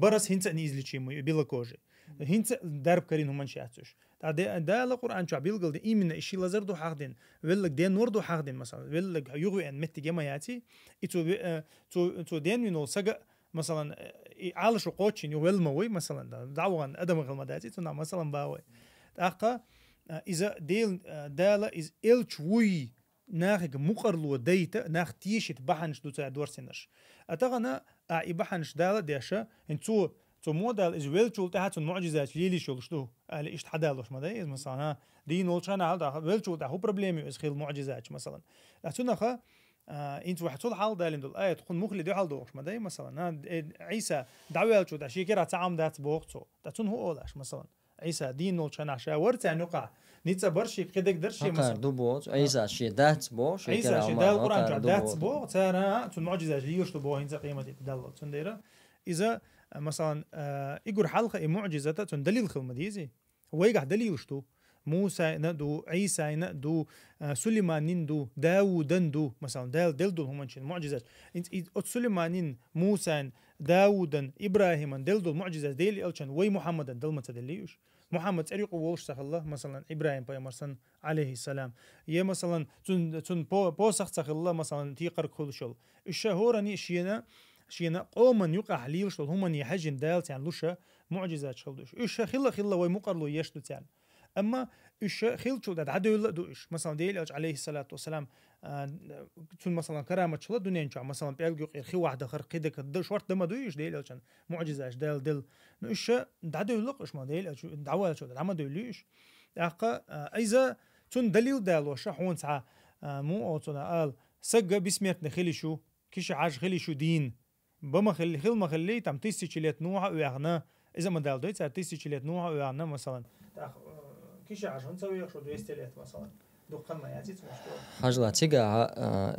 برس هنت نيزلي شيء ميو بيلكوجي هنت درب كرين هم شيء ده القرآن شو بيلقل ده إيمن إشي لازر دو حقدين يقول لك دين نور دو حقدين مثلا يقول لك يغوي أن مت جماعة ياتي تو دين منو سجى مثلا عالش وقوتشين يوهل موي مثلا دعوان أدم غلمداتي تنا مثلا باوي أقا إذا ديل دالة إز إلشوي ناخك مقرلو ديتا ناخ تيشت بحنش دو دور سنش أتغنا بحنش دالة ديشا انتو مودال إز ويلشول تهاتون معجزات ليلي شول شدو أهل إشت حدالوش مداي مثلا دي نولشان عالدا ويلشول تهو بربليمي إز خيل معجزات مثلا أتونا انت واحد صل حال دالين دول آية تكون مخلي دي حال دوش ما داي مثلا عيسى دعوة شو داشي كرا تعام دات بوقتو داتون هو أولاش مثلا عيسى دين نول شنا شاورت يعني نقع نيتsa برشي قدك درشي مثلا مثلا دوبوت عيسى شي دات بو شي عيسى كلا شي عمر دال القرآن شو دات دوبوت بو تانا تون معجزة ليوش تبو هينزا قيمة تدل تنديرا إذا مثلا يقول حلقة معجزة تون دليل خلما ديزي هو يقع دليل شتو موسى ندو عيسى ندو سليمان ندو داوود ندو مثلا دل دول هم معجزات انت سليمان موسى داوود ابراهيم دل دول معجزات ديلي الشان وي محمد دل ما تدليوش محمد طريقه وولش الله مثلا ابراهيم بيمرسن عليه السلام يا مثلا تون بو سخ الله مثلا تيقر كل شل الشهورني شينا قوما يقع حليل شل هم يحجن دال يعني لوشا معجزات شلدوش ايش خلا وي مقرلو يشتو يعني اما ايش خيل شو ده عدو لا دوش مثلا ديل عليه الصلاه والسلام تون مثلا كرامه شل الدنيا نشا مثلا بيلقوا خي واحده خرقيدك دش ورت دم دوش ديل عشان معجزات دل نو ايش دعدو لقش ما ديل دعوه شو ده ما دوليش اقا اذا تون دليل دالو شحون ساعه مو اوتنا قال سجى بسميت نخلي شو كيش عاش خلي شو دين بما خلي خل ما خلي تم تيسي چليت نوها ويغنا اذا ما دال دويت تيسي چليت نوها ويغنا مثلا كيش عاش نسوي شو 200 ليت مثلا دقن ما ياتي حاجة تيجا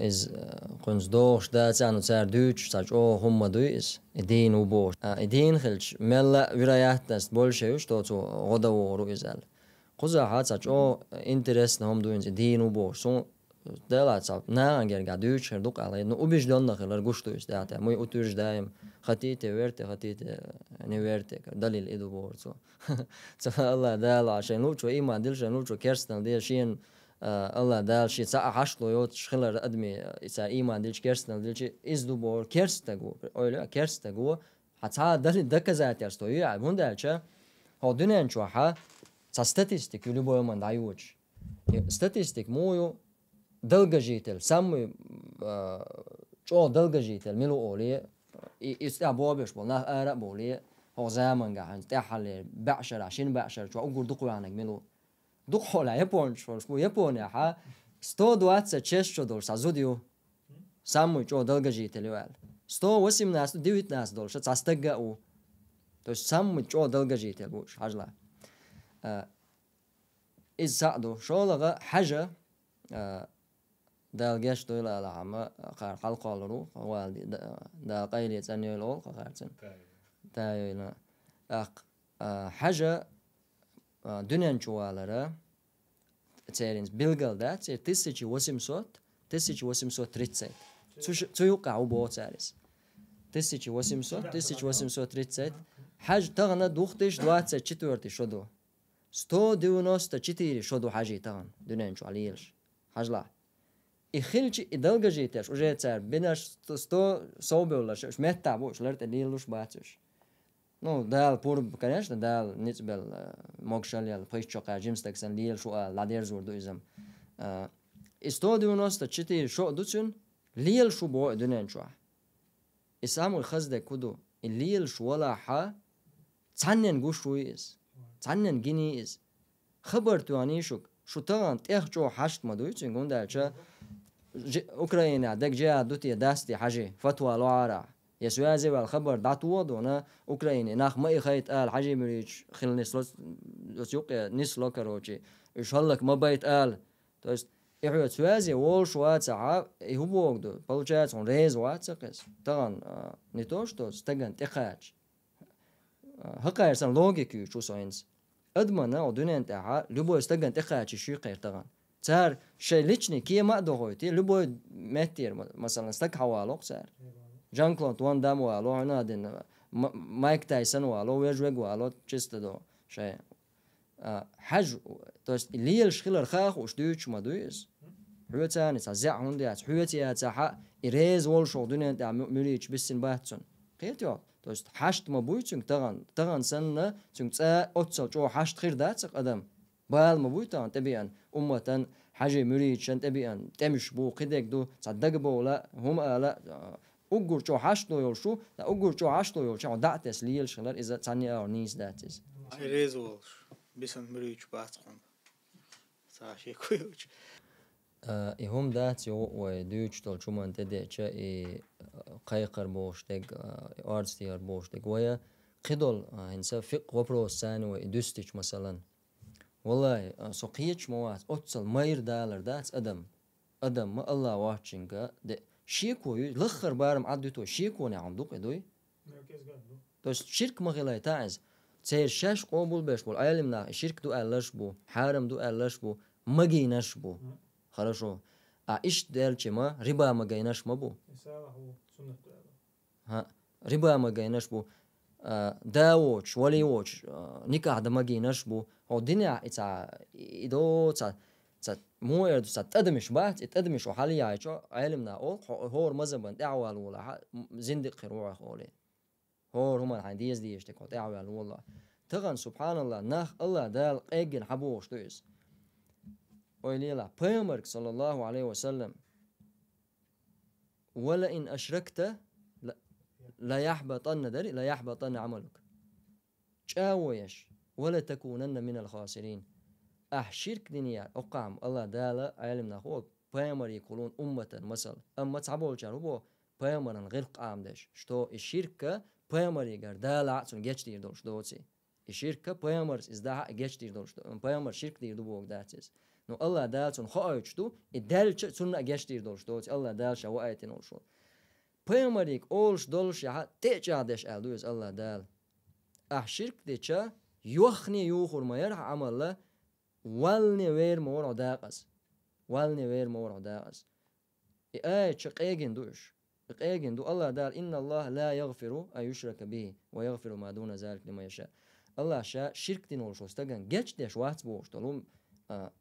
إز قنز دوش دا تانو تار دوش تاج أو هم دويس إدين وبوش إدين خلش ملا ورايات ناس بولشيوش تو غدا ورو إزال قزا حات تاج أو إنترست نهم دوينز إدين وبوش سون دلا تاب نانجر قادوش هردوق على إنه أبيش دلنا خلال قشتوش دا تا موي أتوش دايم خطيتي خطيتي نيورتي دليل إدو بورسو الله دال عشان لوتشو إيمان دلشان لوتشو كيرستن ديل شين الله دال شي ساعة حشلو يوت شخلر أدمي إسا إيمان دلش كيرستن دلش إزدو بور كيرستاقو أولا كيرستاقو حتى دل دكزات يرستو يا بون دالشا هو دنيا نشوحا ستاتستيك يلي بو يومان دايوش ستاتستيك مويو دلقا جيتل سامي شو دلقا جيتل ميلو أولي يستعبوا بيش بولنا آراء بولي هو زمان قاعد تحلي بعشر 20 بعشر شو أقول دقوا عنك ميلو دقوا يابون شو يابون يا ها 126 دول سازوديو سامي شو دلقا جيتل يوال 108 ناس 9 ناس دول شو تستقعوا تو سامي شو دلقا جيتل بوش حاجلا إذ ساعدوا شو لغا حاجة دال جيش دولا لعما قار حلقة لرو والدي دا قيلي تاني لول قارتن تايلا حاجة دنيا نشوالرا تيرينز بيلغال دا تسيجي وسمسوت تسيجي وسمسوت ريتسيت تيوقع وبو تاريس تسيجي وسمسوت ريتسيت حاجة تغنى دوختش دواتسة چتورتي شدو 194 شدو حاجة تغن دنيا نشواليلش حاجلا يخلش إدلقة جيتش وجيت صار بيناش 100 صوبة ولا شو متى بوش لرت الليلوش باتش نو دال بورب كناش دال نسبة موكشال يال بيش شقة جيمس تكسن ليل شو لادير زور دو إزم استوديو ناس تشتي شو دوتشن ليل شو بو دنيا شو إسامو الخزدة كدو الليل شو ولا حا تعنن قوش شو إز تعنن جيني إز خبر تواني شو تغن تيخ جو حشت ما دويتشن قون دالشا أوكرانيا دك جاء دوتي داستي حاجة فتوى لوعرة يسوع زي والخبر دعتوا دونا أوكرانيا ناخ ما يخيط قال حاجة مريج خل نسلوس يسوق نسلو كروجي إيش هلك ما بيت قال توست إحنا سوازي وولش واتسع هو وقدو بلوجات عن ريز واتسقس طبعا نتوش توس تجن تخاج هكا يرسم لوجيك شو ساينس أدمنا ودنيا انتها لبو يستجن تخاج شو غير طبعا صار شيء ليشني كي ما دهوتي لبو متير مثلا استك حوالوق صار جان كلود وان دام والو هنا دين مايك تايسون والو ويجوج والو تشست دو شيء حج توست اللي الشخيل خاخ وش دوتش ما دويس هو تاني تزع هندي هو تاع إريز وول شو دنيا تاع مليش بسين باتسون قيتو توست حشت ما بويتون تغن سنة تنتا أتصل جو حشت خير داتك قدم بال ما بويتان تبيان أمة حاجة مليش تبيان تمش بو قدك دو تصدق بو لا هم لا أقول جو حشتو يلشو لا أقول جو حشتو يلشو دعتس ليل شغلر إذا تاني أو نيس داتس إريز وولش بسن مليش باتقون ساشي كويوش هم دات يو ودوش تول شو من تدي شيء قيقر بوشتك أرستير بوشتك ويا خدول هنسا فق وبروس ثاني ودستش مثلا والله سقيتش موات أتصل ماير دالر دات أدم ما الله واتشينغا ده شيكو لخر بارم عدتو شيكو نعم دوق إدوي توش شرك مغلاي تاعز تسير شاش قوبول بيش بول عالمنا شرك دو ألش بو حارم دو ألش بو مجيناش بو хорошо إيش دالش ما ربا مجيناش ما بو ها ربا مجيناش بو داوش ولي وش نكاح ده مجيناش بو هو الدنيا إدو مو يردو تقدمش بات تقدمش وحالي عايشو علمنا هور مزبن دعوة الأولى زندق خروع خولي هور هما عنديز ديش تكو دعوة الأولى تغن سبحان الله ناخ الله دال قيقن حبوش تويس ويليلا بيامرك صلى الله عليه وسلم ولا إن أشركت لا يحبطن دري لا يحبطن عملك شاويش ولا تكونن من الخاسرين شرك دنيا أقام الله دالا علمنا هو بيامر يقولون أمة مثل أما تعبول جاربو بيامر غير قام دش شتو الشركة بيامر يقر دالا عطون جيش دير دولش دوتي الشركة بيامر إزداها جيش دير دولش بيامر شرك دير دوبوك داتيز نو الله دالتون خايش دو الدال تسون جيش دير دولش دوتي الله دال شو آيتين أولشون بيامر يق أولش دولش يا تيجادش ألدوز الله دال شرك ديشا يوخني يوخر ما يرح عمل له والني وير مور عداقس والني وير مور عداقس شقيقين دوش شقيقين دو الله دال إن الله لا يغفر أن يشرك به ويغفر ما دون ذلك لما يشاء الله شاء شرك دين ولشو استغن جيش ديش وات بوش طلوم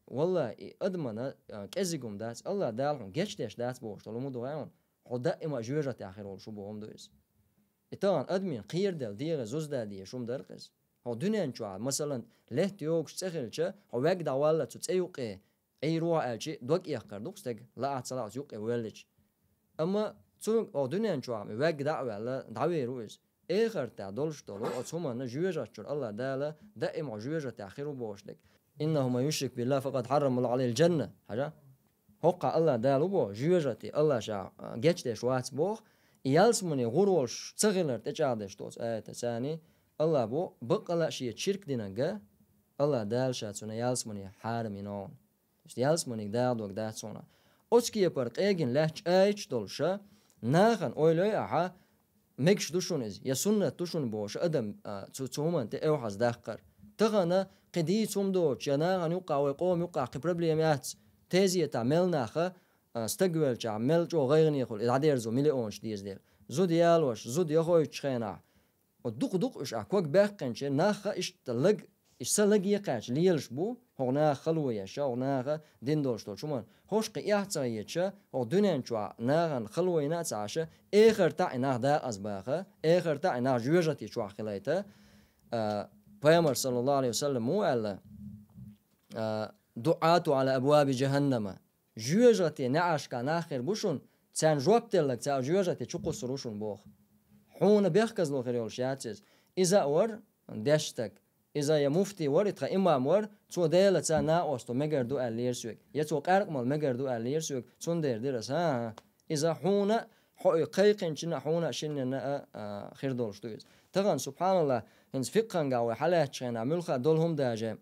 والله أدمنا كزيقوم داس الله دالهم جيش ديش داس بوش طلوم دوعون حدا إما جوجة آخر ولشو بوهم دويس إتان أدمين قير دل ديغ زوز دل دي شوم درقز هو دنيا نشوع مثلا لهت يوكش تخيلش هو وق دعوالا تتسيوقي أي روح ألشي دوك يخكر دوكستك لا أتصلا يوقي ولش أما تون هو دنيا نشوع وق دعوالا دعوي روز آخر تعدلش طلو أتصوما نجوجة شر الله دالا دائما جوجة تأخير بوشلك إنه ما يشرك بالله فقد حرم الله عليه الجنة حاجة هقع الله دالو بو جوجتي الله شا جيش ديش وات بوخ يالسمني غروش تغيلر تجادش توس ثاني الله بو بقلا شيء شرك دينجا الله دال شاتسونا يالسمني حارم ينون يالسمني دال دوك داتسونا اوسكي برق ايجن لهج ايش دولشا ناخن اويلوي اها مكش دوشونز يا سنة دوشون بوش ادم تسومن تاو حز داخر تغنا قدي تومدو جناغن يوقع ويقوم يوقع بروبليمات تيزي تعمل ناخه استقبل تعمل جو غيرني يقول العدير زو مليونش ديز دير زود يالوش زود يخوي تشخينا ودق إيش أكوك باقنش ناخ إيش تلق إيش سلق يقاش ليلش بو هو ناخ خلوية شا هو ناخ دين دولش دول شمان هوش قياح تغييتشا هو دنيا شوا ناخن خلوية ناتعاشا آخر تاع ناخ دا أزباخا آخر تاع ناخ جوجتي شوا خليتا بيامر صلى الله عليه وسلم مو ألا دعاة على أبواب جهنم جوجتي نعاش كان آخر بوشون تسان جوابت لك تاع جوجتي شو قصروشون بوخ حون بيخكز لو خير يولشاتز إذا ور دشتك إذا يا مفتي ور إتخا إمام ور تو ديلا تا ناقوستو مجردو أليرسوك يتو قارق مال مجردو أليرسوك تون دير ديرس ها إذا حون حو قيقن شنا حون شنا خير دولشتويز تغن سبحان الله هنز فقهن قاوي حالات شنا ملخا دولهم داجة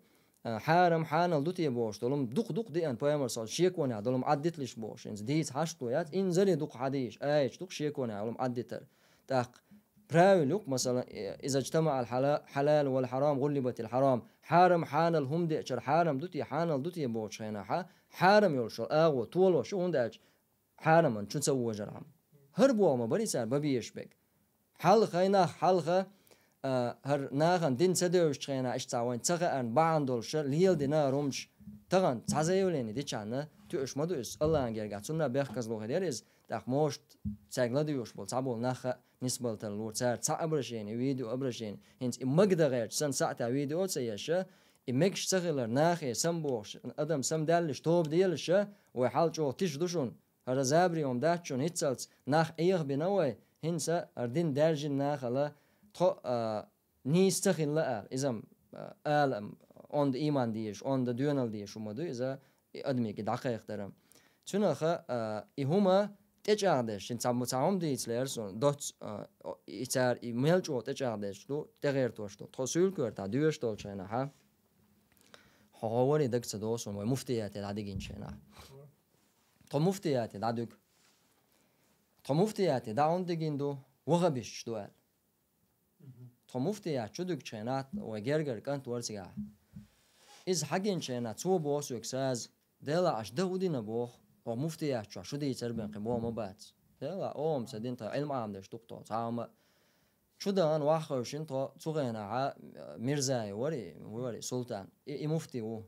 حارم حانل دوتي بوش دولهم دوق دي أن بيامر صال شيكوني دولهم عدت ليش بوش هنز ديت هاشتويات إنزلي دوق حديش أيش دوق شيكوني دولهم عدتر تاق براولوك مثلا إذا اجتمع الحلال والحرام غلبت الحرام حارم حانل هم ديشر حارم دوتي حانل دوتي بوش هنا حارم يولشل أغو طولو شو هنداج حارم شو تسوي جرام هربوا ما بري سار ببيش بك حلقة هنا حلقة هر ناخن دين سدوش هنا اشتاوين تغان باندولش ليل دينا رومش تغان تزايوليني دي چانه توش ما دوس الله انجرگات سنة بيخكز لو هديرز داخ موشت ساقلا ديوش بول تعبول ناخ نسبة للور صار أبرشين فيديو أبرشين هنت مقدر غير سن ساعة فيديو سياشة إمكش تغير ناخي سمبوش أدم سم دالش توب ديالش وحال جو تيش دوشون هذا زابري يوم داتشون هيتسلت ناخ إيغ بنوي هنسا أردين دارجين ناخ لا تخو نيستخين لا إذا آل on the إيمان ديش on the dual ديش وما دو إذا أدمي كدقائق درم تناخ إهما تجاردش تعم ديتلرسون دوت إتار إيميل جو تجاردش لو تغير توشتو تحصل كرتا دوش دولشنا ها حواري دك صدوسون ومفتيات العديجين شينا مفتيات العدوك مفتيات دا عندجين دو وغبش دوال مفتيات شدوك شينات وجرجر كانت ورسيا إز حاجين شينات سو بوس وكساز دلا عش دودينا بوخ ومفتيات شو دي تربين قبوا مبات دلا سدين تا علم عام دش دكتور تعام شو ده أنا واحد وشين تا صغيرنا ع ميرزا وري سلطان مفتي و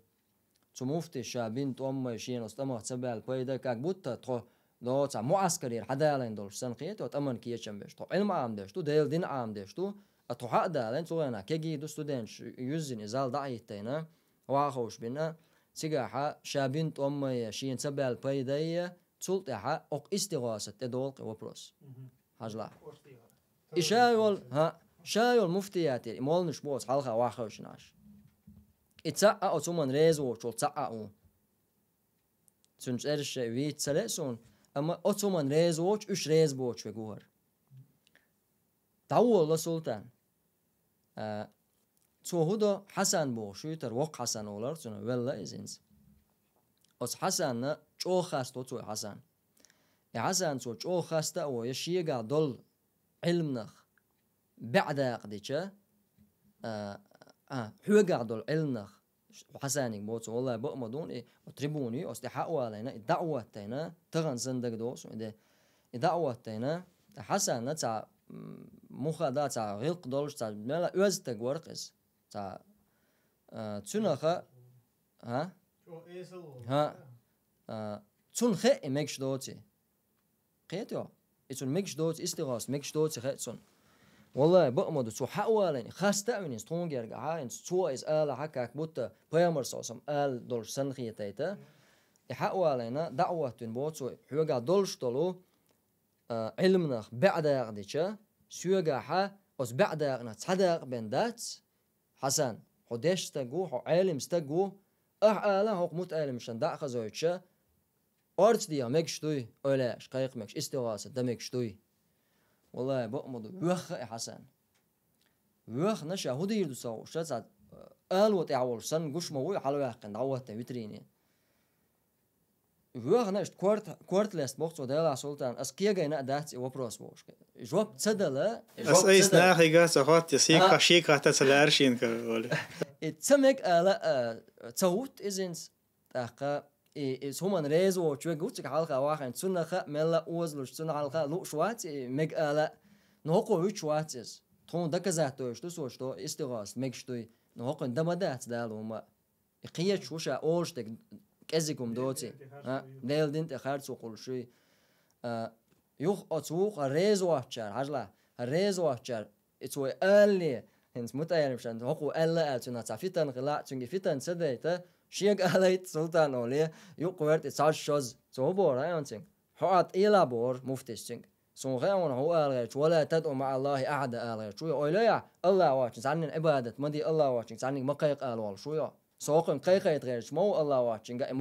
مفتي شابين توم شين استمع تبع البيدا كاك بوتا تو لو تا معسكري حدا لين دول سنقيت وتأمن كي يشمبش تو علم عام دش تو ديل دين عام دش تو أتوحد ده لين صغيرنا كيجي دو ستودنت يوزن إزال ضعيتنا واخوش بينا سجاحة شابين توم شين تبع البيدا سلطة أق استغاثة تدول وبروس هجلا شايول مفتياتي مول نشبوس حلقة واخوش ناش اتسقى أو ثم ريزو شو تسقى أو سنجرش ويت سلسون أما أو ثم ريزو إيش ريز بوش في جوهر تاول لسلطان تو هدا حسن بو شو تروق حسن أولار سنة ولا إزينز أس حسن جو خاستو تو حسن حسن تو جو خاستا أو يشيع دول علمنخ بعد قديشة هو قاعدول علمنخ وحسانك بوت والله بأمدون إيه وتربوني أستحقوا علينا الدعوة تينا تغن صندق دوس إذا الدعوة تينا حسن تاع مخدا تاع غلق دولش تاع ملا أوز تجورقس تاع تناخا تون خي مكش دوتي قيتو إتون مكش دوت استغاث مكش دوت خيتون والله بأمد تو حوالين خاص تأمين ستونجر عاين تو إز آل حكاك بوتا بيامر صوصم آل دول سنخية تيتا حوالينا دعوة تنبوتو حوجا دولش دولو علمنا بعد يغديشة سوجا حا أس بعد يغنا تصدق بندات حسن حدش تجو حو علم استجو آلا حق مت علم شن دع خزويتشة أرض ديا مكشتوي ولا شقيق مكش استغاثة دمكشتوي والله بأمد وخ حسن وخ نشا هدي يردو سو شات آل وتعول سن قش موي حلو يحقن دعوة تبتريني وخ نش كورت لست بوقت وديلا سلطان أسكيا جينا دات وبروس بوش جواب تصدلا أس ناخي قاس أخوات يسيق شيكا تسلارشين كقول اتسمك آلا تصوت إزنس تحقق همان ريزو وشوي قلتك حلقة واحد سنة خا ملا أوزلوش سنة حلقة لو شوات مج آلا نهقو وشواتس تون دكزاتوش تسوش تو استغاث مجشتوي نهقو دمدات دالو ما قية شوشة أولشتك كزيكم دوتي ديل دينت خارسو قول شوي يوخ أتوخ ريزو أحشر حجلا ريزو أحشر اتوي آلي هنس متأير مشان نهقو آلا أتونا تعفيتان غلاء تنجي فيتان سديتا شيء عليت سلطان أولي يقوّرت إتصال شوز صوبور هايونتين حقت إلى بور مفتشين سونغيون هو ألغي ولا تدعو مع الله أحد ألغي شوي أوليا الله واشين سعنين عبادة مدي الله واشين سعنين مقيق ألوال شوي سوقن قيقيت غير شمو الله واشين قا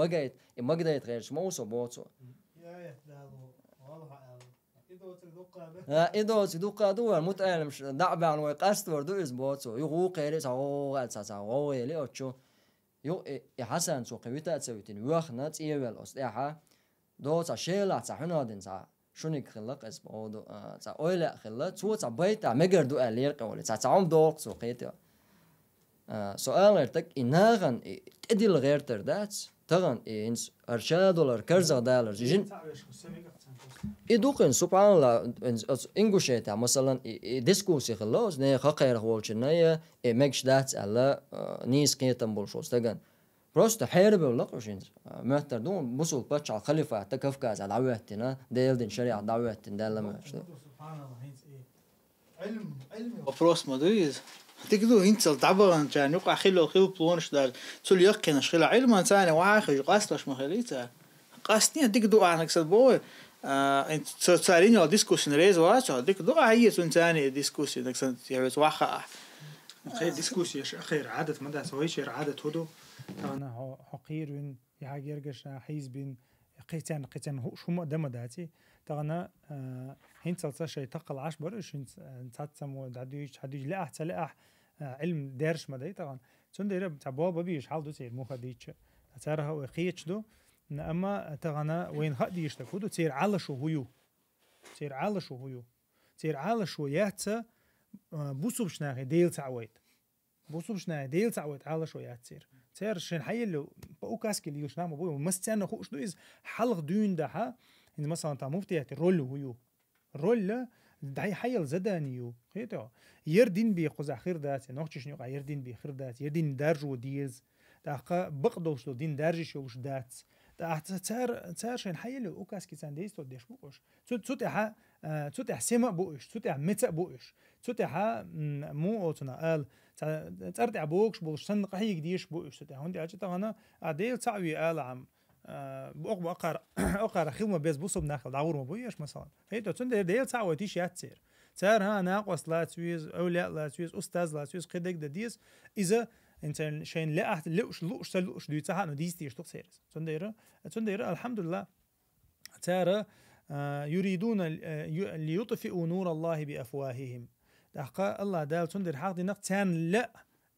مقيت غير شمو صبوتو يا إدو تدوقا دو المتعلم دعبان ويقاستور دو إزبوتو يغو قيري ساوغ ساوغ يلي أوتشو يو حسن سو قويتا تسويتين وخنا تيوال أصلحة دو تا شيلا تا حنادين تا شونيك خلق اسمه دو تا أويلا خلق تو تا بيتا مجر دو ألير قولي تا عم دوق سو قيتيا سؤال غيرتك إناغن تدل غير تردات تغن إنس أرشاد ولا كرزة دالر جين إدوقن سبحان الله إنجوشيتا مثلا ديسكوسي خلاص نه خقير هولشنايا مكش دات على نيس كيتم بولشوس تغن просто حيرب ولا قوشين مهتر دون بوصل باتش على خليفة تكفكاز على دعواتنا ديل دين شريعة دعواتنا دال لما سبحان الله هينس إيه علم وبروس مدريز تقدو هنتل طبعا كان يقع خلو بلونش دار تقول يقين شخلا علما ثاني واخر قاستش مخليته قاستني تقدو عنك سبوي انت صارين على ديسكوشن ريز واتش تقدو هي ثاني ديسكوشن دك يعني واخا خير ديسكوشن اخير عادة مدى سويش عادة هدو انا حقير وين يعجرجش حيزبين قيتان هو شو مقدمه داتي تغنا هين تصل شيء تقل 10 برش نتصمو دعديش حديش لا احتى لا علم دارش مداي طبعا تندير بتاع بيش حال دو تير مو خديتش تارها وخيتش دو اما تغنا وين خديش تكودو تير على شو هيو تير على شو هيو تير على شو ياتsa بوسو بشناغي ديل تعويت بوسو بشناغي ديل تعويت على شو ياتسير تير شين حي اللي بأوكاسكي اللي يشنام ابوي مستنى خوش دو از حلق دون دها ان مثلا تا مفتيات رول هيو رول دعي حيل زدانيو خيتو يردين بي خوز اخير دات نوختش نيو يردين بي خير دات يردين دارجو ديز داقا بقدوش دو دين دارجي شوش دات دا تار شين حيل اوكاسكي سانديس تو ديش بوش تسوتها تسوتها سيما بوش تسوتها متا بوش تسوتها مو اوتنا قال ترتع بوكش بوش سن قحي قديش بوش تسوتها هوندي اجي تغنا اديل تعوي قال عم بقر خدمه بس بوصو بناخذ دعور ما بويش مثلا هيتو تندير ديل تعوي تيش ياتسير تار ها ناقص لا تسويز اولياء لا تسويز استاذ لا تسويز قدك ديس اذا انت شين لا احد لوش دي تاع انه ديستي شتو سيرس تندير الحمد لله ترى يريدون ليطفئوا نور الله بافواههم دقا الله دال تندير حق دي نقتان لا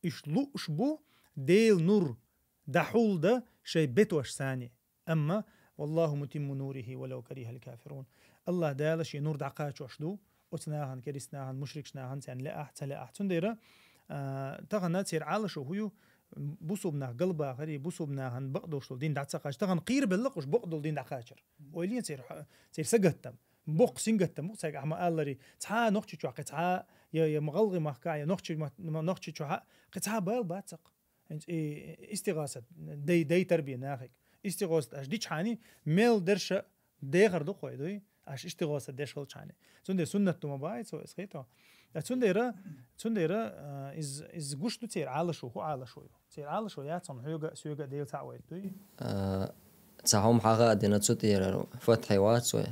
اشلوش بو ديل نور دحول ده شيء بتوش ثاني اما والله متم نوره ولو كره الكافرون الله دال شي نور دقا شدو وتناهن كريسناهن مشركناهن تان لا احد تندير تغنى تير على شو هيو بوصبنا قلبا غري بوصبنا هن بقدوش دين دعتسقاش تغن قير باللقش بقدو دين دعقاشر ويلين تير سقتم بوق سنقتم بوق ساق احما قالري تها نوختي تشو قطعه يا مغلغي مخكا يا نوختي تشو قطعه بال باتق انت استغاثه دي تربيه ناخك استغاثه اش ديش حاني ميل درش ديغر دو خويدوي اش استغاثه ديش هول حاني سند سنه ما بايت سو اسخيتو تنديرا از گوشت تير على شو هو على شو تير على شو ياتون هيوغا سيوغا ديل تعويت دوي تاهم حاجة دينا تسوتير فتحي واتسوي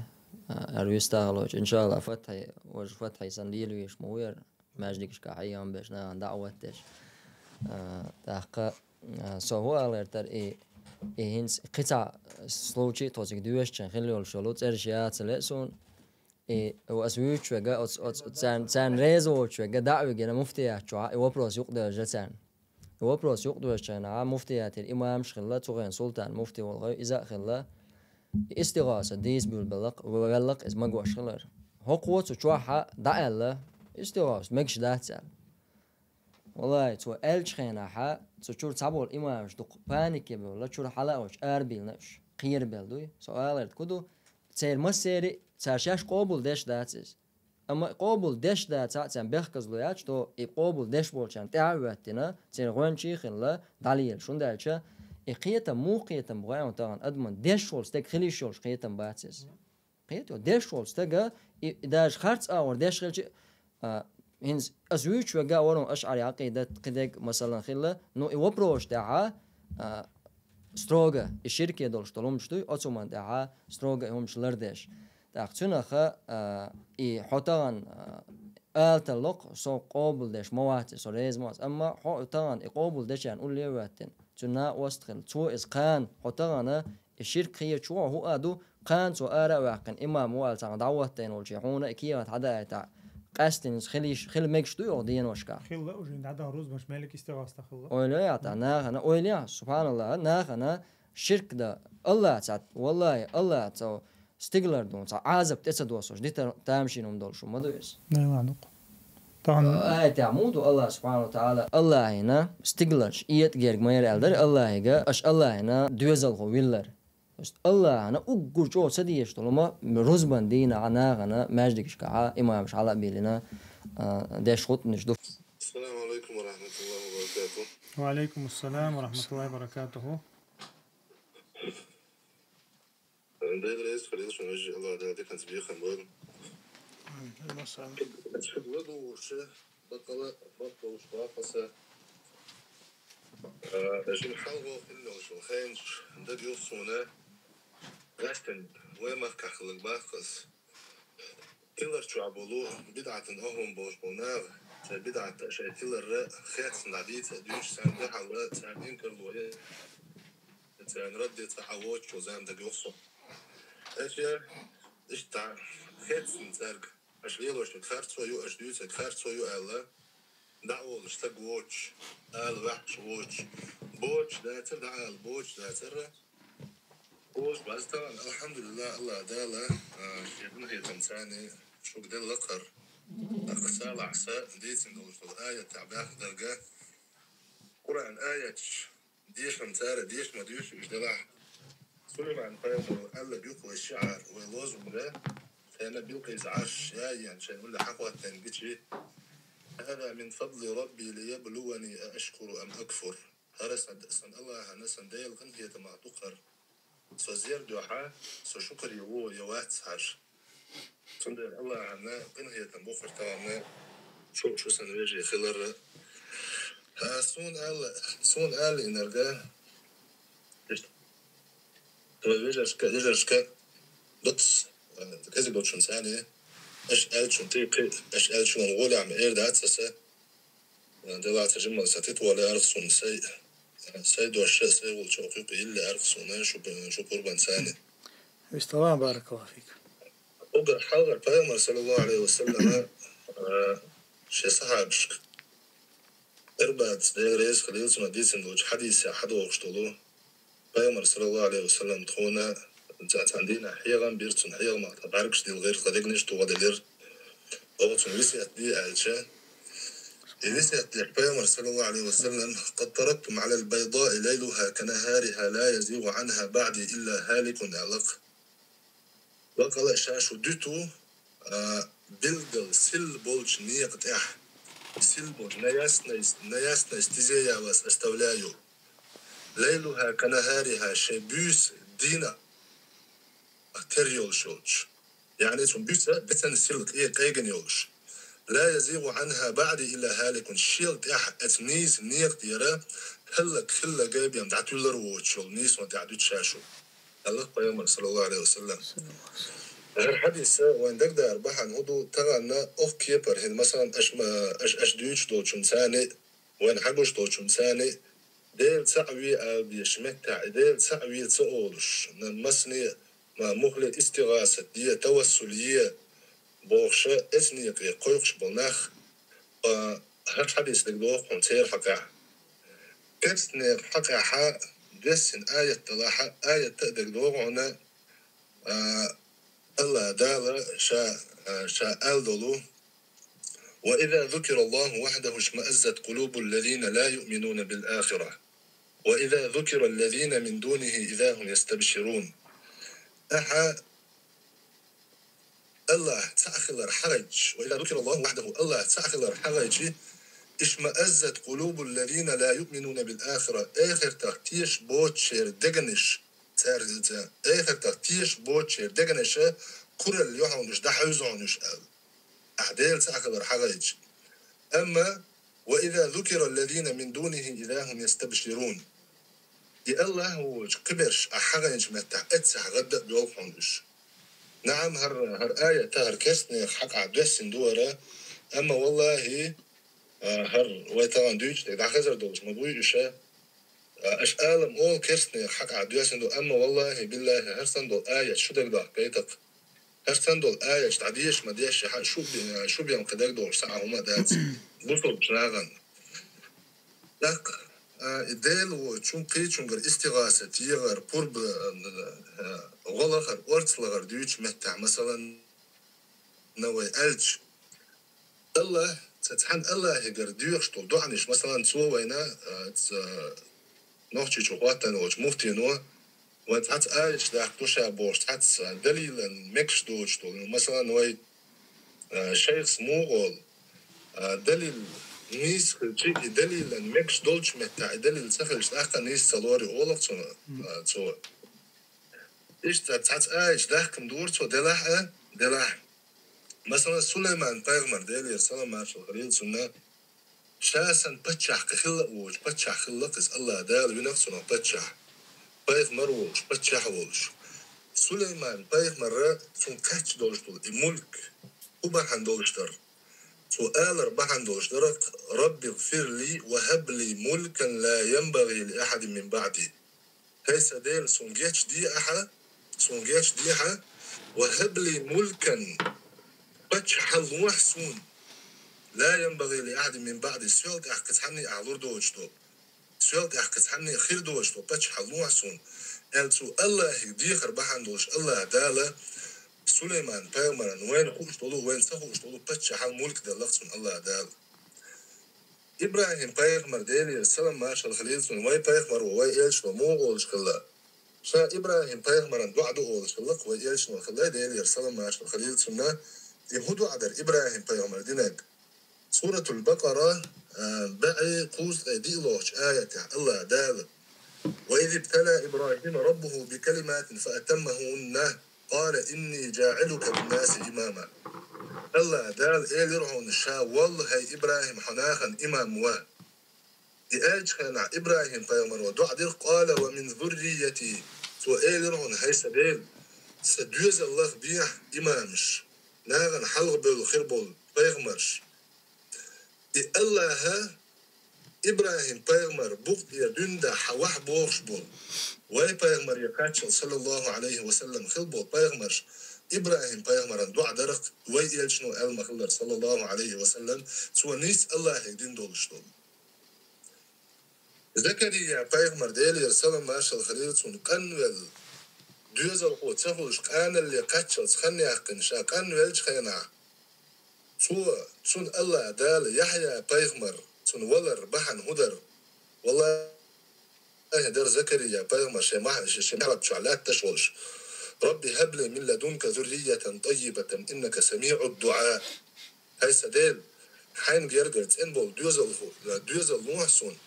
أرويستاغلوش إن شاء الله فتحي وش فتحي سنديل ويش موير ماجدكش كحيام بيشنا دعوتش تحقق سو هو ألرتر إيه هنس قطع سلوشي توزيك دويش خلي الشلوت إرشيات لسون وأسويش وجا تان ريزو وجا دعوة جنا مفتيح شو وبروس يقدر جسان وبروس يقدر جسان مفتيحات الإمام شخلا تغين سلطان مفتي والغي إذا خلا استغاثة ديس بالبلق وبلق إز مجوع شخلر هقوة تشوحة دعالة استغاثة مكش داتسال والله تو ألشخنا حا تشور تعبول الإمام شدق بانيك بولا تشور حلاوش أربيل نفش خير بلدوي سؤال كدو تسير مسيري تشاش قبول دش داتس اما قبول دش داتس عن بخكز لوياش تو قبول دش بولشان تعوتنا تنغون شي خلا دليل شون دالشا قيتا مو قيتا بغاون تاعن ادمن دش شولز تك خلي شولز قيتا باتس قيتو دش شولز تاع داش خرص اور دش خلج هنز ازويش وقا ورو اشعري عقيده قدك مثلا خلا نو وبروش تاع ستروغا الشركه دول شتلوم شتوي اوتومان تاع ستروغا هم شلردش تاعتناخا حوتان التلق سو قابل دش موات سو ريزماس اما حوتان قابل دش يعني اول ليواتن تنا وستخل تو اس قان حوتان الشركه هي شو هو ادو قان سو ارا واقن امام وال تاع دعوتين والشيحونه كيات عدا تاع قاستن خل ميكش تو يودين وشكا خلا وجين عدا روز مش مالك استغاثه خلا ولا تاع انا ويليا سبحان الله انا شرك ده الله تاع والله الله تاع ستيغلر دون عازب تسدوسوش دي تامشي نوم دول شو ما دويس لا عندك طبعا تعمود الله سبحانه وتعالى الله هنا ستيغلر ايت غير ما ير الدر الله هيغا اش الله هنا دوزل هو ويلر الله هنا اوغور جو سديش طالما روزبان دينا انا انا ماجدكش كا امام مش على بيلنا ده شوت نشدف. السلام عليكم ورحمه الله وبركاته. وعليكم السلام ورحمه الله وبركاته. ده رئيس فريق شو نجي الله ده كان تبيه خنبال مثلا ودو وش بقى وش قصة عشان خلقه إنه شو خينش ده يوصونه غاشتن وين ما كخلق باقص كلر شو عبولو بدعة أهم بوش بونار بدعة شيء كلر خيط نعديت دوش سنده حوالات سنين كرلوية نردت عوض شو زين ده يوصل أشياء إيش تاع خيط سنترك أشليه لوش تخرج سويو أشليه تخرج سويو الله دعوة اشتاق ووتش قال وحش ووتش بوتش داتر دعا البوتش داتر ووتش بس طبعا الحمد لله الله دالا يبنى هي تنساني شو بدي لقر أقسال عساء ديت إنه الآية تعباك درجة قرآن آية ديش متارة ديش ما ديش إجدلاح سليمان فاهم الله بيقوى الشعر ويلوزم ده فأنا بيلقي زعاش يعني عشان يقول لي حقوة تنجيشي هذا من فضل ربي ليبلوني أشكر أم أكفر هرسن سن الله هنسن ديل غنية ما تقر سو زير دوحة سو شكر يوو يوات سعر سندر الله هنا غنية مغفر طبعا شو سنويجي خلر سون قال إنرجا تويجرشكا دوتس كذي دوتشون ثانية اش قالشون تيقي اش قالشون غولي عم اير دات سسا دلع تجمع ساتيت ولا أرخصون سي دوشة سي والشوقيق إلا أرخصون شو قربان ثاني بس طبعا بارك الله فيك وقر حاضر بايمر صلى الله عليه وسلم شي صحابشك إربات دي ريس خليلتنا ديسن دوش حديث حدو وقشتولو بايمر صلى الله عليه وسلم تخونا جات عندنا حيغان بيرتون حيغ ما تباركش دي الغير قدقنش تو غدلير أغتون ويسيات دي ألشا ويسيات دي بايمر صلى الله عليه وسلم قد تركتم على البيضاء ليلها كنهارها لا يزيغ عنها بعدي إلا هالك ألق وقال شاشو ديتو بلغل سيل بولج نيقت سيل بولج نياسنا استزيا واس استولايو ليلها كنهارها شبيس دينا أتريول شوش يعني تون بيسا بتن سيلك قيقن يولش لا يزيغ عنها بعدي إلا هالك شيلت أتنيز نيق ديرا هلك خلا قيب يم دعتو لروتشول نيس ما دعتو تشاشو الله قيامر صلى الله عليه وسلم هر حديث وين دقدا أربعة نهضو تغانا أوف كيبر هن مثلا أش دوش دوتشون ثاني وين حقوش دوتشون ثاني ديل تعوي بيشمتع ديل تعوي تقولش نمسني ما مهلة استغاثة دي توسلية بوخشة إثنيقية قيقش بناخ هر حديث دقدوخ ونتير حقا كسني حقا حا دسن آية تلاحة آية تقدوخ هنا الله دالا شاء ألدلو وإذا ذكر الله وحده اشمأزت قلوب الذين لا يؤمنون بالآخرة وإذا ذكر الذين من دونه إذا هم يستبشرون أحا الله تأخذ حرج وإذا ذكر الله وحده الله تأخذ حرج اشمأزت قلوب الذين لا يؤمنون بالآخرة آخر تختيش بوتشير دقنش تارزة آخر تختيش بوتشير دقنش كل اللي يحونش ده حيزعنش أحديل تأخذ حرج أما وإذا ذكر الذين من دونه إذا هم يستبشرون دي الله هو كبرش أحرج متى أتسح غدا بيوحونش نعم هر آية تهر كسني حق عدوسن دورة أما والله هر ويتغان دوش دا خزر دوش مبوي إشا أش آلم أول كسني حق عدوسن دو أما والله بالله هرسن دول آية شو دك دا قيتك هرسن دول آية تعديش ما ديش شو بيان قدك دوش ساعة هما دات بوصل بشناغن لك ديل وشون قيتشون استغاثة تيغر قرب غلقر أرتلغر دوش متع مثلا نوي ألج الله تتحن الله يقر ديوش طول دعنش مثلا سوى وينا نوحي شوقاتن وش مفتينو وتحت آيش داحتوشا بوش تحت دليلا مكش دوش طول مثلا وي شيخ سموغول دليل نيس خلجي دليلا مكش دولش متع دليل سخلش داحتا نيس سالوري أولق سوى إيش تحت آيش داحكم دورتو دلاح مثلا سليمان پیغمبر ديلي السلام ماشي الغريل سنة شاسن بتشح كخلق وش بتشح خلقز الله دال بنفسنا بتشح پیغمبر وش بتشح وش سليمان پیغمبر سن كاتش دولشتول الملك وبحن دولشتر سؤال بحن دولشتر ربي اغفر لي وهب لي ملكا لا ينبغي لأحد من بعدي هيسا ديل سنجيتش دي أحا وهب لي ملكا بتش حل وحسون لا ينبغي لأحد من بعد سؤال أحكت حني أعلور دوجتو سؤال أحكت حني خير دوجتو بتش حلوه سون ألتو الله يدي خربحان دوش الله دالة سليمان بيغمران وين خوش طولو وين سخوش طولو بتش حال ملك دلقتون الله دالة إبراهيم بيغمر ديلي السلام ماشا الخليل سون وي بيغمر وي إلش وموغولش خلا شا إبراهيم بيغمران دعدو أولش خلق وي إلش وخلا ديلي السلام ماشا الخليل سون يهودو عدر إبراهيم بيغمر دينك سورة البقرة بقي قوس دي لوش آية الله دال وإذ ابتلى إبراهيم ربه بكلمات فأتمهن قال إني جاعلك للناس إماما الله دال إيه لرهون شا والله هي إبراهيم حناخا إمام وا إيج كان إبراهيم فيمر ودعدر قال ومن ذريتي سو إيه لرهون هي سبيل سدوز الله بيح إمامش ناغن حلق بالخير بول بيغمرش الله إبراهيم بيغمر بوغ يدندا حواح بوغش بول واي بيغمر يقاتشل صلى الله عليه وسلم خل بول بيغمرش إبراهيم بيغمر دعا درق واي يلشنو المخلر صلى الله عليه وسلم سوى نيس الله يدين دولشتو زكريا بيغمر ديلي رسالة ماشا الخليل سون قنول دوز القوة تخوش قان اللي قاتشل سخني أقن شا قنول شخينا سون الله دال يحيى بيغمر سون ولر بحن هدر والله در زكريا بيغمر شمعب شعلات تشولش ربي هب لي من لدنك ذرية طيبة إنك سميع الدعاء هاي سديل حين جيرجر تنبول دوزل نوحسون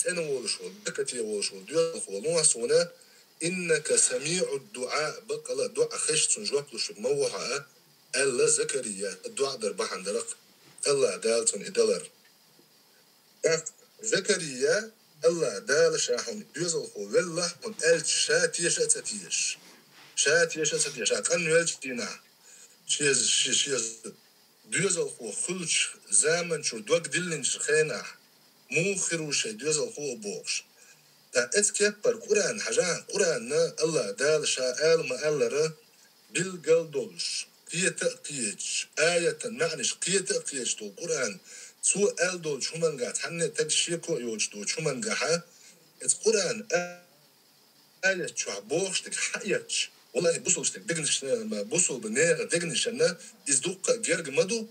تنولشو بكتي ولشو دوزل نوحسون إنك سميع الدعاء بقى دعاء خشتون جوابلش موحة الله زكريا الدعاء در بحن درق الله دالتون إدلر زكريا الله دال شاحن دوزل خو والله من ألش شاتيش أتتيش شاتيش أتتيش أكن يلش دينا شيز دوزل خو خلش زمن شو دوق دلنش خينا مو خروش دوزل خو بوش تا اتكبر قرآن حاجة قرآن الله دال شاء ما الله بالقل دولش قية تأقيج آية معنش قية تأقيج تو القرآن سؤال دول شو من قاعد حنا تجشيكو يوج دول شو من قاعد القرآن آية شو عبوش تك حياتش والله بوصل تك دقنش ما بوصل بنير دقنش أنا إزدوق جرج مدو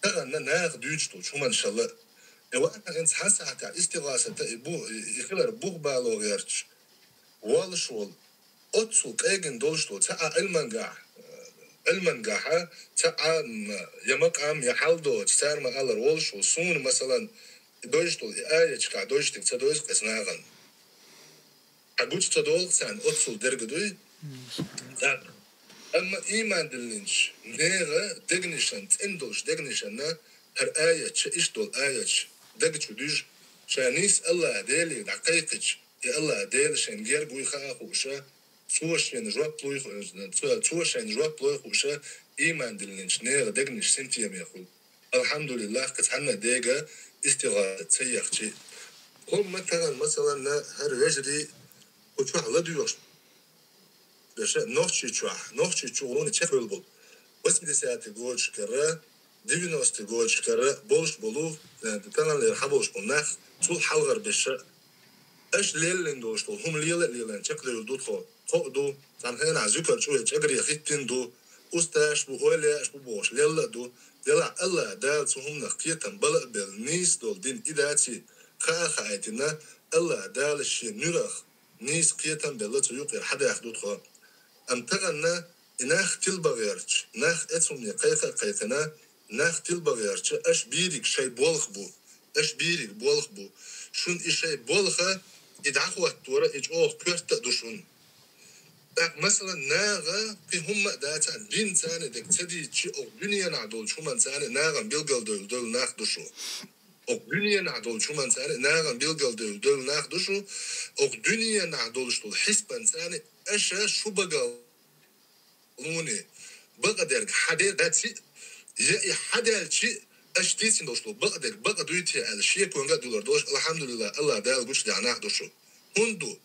ترى أنا ناخ دوج دول شو من شاء الله وأنا إنس حاسة حتى استغاثة تبو يخلر بوغ بالو غيرش والشول أتصل كأجن دولش دول تاع المنجحة تاع يمقام يحلدو تسار ما الله رولش وصون مثلا دوجتو آية كا دوجتك تدوج قسناغن أقولش تدول سان أتصل درجدوي أما إيمان دلنش نيغا دقنشان تندوش دقنشان هر آية إيش دول آية دقتو دوج شانيس الله ديلي دقيقش يا الله ديل شان غير قوي خاخوشا توشين جواب بلوي خوشة إيمان دلنش نير دقنش سنتيا ميخول الحمد لله كتحنا ديقة استغاثة تسيخشي هم مثلا هر يجري وشوح لديوش بشا نوخشي تشوغلوني تشفل بول 80 جول شكرا 90 جول شكرا بولش بولو تنغن اللي رحبوش بولناخ طول حلغر بشا اش ليلن دوشتو هم ليلن شكل يلدود خو تان هنا عزوكر شوية شجر يخيتين دو أستاش بو أولياش بو بوش ليلا دو يلا الله دال سهم نخيتن بلق بالنيس دول دين إداتي خايتنا الله دال الشي نرخ نيس قيتن بلا تيوقير حدا يخدود خو أم تغنى ناخ تلبغيرش ناخ اتسم يقيقا قيتنا ناخ تلبغيرش اش بيريك شي بولخ بو شون إشي بولخة إدعقوا التورة إجوه كورتا دوشون مثلا ناغا في هم داتا دين تاني دك تدي تشي أو دنيا نعدول شو من تاني ناغا بيلقل دول ناخ دوشو أو دنيا نعدول شو من تاني ناغا بيلقل دول ناخ دوشو أو دنيا نعدول شو حسبا تاني أشا شو بقى لوني بقى درك حدا داتي يا حدا تشي أشتيسين دوشلو بقى دويتي على شيء كونغا دولار دوش الحمد لله الله دال قوش دعناه دوشو هندو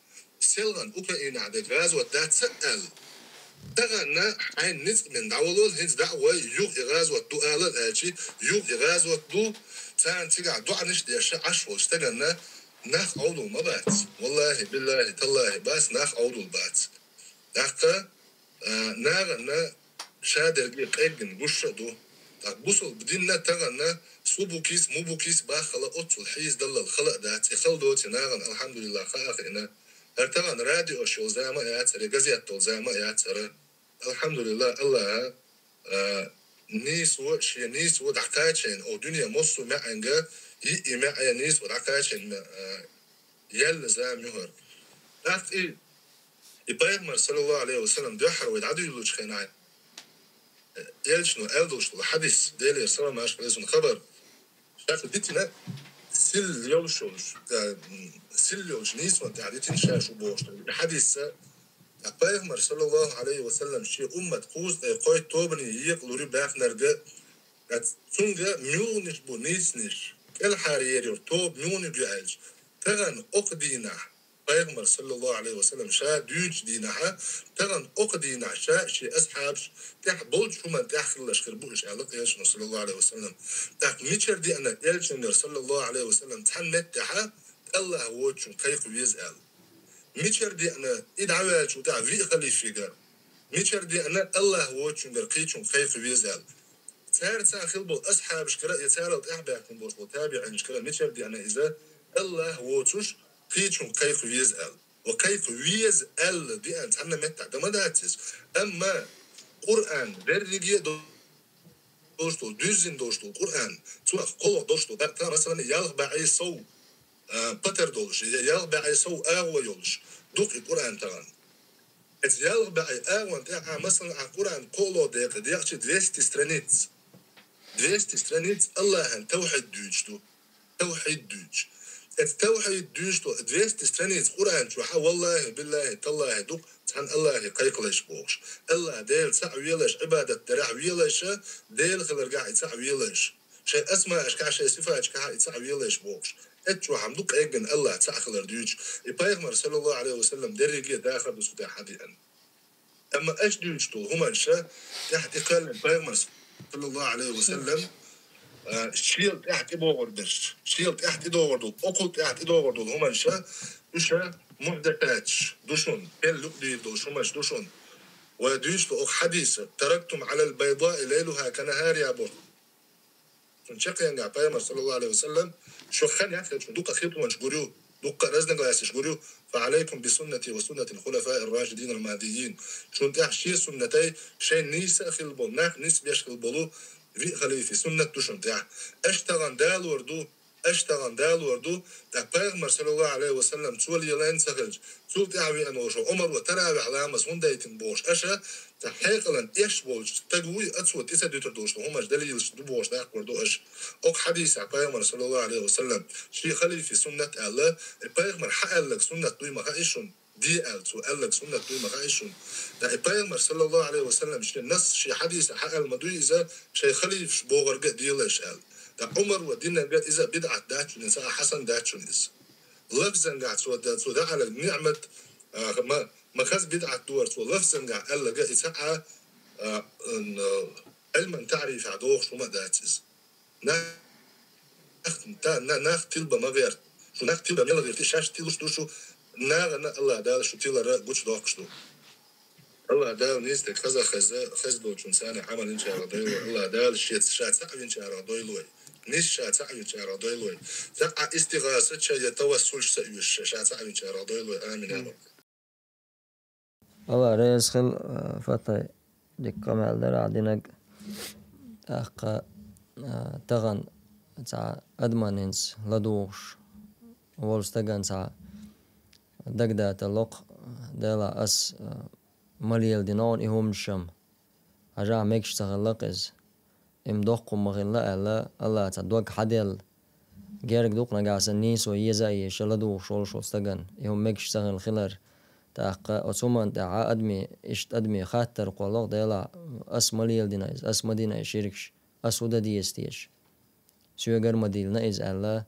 سيلغان أوكرانيا عدد غاز ودات سأل تغنى عين نس من دعوة هنز دعوة يوغ إغاز ودو آلت آجي يوغ إغاز ودو تان تيجع دو عنش ديش عشو اشتغلنا ناخ عودو ما بات والله بالله تالله بس ناخ عودو بات دقة ناغنا شادر جي قيقن بوشدو بوصل بدينا تغنى سوبوكيس موبوكيس باخلا أطول الحيز دل الخلق دات يخلدو تناغن الحمد لله خاقنا ارتغن راديو شو زي ما ياتر جزيتو زي ما ياتر الحمد لله الله نيس وشي نيس ودعكاتشين او دنيا مصو معنا يي معي نيس ودعكاتشين يل زي مهر أخت إيه يبايغمر صلى الله عليه وسلم دحر ويدعدو يلوش خيناي يلشنو ألدوش الحديث ديلي صلى الله عليه وسلم خبر شاف ديتنا سل يلشوش سل يلش نيس وانت عديتين شاش وبوش الحديث يبايغمر صلى الله عليه وسلم شي أمة قوز قوي توبني يقلوري باف نرجع تونجا ميونش بو نيسنش الحريري توب ميوني بيعالج تغن أقدينا پیغمبر صلی الله علیه وسلم شا دوج دينها تغن أقدينا شا شي أصحابش تح بولج من تحخلش خربوش علق إيش صلى الله عليه وسلم تح ميشر دي أنا إلشنر صلى الله عليه وسلم تحمت تحا الله وجه كيف يزعل ميشر دي أنا إدعوات شو تاع في خليفة ميشر دي أنا الله وجه برقيتشون كيف يزعل سار خلبو أصحاب شكرا يتسارل أحباكم بوش وتابعين شكرا ميشر دي أنا إذا الله وجهش قيتشون كيف يزعل وكيف يزعل دي أنت أنا متى ده ما داتس أما قرآن درجي دوشتو düzgün doştu Kur'an tuğ kolu doştu ta mesela yalh ba'i sav pater doluş yalh ba'i sav ağwa yoluş duk Kur'an tagan et yalh ba'i ağwa ta mesela Kur'an kolu de yakçı 200 stranic 200 stranic Allah'ın tevhid düçtü tevhid düç التوحيد دوشتو 200 stranic قرآن شو والله بالله تالله دوق عن الله قيقلش بوش الله ديل سعويلش عبادة درع ويلش ديل خلر قاعد سعويلش شيء اسمه اشكع شيء صفات قاعد سعويلش بوش اتشو حمدوك ايجن الله تاخلر دوج يبايغمر صلى الله عليه وسلم درجه داخل بسوتا حديا اما اش دوجتو هما الشا تحت قال بايغمر صلى الله عليه وسلم شيل تحت إدوغردش شيل تحت إدوغردول أقول تحت إدوغردول هما الشا وشا محدثاتش دوشون بين لقدي دوشومش دوشون ودوش لأخ حديث تركتم على البيضاء ليلها كنهار يا بور شنشق ينقع بايمر صلى الله عليه وسلم شو خان يعرف دوك خيطو منشقوريو دوك رزنق يسشقوريو فعليكم بسنتي وسنة الخلفاء الراشدين المهديين شون تحشي سنتي شين نيس أخي البول نيس بيشخي البولو في خليفي سنة دوشن تاع اشتغل دال وردو تاع بايغمر صلى الله عليه وسلم تول يلين سخرج تول تعوي انوشو عمر وتراوي على مسون دايتن بوش اشا تاع حيقلن ايش بولج تقوي اتسو تسا دوتر دوش هما دليل بوش داك وردو اش اوك حديث على بايغمر صلى الله عليه وسلم شي خليفي سنة الله بايغمر حق لك سنة دوي ما ايشون دي ألتو قال لك سنة دوي ما عايشون ده بايغمر صلى الله عليه وسلم شي النص شي حديث حق المدوي إذا شي خليف بوغر قد ديلاش قال ده عمر ودينا قد إذا بدعة داتشون إنسان حسن داتشون إز لفظا قاعد سو ده على نعمة ما خز بدعة دور سو لفظا قاعد قال لك إساعة علما تعرف عدوخ شو ما داتز ناخ تلبا ما غير شو ناخ تلبا ميلا غير تشاش تلوش دوشو ناغنا الله دال شو تيلا قوش دوقشتو الله دال نيستك خز دوشون سانة عمل إن شاء الله دويلوي الله دال شيت شات سعب إن شاء الله دويلوي نيش شات سعب إن شاء الله دويلوي تقع استغاثة شيء توسل سعيوش شات سعب إن شاء الله دويلوي آمين يا رب الله رئيس خل فتى دكما الدرع دينك أخا تغن تاع أدمانينس لدوش والستغن تاع دقدات اللق دلا أس مليل دينون إهم الشم أجا ميكش تغلق إز إم دوقكم مغلا ألا الله تدوق حديل جارك دوقنا قاسن نيس ويزاي شلدو شول استغن إهم ميكش تغل خلر تاقا أتومان تاع أدمي إشت أدمي خاطر قولق دلا أس مليل دينايز أس مدينة شيركش أس ودا ديستيش سيوغر مديلنا إز ألا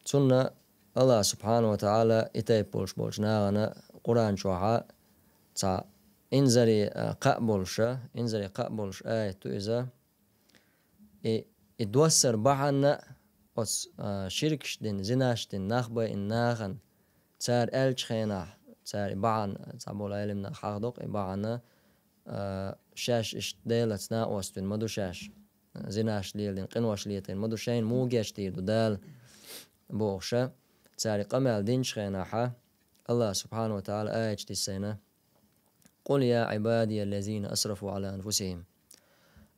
تسنة الله سبحانه وتعالى إتاي بولش ناغنا قرآن شوحا تا إنزري قبلش آية إذا إدوسر بعنا أس شركش دين زناش دين نخبة الناخن تار ألش خينا تار بعن تعبول علمنا حقدق بعنا شاش اشتدالتنا وستن مدو شاش زناش ليلين قنواش ليتين مدو شين موجش تيدو دال بوغشا تاري قمال دينش خينا الله سبحانه وتعالى آية تسينا قل يا عبادي الذين أسرفوا على أنفسهم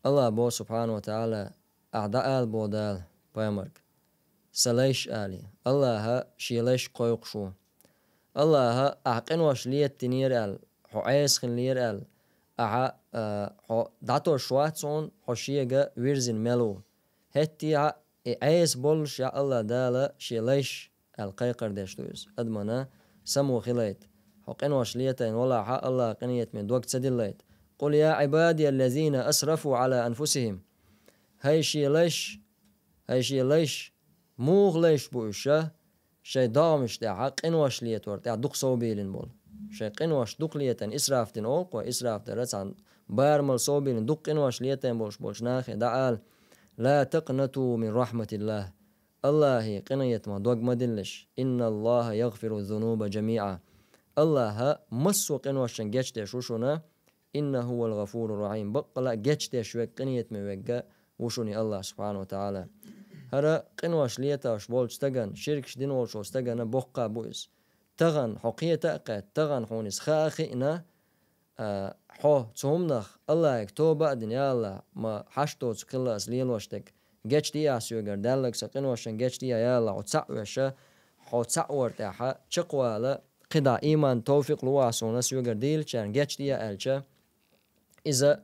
الله بو سبحانه وتعالى أعداء البودال بيامرك سليش آلي الله شيليش قويقشو الله أحقن واش ليت تنير آل حو عيس خن لير آل حو داتور شواتسون حو شيغا ويرزن ملو هتي عيس بولش يا الله دالا شيليش القيقر داشتوز أدمنا سمو خليت حقن واش ليتين ولا حق الله قنيت من دوقت سدليت قل يا عبادي الذين أسرفوا على أنفسهم هاي شي ليش موغ ليش بوشة شي دامش دا حق واش ليت ورد دوق صوبيلين بول شي قنواش دوق ليتين إسراف دين أولق وإسراف درس عن بارمل صوبيلين دوق قنواش ليتين بولش ناخي دعال لا تقنطوا من رحمة الله الله قنيت ما دوق مدلش إن الله يغفر الذنوب جميعا الله مسو قنواشن جيشتي شوشونا إنه هو الغفور الرحيم بقلا جيشتي شوك قنيت موقع وشوني الله سبحانه وتعالى هرا قنواش ليتا شبولش تغن شركش دين والشوش تغن بقى بويس تغن حقية تأقات تغن حونيس خاخئنا حو تهمنخ الله يكتوبة دنيا الله ما حشتو تقلا أسليل واشتك جيشتي عسيوغر دالك سقنواشن جيشتي يا الله وتسعوشا حو تسعور تاحا چقوالا قدا إيمان توفيق لواسونا سيوغر ديل چان جيشتي ألچا إذا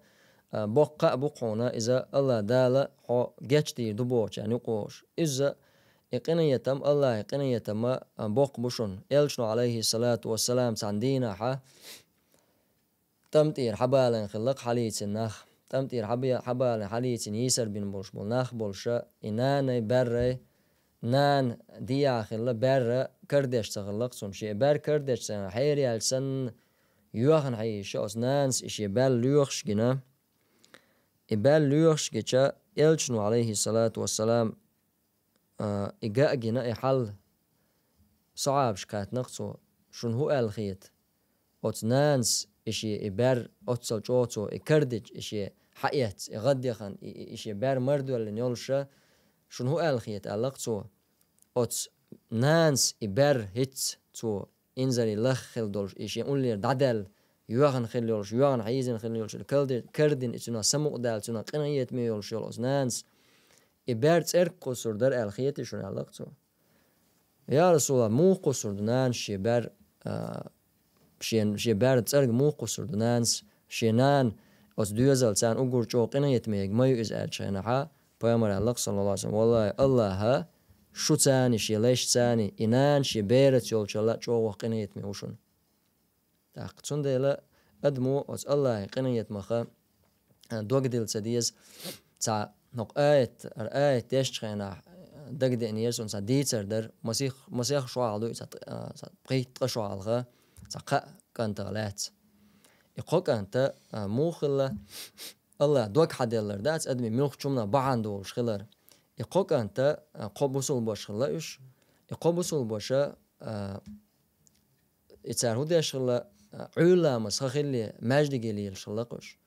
بقونا إذا الله دالا حو جيشتي دبوش يعني قوش إذا إقنيتم الله إقنيتم بق بشون إلشنو عليه الصلاة والسلام ساندينا حا تمتير حبالن خلق حليت النخ تمتير حبالن حليت يسر بن بولش بولناخ بولشا إنان بري نان ديا خلا بر كردش تغلق سون شي بر كردش سن حيري السن يوخن حيش أس نانس إشي بال ليوخش جنا إبال ليوخش جتا إلشنو عليه الصلاة والسلام إجاء جنا إحل صعب شكات نقصو شون هو الخيط أت نانس إشي إبر أتصل جوتو إكردج إشي حيات إغدي خان إشي بر مردو اللي نيولشة شون هو الخيط ألقتو أت نانس إبر هيت تو إنزلي لخل دولش إشي أولير دعدل يوغن خليولش يوغن عايزين خليولش كردين إتنا سمو دال تنا قنايت ميولش يولش نانس إبر تسرق قصر در الخيط شون ألقتو يا رسول الله مو قصر نانس شبر شي بر تسرق مو قصر نانس شينان أس دوزل تان أقول جو قنايت ميج ما يؤز أرشينها بيامر الله صلى الله عليه وسلم والله الله شو تاني شي ليش تاني إنان شي بيرت يول شلا جو قنيت ميوشون تاقتون ديلا أدمو أس الله قنيت مخا دوق ديل سديز تا نق آية تشخينا دق دي نيسون تا ديتر در مسيخ شوالو تا بقيت شوالغا تا قا كانت غلات يقوك أنت موخلا الله دوك حديلر دات أدمي ملوخ جمنا بعندو شخلر يقوك أنت قبوسول باش خلاش يقبوسول باشا يتسار هدي شخلا علا مسخلي مجدي لي الشلاقش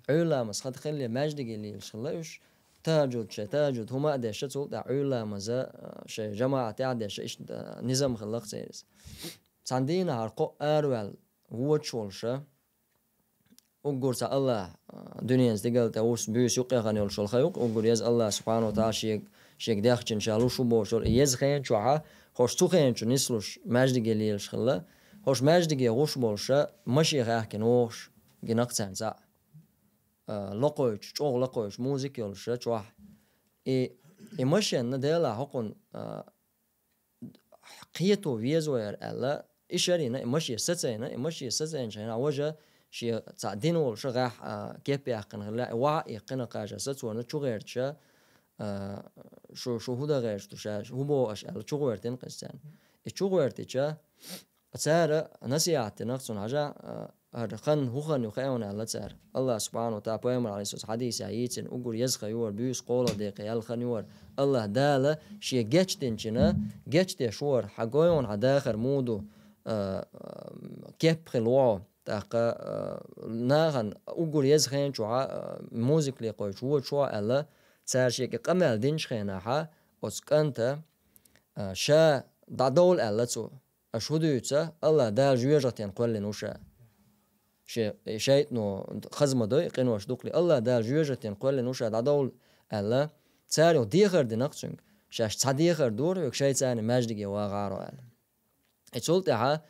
علا مسخلي مجدي لي الشلاقش تاجد هما أدش تقول علا مزا شيء جماعة تعدش إيش نظام خلاق سيرس ساندينا هرقو أروال هو تشولشة أقول الله دنيا استقلت أوس بيس يقيقني والشول خيوق أقول يز الله سبحانه وتعالى شيك داخل إن شاء الله شو بوشول يز خين شوها خوش تخين شو نسلوش مجد جليل شخلا خوش مجد جي غوش بولشة ماشي غاح كنوش جنقتان زع لقوش شو لقوش موسيقى يولشة شوها ماشي نديلا حقن قيتو فيزوير ألا إشارينا ماشي ستسينا ماشي ستسين شينا وجه شيء تعدين والش راح كيف بيحقن غلا وعي قنا قاجة ستونا شو غير شا شو هذا غير شو هو بوش على شو غير تنقصان شو غير تجا أثار نسيات نقصون حاجة خن هو يخيون على تار الله سبحانه وتعالى بيمر عليه الصلاة حديث عيتين أقول يزخ يور بيس قولا دقيقة يالخن يور الله دالا شيء جتشتنشنا جتشت شور حقويون عداخر مودو كيف خلوع تاقا ناغن أقول يزخين شو موسيقى لقوي شو الله تار شيء كمل دينش خينا ها أسكنت شا دادول الله تو أشهدويته الله دال جوجتين قل نوشا شيء نو خزمة دوي قنوش دوقلي الله دال جوجتين قل نوشا دادول الله تاريو ديخر دينقشن شاش تصديخر دور وك شيء ثاني مجدي واغارو الله اتولت ها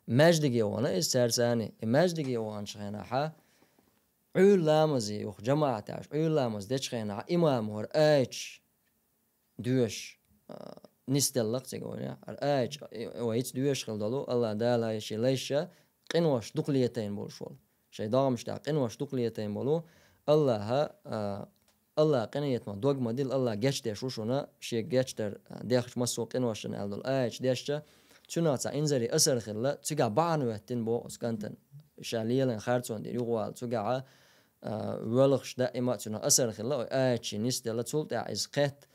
مجدي وانا استر ثاني مجدي وان شينا ها علامزي وخ جماعه تاع علامز دچخينا امام هور ايش دوش نستلق تقولنا ايش ويت دوش خلدلو الله دال شي ليش قنوش دقليتين بولشول شي دامش تاع قنوش دقليتين بولو الله الله قنيت ما دوغ مديل الله جشت شوشونا شي جشتر داخش مسو قنوشن الدل ايش داشتا تشناتا انزري اسر خلا تيغا بانوتين بو اسكنتن شاليلن خارتون دي يوال تيغا ولخش دائما تشنا اسر خلا ايش نستلا تولتا از قت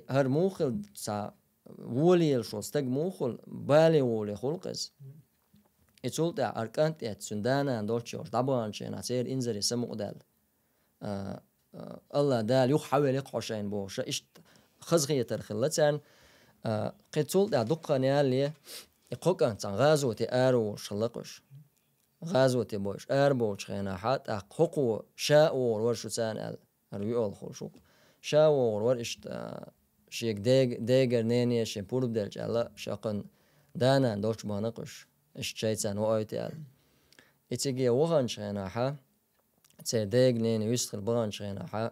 هر موخل سا وليل شو استق موخل بالي ولي خلقز اتولتا اركانت اتسندانا اندوتشور دابان شينا سير انزري سمودال الله دال يحاول يقعشين بوش إيش خزغية ترخلتان قتول دا دقة اللي يقوكان تان غازو تأرو شلقش غازو تبوش أربوش خينا حات أقوقو شاء ورشو تان الريول خلشوق شاء ورش شيك ديجر نيني شي بورب دلج الله شاقن دانا دوش بانقش إيش شيء تان وآيتي إتيجي وغنش خينا حا تديق نيني يسخل بغان شينا ها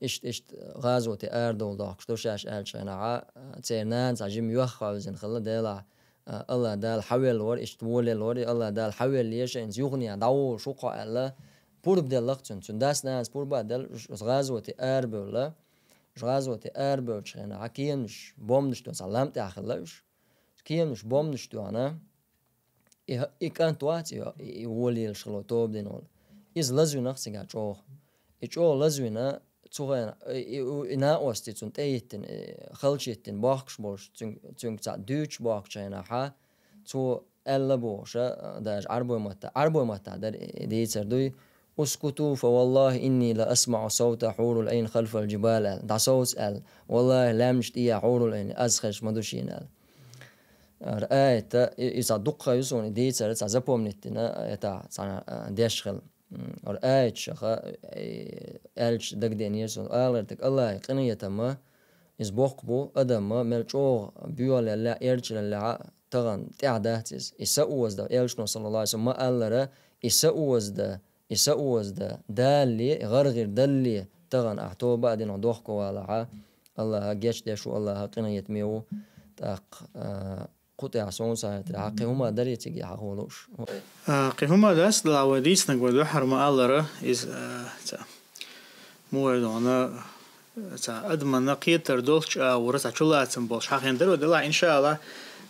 إشت غازو تأردول داك شتوشاش آل شينا ها تيرنان تعجم يوخا وزن خلا ديلا الله دال حول ور إشت ولي ور الله دال حول ليش إنز يغني داو شوقا الله بورب دل لقتن تنداس ناس بوربا دل غازو تأربول غازو تأربول شينا ها كيمش بومنش تو سلامت أخلاش كيمش بومنش تو أنا إكان تواتي يولي الشغل توب دينول إز لازونا خسيجا جوه إجوا لازونا تغير إنا وستي تنتهيتن خلشيتن باخش بوش تون تاع دوتش باخش هنا ها تو ألا بوش داش عربو متا در ديتر دوي اسكتوا فوالله إني لا أسمع صوت حور العين خلف الجبال دا صوت والله لا مشتي حور العين أزخش مدوشين رأيت إذا دقة يسون ديتر تاع زبوم نتنا يتا تاع ديشخل اور آیت شخا آلش دقدينيس آلرتك الله قنية ما إز بوقبو أدم ملچو بيول لا إرچ لا تغن تعداتس إسأوز دا إلشنا صلى الله عليه وسلم ما آلره إسأوز دا دالي غرغر دالي تغن أحتو بعدين دوخكو ولا الله جيش دشو الله قنية ميو تاق قطع صون ساعات عقيهما دريت يجي حقولوش قيهما داس العواديس نقول حرما الله إز مو دونا تا أدم نقية تردولش ورث عشلات سنبولش حقين درو دلا إن شاء الله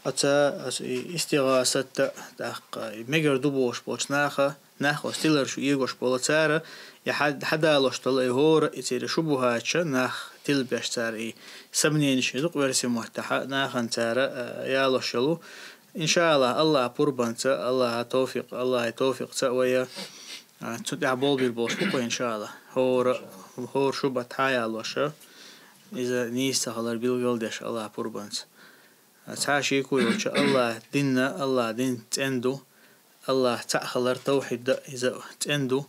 أتا استغاثة تاق ميجر دوبوش بولش ناخ وستيلر شو يجوش بولتارة يحد حدا لوش طلع هور يصير شبهات ناخ تلبش تاري سمنين شدق ورسي محتحة ناخن تارة يا لوشلو إن شاء الله قربان الله توفيق تأويا تدع بول بالبوش إن شاء الله هور شبه حيا لوشة إذا نيستا خلر بالجلدش الله قربان تعاشي كوي وش الله ديننا الله دين تندو الله تأخلر توحيد إذا تندو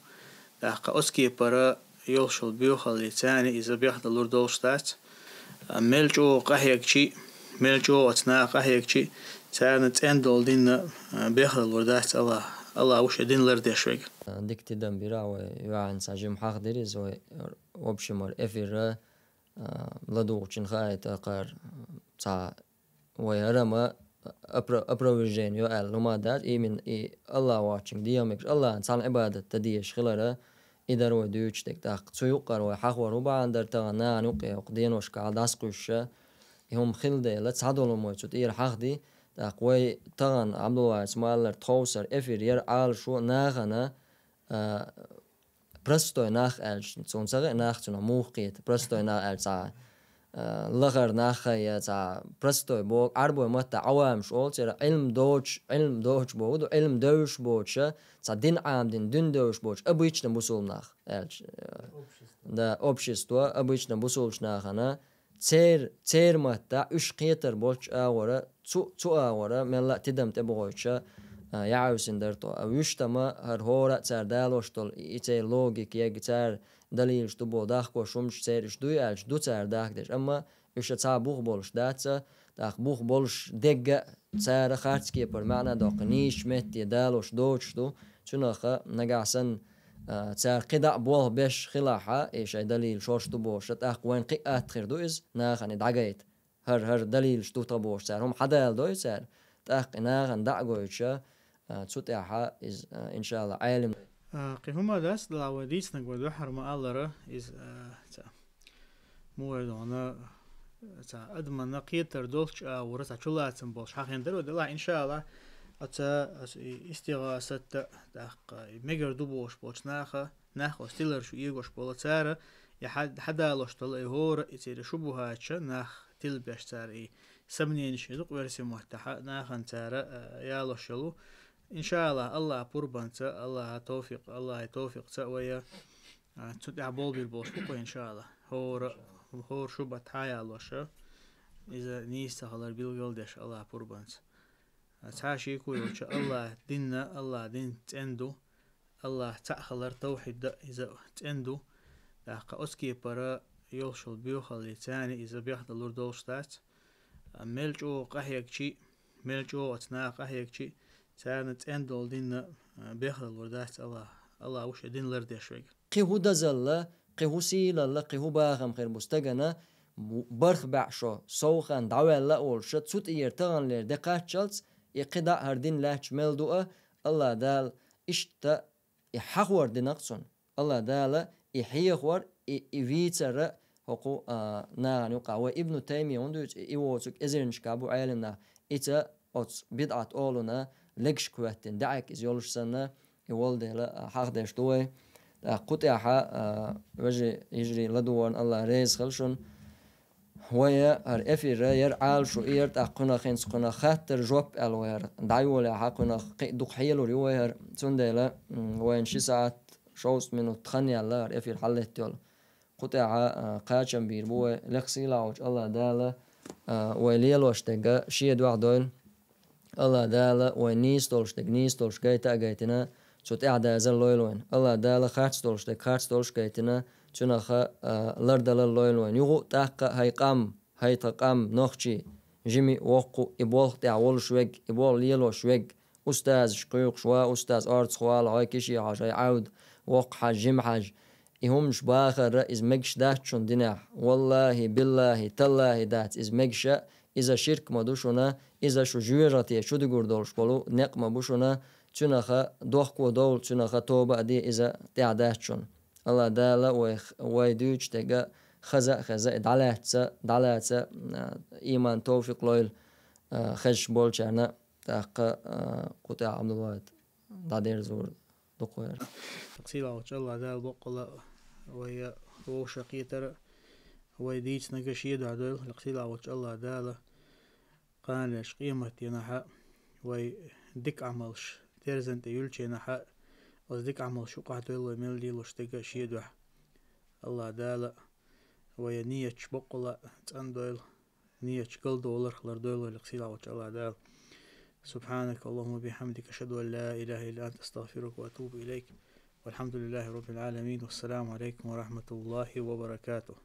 داقة أسكي برا يوشل بيوخل لتاني إذا بيخد اللور دولشتات ملجو قهيك ملجو أتنا قهيك شي تانا تندو دين بيخد اللور دات الله وش دين لردش ويك ديك تدم براوي يوعن ساجم حق ديريز وبشمر إفيرا لدو چنخاية تقار تا ويرما أبروجين يو لما دات من الله واتشنج ديامك الله إنسان عبادة تديش خلره إذا رو دوتش تك تسويقر وحقور وبعد در تغنى نوقي وقدين وشكال داسقوش هم خلده لا تصعدوا لهم ويتوت إير حقدي تقوي تغن عبد الله اسماعيل توسر افير ير عال شو ناغنا برستو ناخ الش تون سر ناخ تون موقيت برستو ناخ الش لغر ناخ يا تا برستو بو عربو مت عوام شو ترى علم دوج بود علم دوش بوش تا دين عام دين دوش بوش обычно بوصل ناخ الش да общество обычно بوصل ناخنا تير مت üç قيتر بوش اورا تو اورا ملا تدم تبغوش يعوسن درتو أويش تما هر هورا تار دالوش تول إتى لوجيك يج تار دليل شتو بوداخ كوشومش تار شدو يالش دو تار داخ دش أما إيش تا بوخ بولش داتsa داخ بوخ بولش دقة تار خارج كيبر معنى داق نيش مت يدالوش دوش دو شنوخا نجاسن تار قدع بوه بش خلاحة إيش دليل شوش دو بوش تاخ وين قئات خير دو إز ناخن دعجيت هر دليل شتو تبوش تار هم حدا دو تار تاخ ناخن دعجويتشا تسوتها is إن شاء الله عالم. قهما داس دلاوديس نقول حرم الله is مو أنا أدمن قيتر دولش ورث شلات سنبولش حقين درو دلا إن شاء الله استغاثة دق مجر دوبوش بولش ناخ ستيلر شو يجوش بولتسارة حدا لوش طلع هور يصير شبهات ناخ تلبش ساري سمنين شدق ورث محتحة ناخن تارة يالوشلو إن شاء الله قربانتا الله توفيق ويا تدع بول بالبوش إن شاء الله هور شو بتحيا لوشة إذا نيستا خلر بالجلدش الله قربانتا تعشي كويوش الله دين تندو الله تأخلر توحيد إذا تندو داق أسكي برا يوشل بيوخل تاني إذا بيحضر لوردوشتات ملجو قهيك ملجو أتنا قهيك سانت اندول دين بيخل الوردات الله وش دين لردي شوي قهو دزلا قهو سيلا قهو باغم خير مستغنا برخ بعشو سوخان دعوة أول شت سوت يرتغن لير دقات شلت يقدا هردين لاش ملدوء الله دال إشتا يحور دينقصن الله دال يحيخور يفيتر هقو ناغن يقع وابن تيمية عنده يوتك إزرنش كابو عالمنا إتا أوت بدعة أولنا لقش كواتين دعك إز يولش سنة يولده لا حق داش دوي قطعها وجه يجري لدوان الله ريز خلشون ويا هر افير ير عال شو اير تقنا خنس قنا خاطر جوب الوير دايولا حقنا دوق حيلو ريوير تندلا وين شي ساعات شوست منو تخني الله افير حلت يول قطعها قاچم بير بو لخسيلا وج الله دالا ويليلوش تگا شي دو دول الله دالا ونيستولش جايتا جايتنا شوت اعدا زل لويلوين الله دالا خارتولش جايتنا شنخا لردل لويلوين يغو تاقا هاي تقام نوخشي جيمي وقو إبول تعول شويق إبول ليلو شويق أستاذ شقيق شوا أستاذ أرض خوال هاي كشي حاج هاي عود وق حاج جيم حاج إهم شباخر إز مجش دات شون ديناح والله بالله تالله دات إز مجش إذا شرك مدوشنا إذا شو جويراتي شو دقور دولش بولو نقم بوشنا شنخا دوخكو دول شنخا توبة دي إذا تعدات شون الله دالا ويدوش تجا خزا دلاتsa إيمان توفيق لويل خش بولشنا تاق قطع عبد الله دادير زور دقوير تقصيلا وش الله دال بقلا ويا هو شقيتر ويديش نقشيد عدل تقصيلا وش الله دال قالش قيمة ينحى ويدك عملش ترزن تيولش ينحى وزدك عمل شو قاعد يلو ميل دي لشتجا شيدوح الله دالا ويا نية بقلا تندويل نية كل دولار خلر دولار لقصيلا وش الله دال سبحانك اللهم وبحمدك أشهد أن لا إله إلا أنت أستغفرك وأتوب إليك والحمد لله رب العالمين والسلام عليكم ورحمة الله وبركاته.